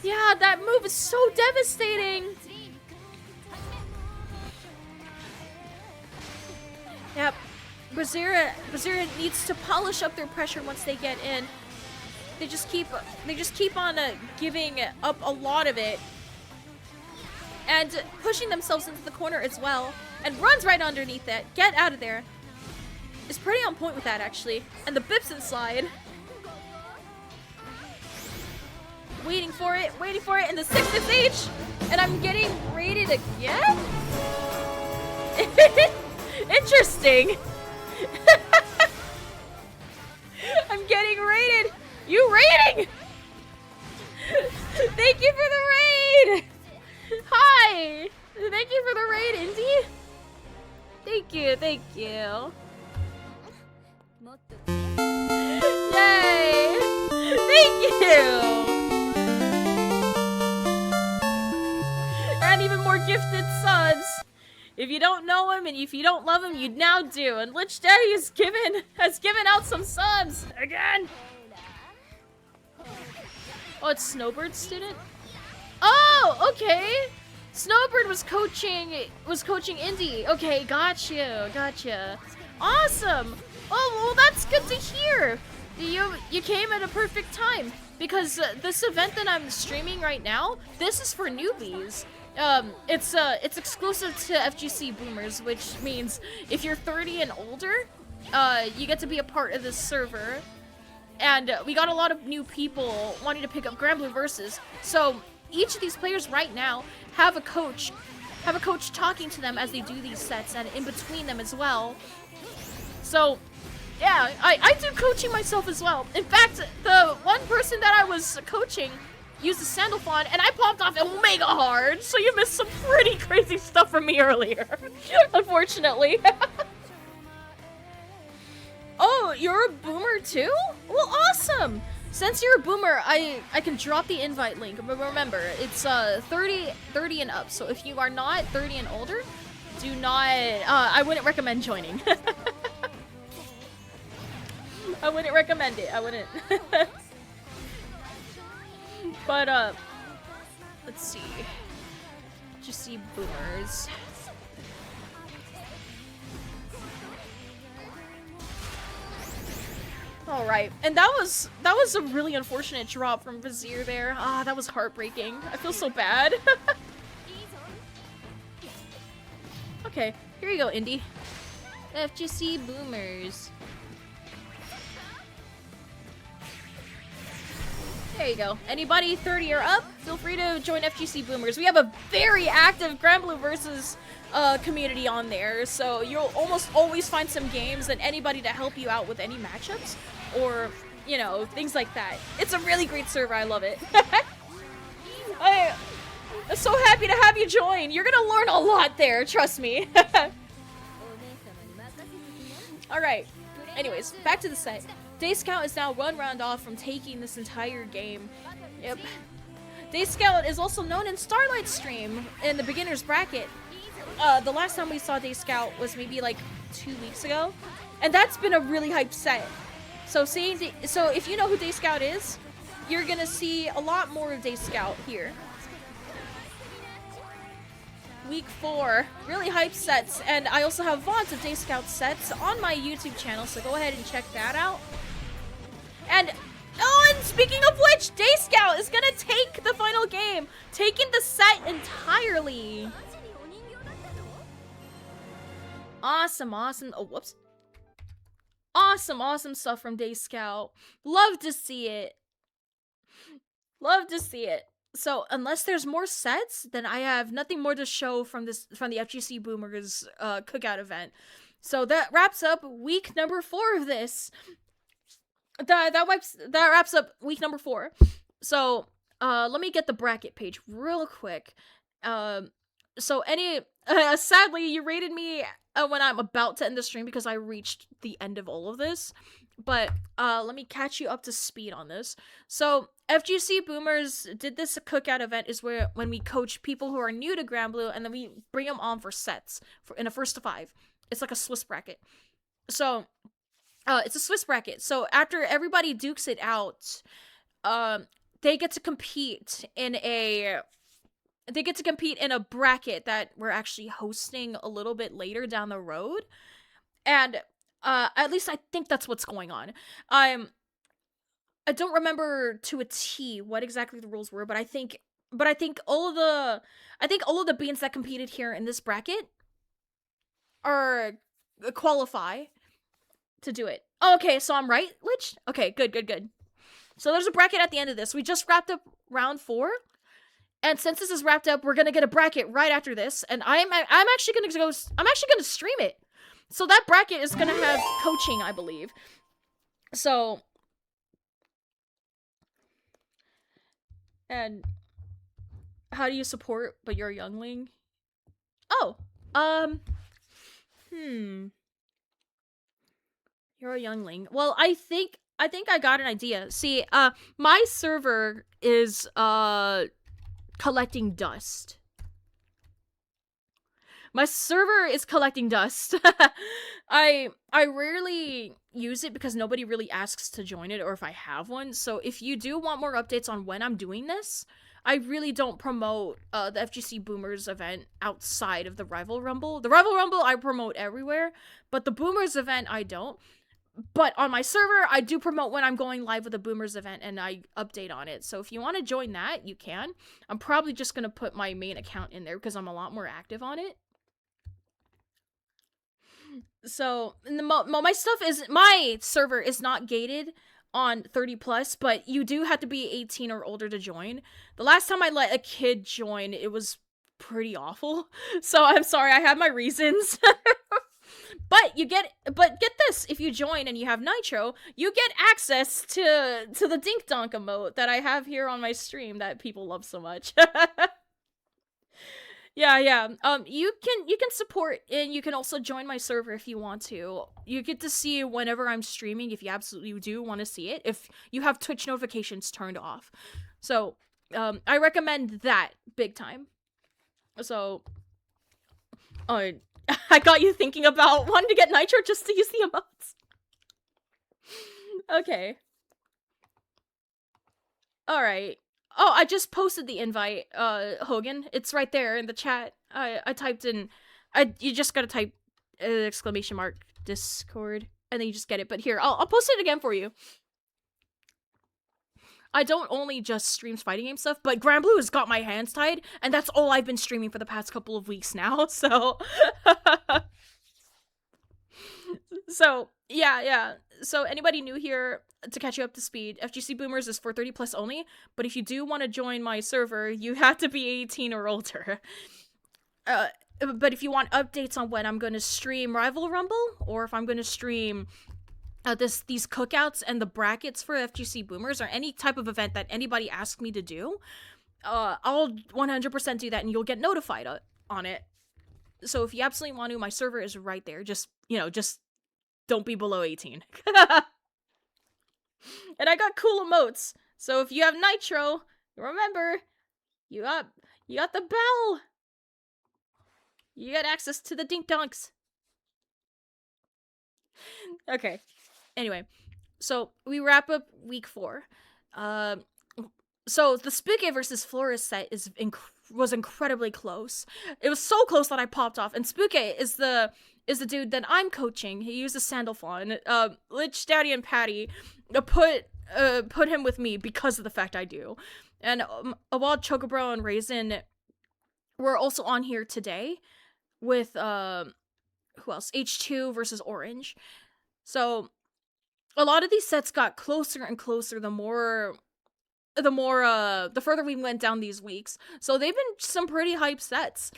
Yeah, that move is so devastating. Yep. Brazier needs to polish up their pressure once they get in. They just keep on giving up a lot of it. And pushing themselves into the corner as well. And runs right underneath it. Get out of there. Is pretty on point with that, actually. And the Bipson slide. Waiting for it, and the 6th age. And I'm getting raided again? Interesting. I'm getting raided. You raiding? Thank you for the raid. Hi. Thank you for the raid, Indy. Thank you. Yay. Thank you. And even more gifted subs. If you don't know him and if you don't love him, you now do. And Lich Daddy has given out some subs again. Oh, it's Snowbird's student? Oh, okay. Snowbird was coaching Indy. Okay, gotcha. Awesome. Oh, well, that's good to hear. You came at a perfect time because this event that I'm streaming right now, this is for newbies. It's exclusive to FGC Boomers, which means if you're 30 and older, you get to be a part of this server. And we got a lot of new people wanting to pick up Grand Blue Versus. So each of these players right now have a coach talking to them as they do these sets and in between them as well. So yeah, I do coaching myself as well. In fact, the one person that I was coaching used a Sandalphon, and I popped off Omega hard, so you missed some pretty crazy stuff from me earlier, unfortunately. Oh, you're a boomer too? Well, awesome! Since you're a boomer, I can drop the invite link, but remember, it's 30 and up, so if you are not 30 and older, do not, I wouldn't recommend joining. I wouldn't recommend it, I wouldn't. But, let's see. FGC Boomers. Alright, and that was a really unfortunate drop from Vizier there. Ah, that was heartbreaking. I feel so bad. Okay, here you go, Indy. FGC Boomers. There you go. Anybody 30 or up, feel free to join FGC Boomers. We have a very active Granblue versus community on there, so you'll almost always find some games and anybody to help you out with any matchups or, you know, things like that. It's a really great server. I love it. I'm so happy to have you join. You're gonna learn a lot there, trust me. Alright. Anyways, back to the set. Day Scout is now one round off from taking this entire game. Yep. Day Scout is also known in Starlight's stream in the beginner's bracket. The last time we saw Day Scout was maybe like 2 weeks ago, and that's been a really hyped set. So so if you know who Day Scout is, you're gonna see a lot more of Day Scout here. Week 4, really hyped sets, and I also have VODs of Day Scout sets on my YouTube channel, so go ahead and check that out. And speaking of which, Day Scout is gonna take the final game, taking the set entirely. Awesome. Oh, whoops. Awesome stuff from Day Scout. Love to see it. Love to see it. So, unless there's more sets, then I have nothing more to show from the FGC Boomers Cookout event. So that wraps up week number 4 of this. That wraps up week number 4. So, let me get the bracket page real quick. So sadly, you rated me when I'm about to end the stream because I reached the end of all of this. But let me catch you up to speed on this. So FGC Boomers did this cookout event is when we coach people who are new to Granblue and then we bring them on for sets in a 1st to 5. It's like a Swiss bracket. So it's a Swiss bracket. So after everybody dukes it out, they get to compete in a bracket that we're actually hosting a little bit later down the road. And at least I think that's what's going on. I don't remember to a T what exactly the rules were, but I think all of the beans that competed here in this bracket are qualify to do it. Oh, okay, so I'm right, Lich? Okay, good. So there's a bracket at the end of this. We just wrapped up round 4. And since this is wrapped up, we're gonna get a bracket right after this, and I'm actually gonna stream it. So that bracket is gonna have coaching, I believe. So, and how do you support but you're a youngling? Oh, you're a youngling. Well, I think I got an idea. See, my server is collecting dust. My server is collecting dust. I rarely use it because nobody really asks to join it or if I have one. So if you do want more updates on when I'm doing this, I really don't promote the FGC Boomers event outside of the Rival Rumble. The Rival Rumble I promote everywhere, but the Boomers event I don't. But on my server, I do promote when I'm going live with a Boomers event and I update on it. So if you want to join that, you can. I'm probably just going to put my main account in there because I'm a lot more active on it. So my server is not gated on 30+, but you do have to be 18 or older to join. The last time I let a kid join, it was pretty awful. So I'm sorry, I have my reasons. But get this, if you join and you have Nitro, you get access to the Dink Donk emote that I have here on my stream that people love so much. Yeah. You can support, and you can also join my server if you want to. You get to see whenever I'm streaming if you absolutely do want to see it, if you have Twitch notifications turned off. So, I recommend that big time. So, I got you thinking about wanting to get Nitro just to use the emotes. Okay. Alright. Oh, I just posted the invite, Hogan. It's right there in the chat. I typed in... you just gotta type exclamation mark Discord, and then you just get it. But here, I'll post it again for you. I don't only just stream fighting game stuff, but Grand Blue has got my hands tied, and that's all I've been streaming for the past couple of weeks now, so... So, yeah. So, anybody new here, to catch you up to speed, FGC Boomers is for 30 plus only, but if you do want to join my server, you have to be 18 or older. But if you want updates on when I'm going to stream Rival Rumble, or if I'm going to stream these cookouts and the brackets for FGC Boomers, or any type of event that anybody asks me to do, I'll 100% do that, and you'll get notified on it. So if you absolutely want to, my server is right there. Just don't be below 18. And I got cool emotes. So if you have Nitro, remember, you got the bell. You got access to the dink donks. Okay. Anyway, so we wrap up week 4. So the Spooky versus Flores set was incredibly close. It was so close that I popped off. And Spooky is the dude that I'm coaching. He uses Sandalphon. Lich, Daddy, and Patty put him with me because of the fact I do. And while Chocobro and Raisin were also on here today with who else? H2 versus Orange. So a lot of these sets got closer and closer the further we went down these weeks. So they've been some pretty hype sets.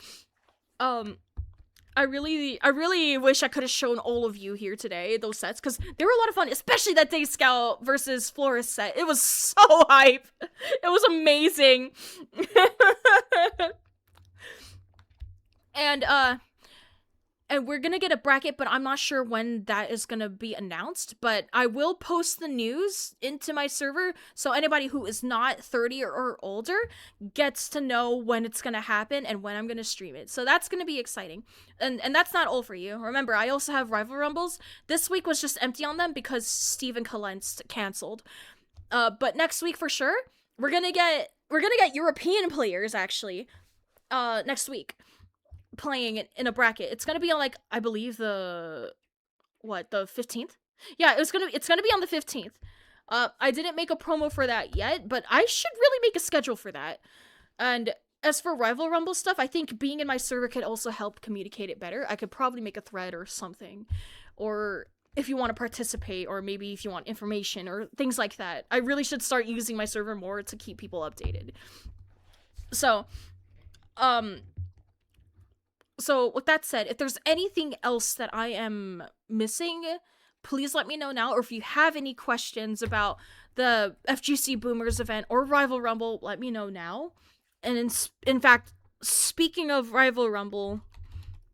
I really wish I could have shown all of you here today those sets, because they were a lot of fun, especially that Day Scout versus Flores set. It was so hype. It was amazing. And we're gonna get a bracket, but I'm not sure when that is gonna be announced, but I will post the news into my server, so anybody who is not 30 or older gets to know when it's gonna happen and when I'm gonna stream it. So that's gonna be exciting. And that's not all for you. Remember, I also have Rival Rumbles. This week was just empty on them because Steven Kalentz canceled. But next week for sure, we're gonna get European players actually next week, playing it in a bracket. It's gonna be on, like, I believe the 15th? Yeah, it's gonna be on the 15th. I didn't make a promo for that yet, but I should really make a schedule for that. And as for Rival Rumble stuff, I think being in my server could also help communicate it better. I could probably make a thread or something. Or if you want to participate, or maybe if you want information or things like that. I really should start using my server more to keep people updated. So, so with that said, if there's anything else that I am missing, please let me know now. Or if you have any questions about the FGC Boomers event or Rival Rumble, let me know now. And in fact, speaking of Rival Rumble,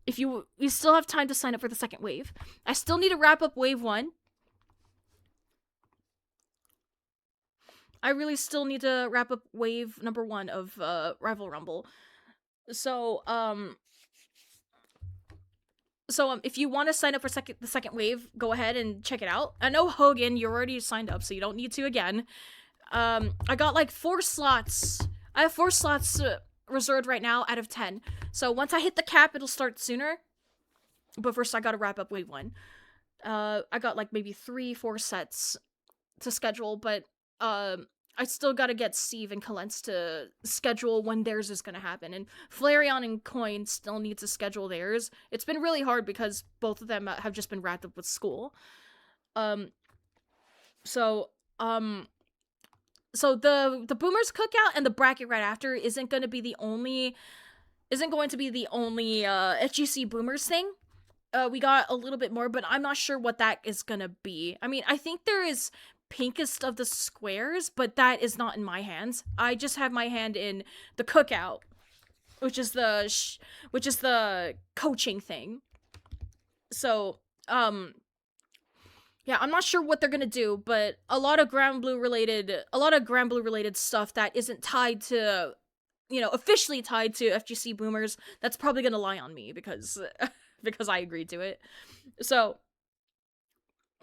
if you still have time to sign up for the second wave. I still need to wrap up wave 1. I really still need to wrap up wave number 1 of Rival Rumble. So, if you want to sign up for the second wave, go ahead and check it out. I know, Hogan, you're already signed up, so you don't need to again. I got like 4 slots. I have 4 slots reserved right now out of 10. So once I hit the cap, it'll start sooner. But first, I gotta wrap up wave 1. I got like maybe 3-4 sets to schedule, but I still gotta get Steve and Kalentz to schedule when theirs is gonna happen. And Flareon and Coin still need to schedule theirs. It's been really hard because both of them have just been wrapped up with school. So the Boomers Cookout and the bracket right after isn't going to be the only FGC Boomers thing. We got a little bit more, but I'm not sure what that is gonna be. I mean, I think there is Pinkest of the Squares, but that is not in my hands. I just have my hand in the Cookout. which is the coaching thing. So, yeah, I'm not sure what they're gonna do, but a lot of Grand Blue related stuff that isn't tied to, officially tied to FGC Boomers, that's probably gonna lie on me because because I agreed to it. So,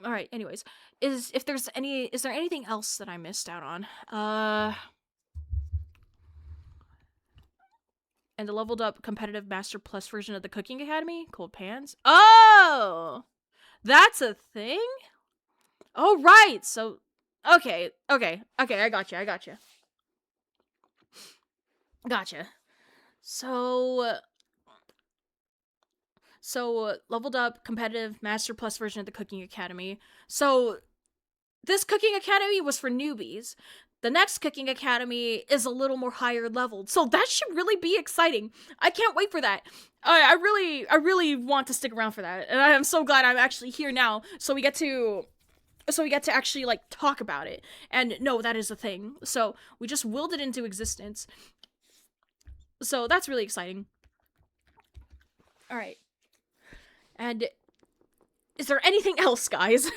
all right. Anyways, is there anything else that I missed out on? And the leveled up competitive Master Plus version of the Cooking Academy, Cold Pans. Oh, that's a thing. Oh right. So, okay. I gotcha. So leveled up competitive Master Plus version of the Cooking Academy. So this Cooking Academy was for newbies. The next Cooking Academy is a little more higher leveled. So that should really be exciting. I can't wait for that. I really want to stick around for that. And I am so glad I'm actually here now. So we get to actually like talk about it. And no, that is a thing. So we just willed it into existence. So that's really exciting. All right. And is there anything else, guys?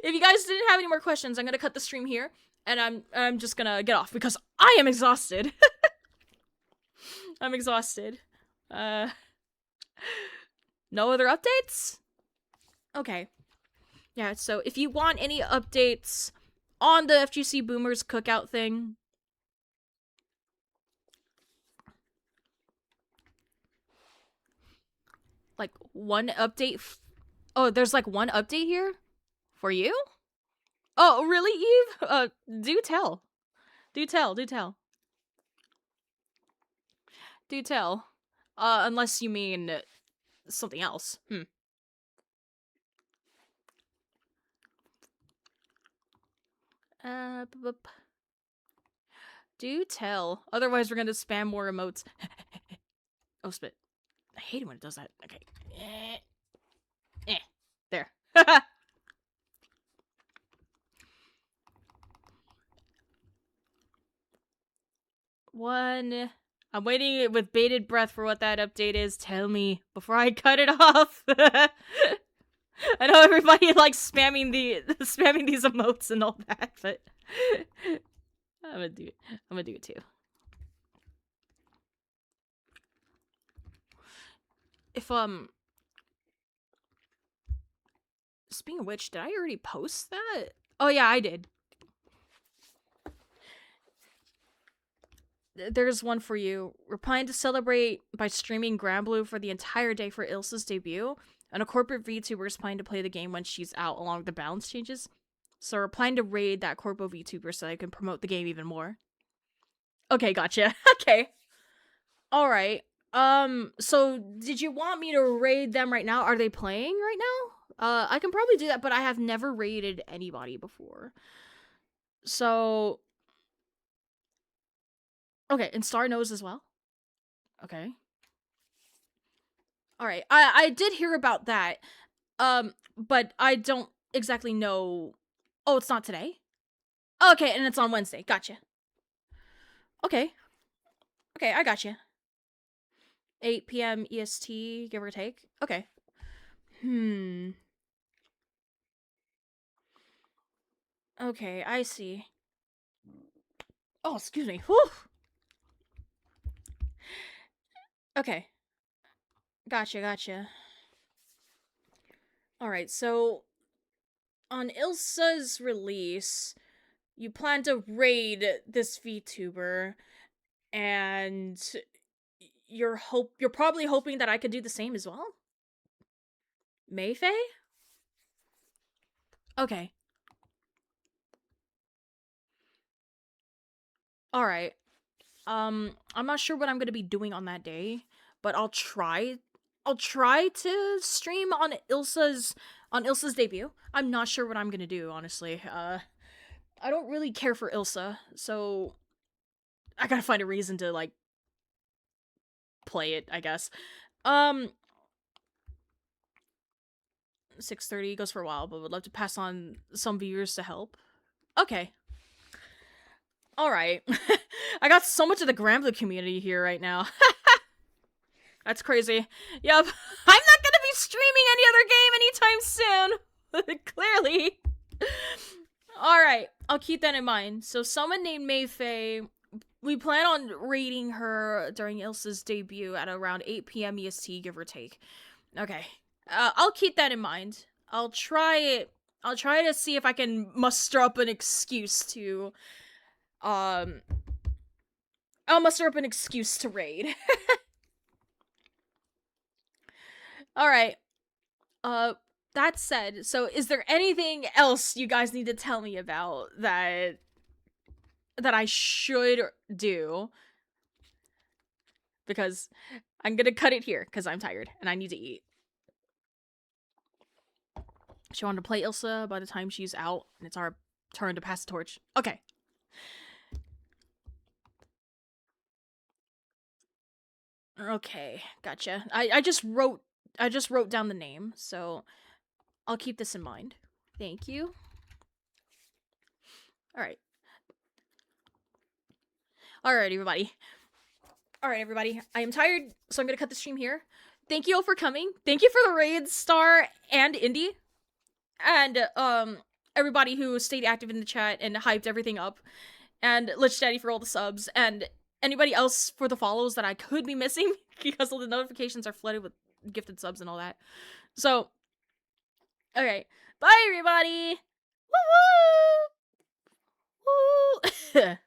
If you guys didn't have any more questions, I'm gonna cut the stream here, and I'm just gonna get off because I am exhausted. I'm exhausted. No other updates? Okay. Yeah, so if you want any updates on the FGC Boomers Cookout thing, like one update. Oh, there's like one update here for you? Oh, really, Eve? Do tell. Do tell. Unless you mean something else. Do tell. Otherwise, we're gonna spam more emotes. Oh, spit. I hate it when it does that. Okay. There. One. I'm waiting with bated breath for what that update is. Tell me before I cut it off. I know everybody likes spamming these emotes and all that, but I'm gonna do it too. If speaking of which, did I already post that? Oh yeah, I did. There's one for you. We're planning to celebrate by streaming Granblue for the entire day for Ilsa's debut, and a corporate VTuber is planning to play the game when she's out along with the balance changes. So we're planning to raid that corpo VTuber so I can promote the game even more. Okay, gotcha. Okay. Alright. So did you want me to raid them right now? Are they playing right now? I can probably do that, but I have never raided anybody before. So okay, and Star knows as well? Okay. Alright, I did hear about that. But I don't exactly know... Oh, it's not today? Okay, and it's on Wednesday. Gotcha. Okay. Okay, I gotcha. 8 p.m. EST, give or take. Okay. Okay, I see. Oh, excuse me. Whew. Okay. Gotcha. Alright, so on Ilsa's release, you plan to raid this VTuber, and you're probably hoping that I could do the same as well? Mayfei? Okay. Alright. I'm not sure what I'm gonna be doing on that day, but I'll try to stream on Ilsa's debut. I'm not sure what I'm gonna do, honestly. I don't really care for Ilsa, so I gotta find a reason to, like, play it, I guess. 6:30 goes for a while, but would love to pass on some viewers to help. Okay. Alright. I got so much of the Granblue community here right now. That's crazy. Yep. I'm not gonna be streaming any other game anytime soon. Clearly. Alright. I'll keep that in mind. So someone named Mayfei, we plan on raiding her during Ilsa's debut at around 8 p.m. EST, give or take. Okay. I'll keep that in mind. I'll try to see if I can muster up an excuse to, I'll muster up an excuse to raid. Alright. That said, so is there anything else you guys need to tell me about that I should do? Because I'm gonna cut it here, because I'm tired, and I need to eat. She wanted to play Ilsa by the time she's out, and it's our turn to pass the torch. Okay. Okay, gotcha. I just wrote down the name, so I'll keep this in mind. Thank you. Alright. Alright, everybody. I am tired, so I'm gonna cut the stream here. Thank you all for coming. Thank you for the raids, Star and Indy. And, everybody who stayed active in the chat and hyped everything up. And Lich Daddy for all the subs. And anybody else for the follows that I could be missing because all the notifications are flooded with gifted subs and all that. So, okay. Bye, everybody! Woo-woo! Woo!